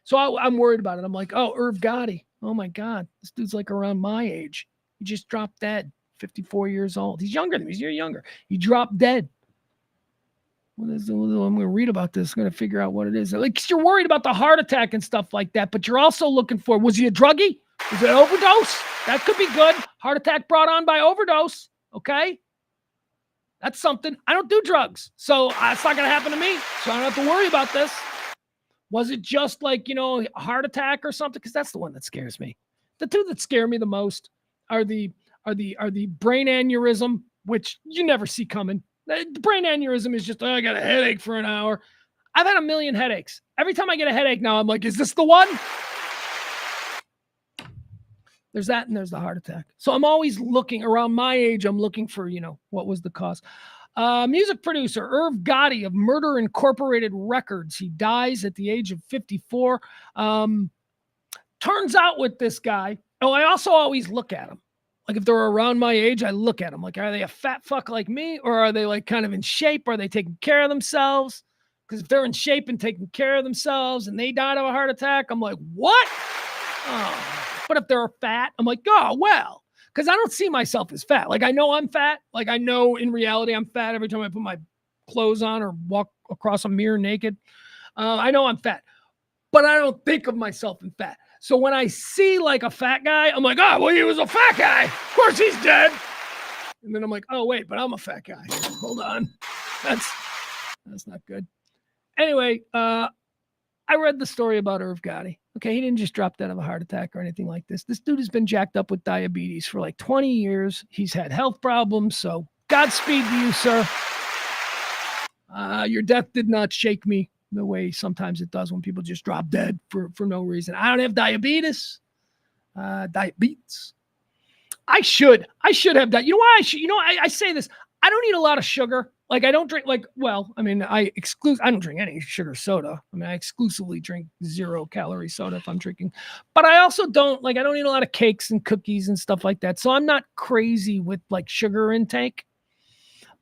so I'm worried about it. I'm like, oh, Irv Gotti. Oh my God, this dude's like around my age. He just dropped dead, 54 years old. He's younger than me. He's a year younger. He dropped dead. What is it? I'm going to read about this. I'm going to figure out what it is. Like, you're worried about the heart attack and stuff like that, but you're also looking for, was he a druggie? Was it an overdose? That could be good. Heart attack brought on by overdose. Okay. That's something. I don't do drugs, so it's not going to happen to me. So I don't have to worry about this. Was it just like, a heart attack or something? Because that's the one that scares me. The two that scare me the most are the brain aneurysm, which you never see coming. The brain aneurysm is just, I got a headache for an hour. I've had a million headaches. Every time I get a headache now, I'm like, is this the one? There's that, and there's the heart attack. So I'm always looking around my age. I'm looking for, what was the cause? Music producer Irv Gotti of Murder Incorporated Records. He dies at the age of 54. Turns out with this guy, I also always look at him. Like if they're around my age, I look at them. Like, are they a fat fuck like me? Or are they like kind of in shape? Are they taking care of themselves? Because if they're in shape and taking care of themselves and they died of a heart attack, I'm like, what? Oh. But if they're fat, I'm like, oh, well. Because I don't see myself as fat. Like, I know I'm fat. Like, I know in reality I'm fat every time I put my clothes on or walk across a mirror naked. I know I'm fat. But I don't think of myself as fat. So when I see like a fat guy, I'm like, oh, well, he was a fat guy. Of course he's dead. And then I'm like, oh, wait, but I'm a fat guy. Hold on. That's not good. Anyway, I read the story about Irv Gotti. Okay, he didn't just drop dead of a heart attack or anything like this. This dude has been jacked up with diabetes for like 20 years. He's had health problems. So Godspeed to you, sir. Your death did not shake me the way sometimes it does when people just drop dead for no reason. I don't have diabetes. Diabetes. I should have that. You know why I should? You know, I say this. I don't eat a lot of sugar. Like I don't drink I don't drink any sugar soda. I mean, I exclusively drink 0-calorie soda if I'm drinking. But I also don't I don't eat a lot of cakes and cookies and stuff like that. So I'm not crazy with like sugar intake.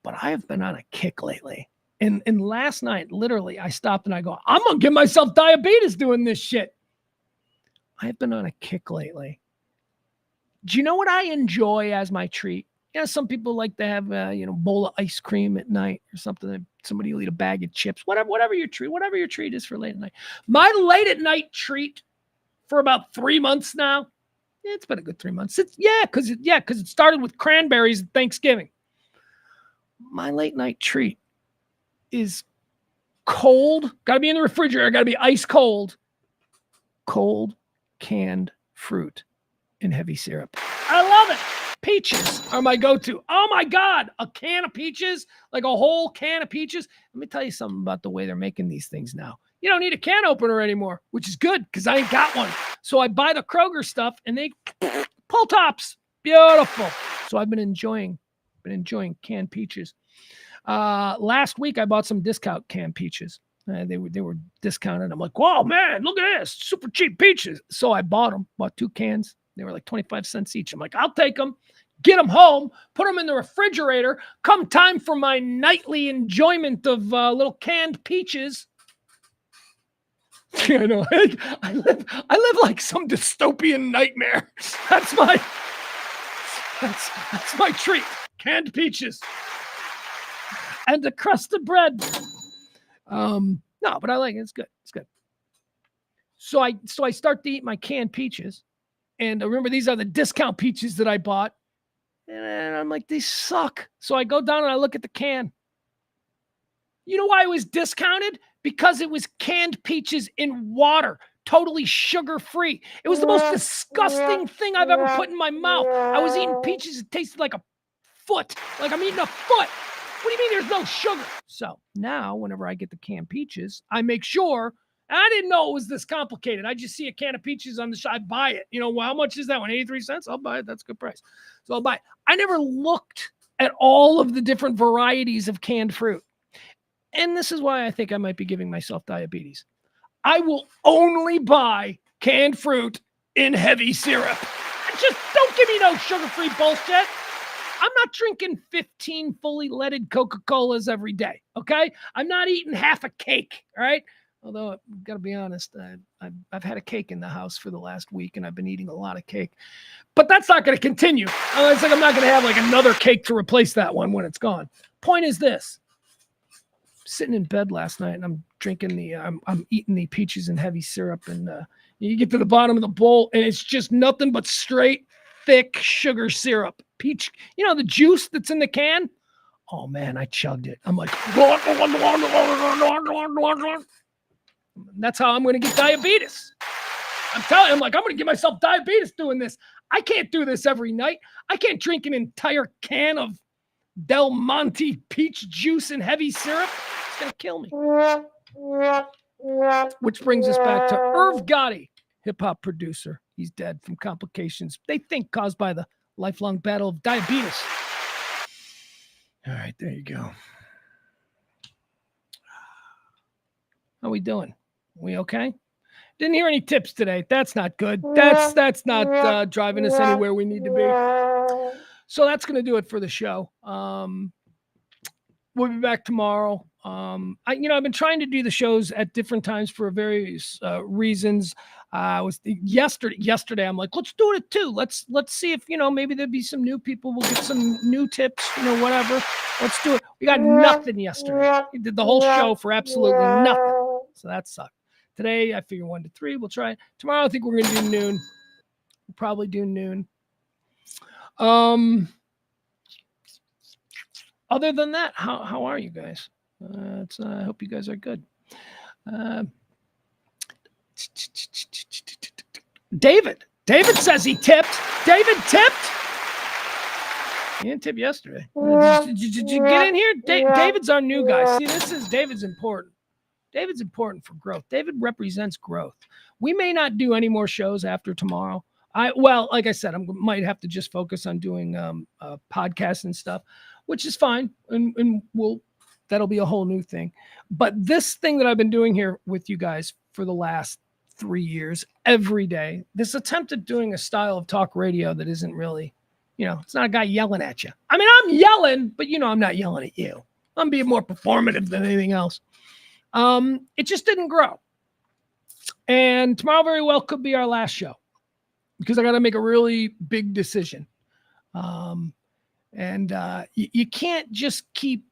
But I have been on a kick lately. And last night, literally, I stopped and I go, I'm going to give myself diabetes doing this shit. I've been on a kick lately. Do you know what I enjoy as my treat? You know, some people like to have, bowl of ice cream at night or something. Somebody will eat a bag of chips, whatever your treat is for late at night. My late at night treat for about 3 months now, it's been a good 3 months. Because it started with cranberries at Thanksgiving. My late night treat is cold, got to be in the refrigerator, got to be ice cold canned fruit in heavy syrup. I love it. Peaches are my go-to. Oh my God, a can of peaches, like a whole can of peaches. Let me tell you something about the way they're making these things now. You don't need a can opener anymore, which is good because I ain't got one. So I buy the Kroger stuff and they pull tops. Beautiful. So I've been enjoying canned peaches. Last week I bought some discount canned peaches. They were discounted. I'm like, whoa, man, look at this. Super cheap peaches. So I bought 2 cans. They were like 25 cents each. I'm like, I'll take them, get them home, put them in the refrigerator. Come time for my nightly enjoyment of little canned peaches. I know. I live like some dystopian nightmare. That's my treat. Canned peaches. And a crust of bread. No, but I like it. It's good. It's good. So I start to eat my canned peaches. And remember, these are the discount peaches that I bought. And I'm like, these suck. So I go down and I look at the can. You know why it was discounted? Because it was canned peaches in water. Totally sugar-free. It was the most disgusting thing I've ever put in my mouth. I was eating peaches that tasted like a foot. Like I'm eating a foot. What do you mean there's no sugar? So now whenever I get the canned peaches, I make sure, and I didn't know it was this complicated. I just see a can of peaches on the shop. I buy it. You know, well, how much is that one? 83 cents? I'll buy it. That's a good price. So I'll buy it. I never looked at all of the different varieties of canned fruit. And this is why I think I might be giving myself diabetes. I will only buy canned fruit in heavy syrup. Just don't give me no sugar-free bullshit. I'm not drinking 15 fully leaded Coca-Colas every day, okay? I'm not eating half a cake, all right? Although, I've got to be honest, I've had a cake in the house for the last week, and I've been eating a lot of cake. But that's not going to continue. It's like I'm not going to have like another cake to replace that one when it's gone. Point is this. Sitting in bed last night, and I'm drinking I'm eating the peaches and heavy syrup, and you get to the bottom of the bowl, and it's just nothing but straight, thick sugar syrup. Peach, the juice that's in the can. Oh man, I chugged it. I'm like, that's how I'm going to get diabetes. I'm telling you, I'm going to give myself diabetes doing this. I can't do this every night. I can't drink an entire can of Del Monte peach juice and heavy syrup. It's going to kill me. Which brings us back to Irv Gotti, hip-hop producer. He's dead from complications they think caused by the lifelong battle of diabetes. All right, there you go. How we doing? We okay? Didn't hear any tips today. That's not good. That's not driving us anywhere we need to be. So that's going to do it for the show. We'll be back tomorrow. I've been trying to do the shows at different times for various reasons. Yesterday, I'm like, let's do it at 2. Let's see if, maybe there'll be some new people. We'll get some new tips, whatever. Let's do it. We got nothing yesterday. We did the whole show for absolutely nothing. So that sucked. Today, I figure 1 to 3. We'll try it. Tomorrow, I think we're going to do noon. We'll probably do noon. Other than that, how are you guys? I hope you guys are good. David says he tipped. David tipped. He didn't tip yesterday. Did you get in here? David's our new guy. See, David's important. David's important for growth. David represents growth. We may not do any more shows after tomorrow. Like I said, I might have to just focus on doing podcasts and stuff, which is fine. And that'll be a whole new thing. But this thing that I've been doing here with you guys for the last 3 years, every day, this attempt at doing a style of talk radio that isn't really, it's not a guy yelling at you. I mean, I'm yelling, but I'm not yelling at you. I'm being more performative than anything else. It just didn't grow. And tomorrow very well could be our last show because I got to make a really big decision. You can't just keep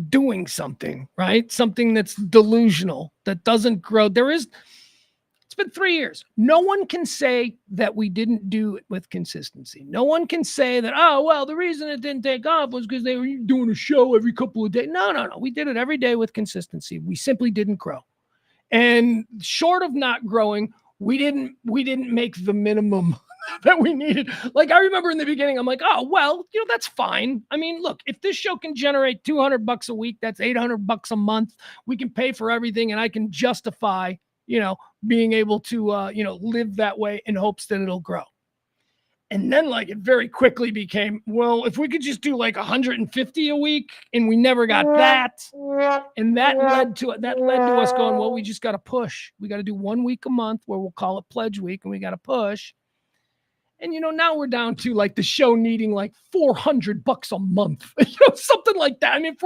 doing something, right? Something that's delusional, that doesn't grow. It's been 3 years. No one can say that we didn't do it with consistency. No one can say that, the reason it didn't take off was because they were doing a show every couple of days. No. We did it every day with consistency. We simply didn't grow. And short of not growing, we didn't make the minimum that we needed. Like I remember in the beginning, I'm like, that's fine. I mean, look, if this show can generate $200 a week, that's $800 a month. We can pay for everything and I can justify, being able to, live that way in hopes that it'll grow. And then it very quickly became, if we could just do 150 a week and we never got that. And that led to us going, we just got to push. We got to do 1 week a month where we'll call it Pledge Week and we got to push. And, now we're down to the show needing $400 a month, something like that. I mean,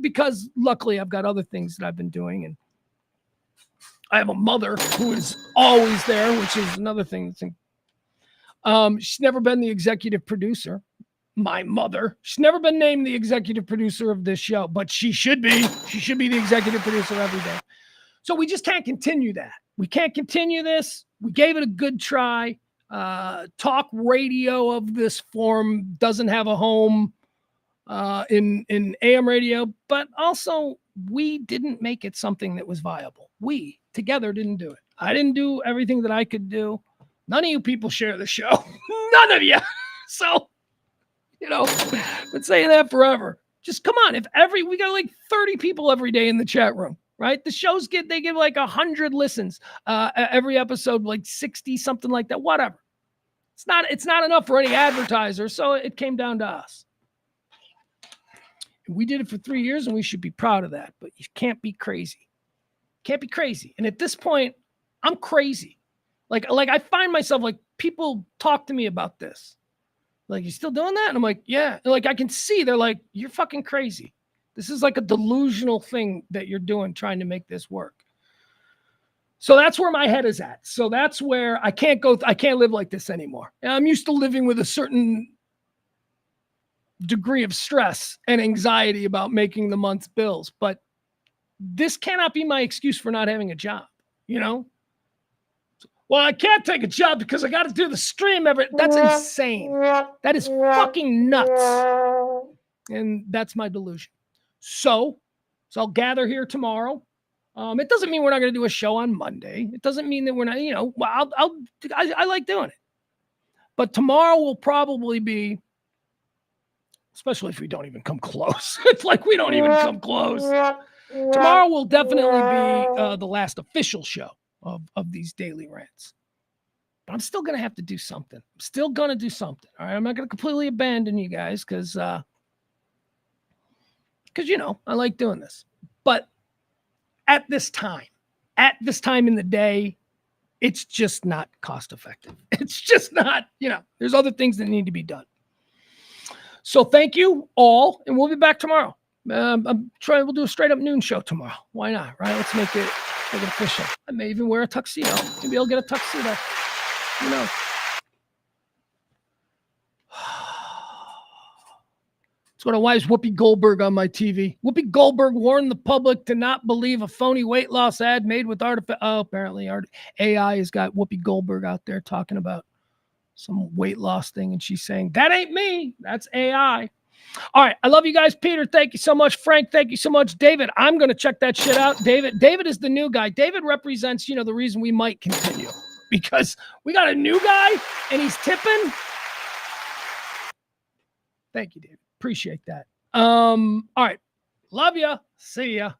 because luckily I've got other things that I've been doing and I have a mother who is always there, which is another thing that's she's never been the executive producer. My mother. She's never been named the executive producer of this show, but she should be. She should be the executive producer every day. So we just can't continue that. We can't continue this. We gave it a good try. Talk radio of this form doesn't have a home in AM radio, but also we didn't make it something that was viable. We together didn't do it. I didn't do everything that I could do. None of you people share the show. None of you. So, been saying that forever. Just come on. We got 30 people every day in the chat room, right? The shows give 100 listens every episode, 60, something like that, whatever. It's not enough for any advertiser. So it came down to us. We did it for 3 years and we should be proud of that, but you can't be crazy. Can't be crazy. And at this point, I'm crazy. Like I find myself people talk to me about this. You still doing that? And I'm like, yeah. And I can see they're like, you're fucking crazy. This is a delusional thing that you're doing, trying to make this work. So that's where my head is at. So that's where I can't live like this anymore. And I'm used to living with a certain degree of stress and anxiety about making the month's bills, but this cannot be my excuse for not having a job, Well, I can't take a job because I got to do the stream that's insane. That is fucking nuts. And that's my delusion. So I'll gather here tomorrow. It doesn't mean we're not going to do a show on Monday. It doesn't mean that we're not, I like doing it. But tomorrow will probably be, especially if we don't even come close. It's we don't even come close. Tomorrow will definitely be the last official show of these daily rants. But I'm still going to have to do something. I'm still going to do something. All right. I'm not going to completely abandon you guys because I like doing this. But at this time in the day, it's just not cost effective. It's just not, there's other things that need to be done. So thank you all. And we'll be back tomorrow. We'll do a straight up noon show tomorrow. Why not? Right? Let's make it official. I may even wear a tuxedo. Maybe I'll get a tuxedo. Who knows? That's what why is Whoopi Goldberg on my TV. Whoopi Goldberg warned the public to not believe a phony weight loss ad made with apparently AI has got Whoopi Goldberg out there talking about some weight loss thing. And she's saying, that ain't me. That's AI. All right. I love you guys. Peter, thank you so much. Frank, thank you so much. David, I'm going to check that shit out. David is the new guy. David represents, the reason we might continue because we got a new guy and he's tipping. Thank you, David. Appreciate that. All right. Love ya. See ya.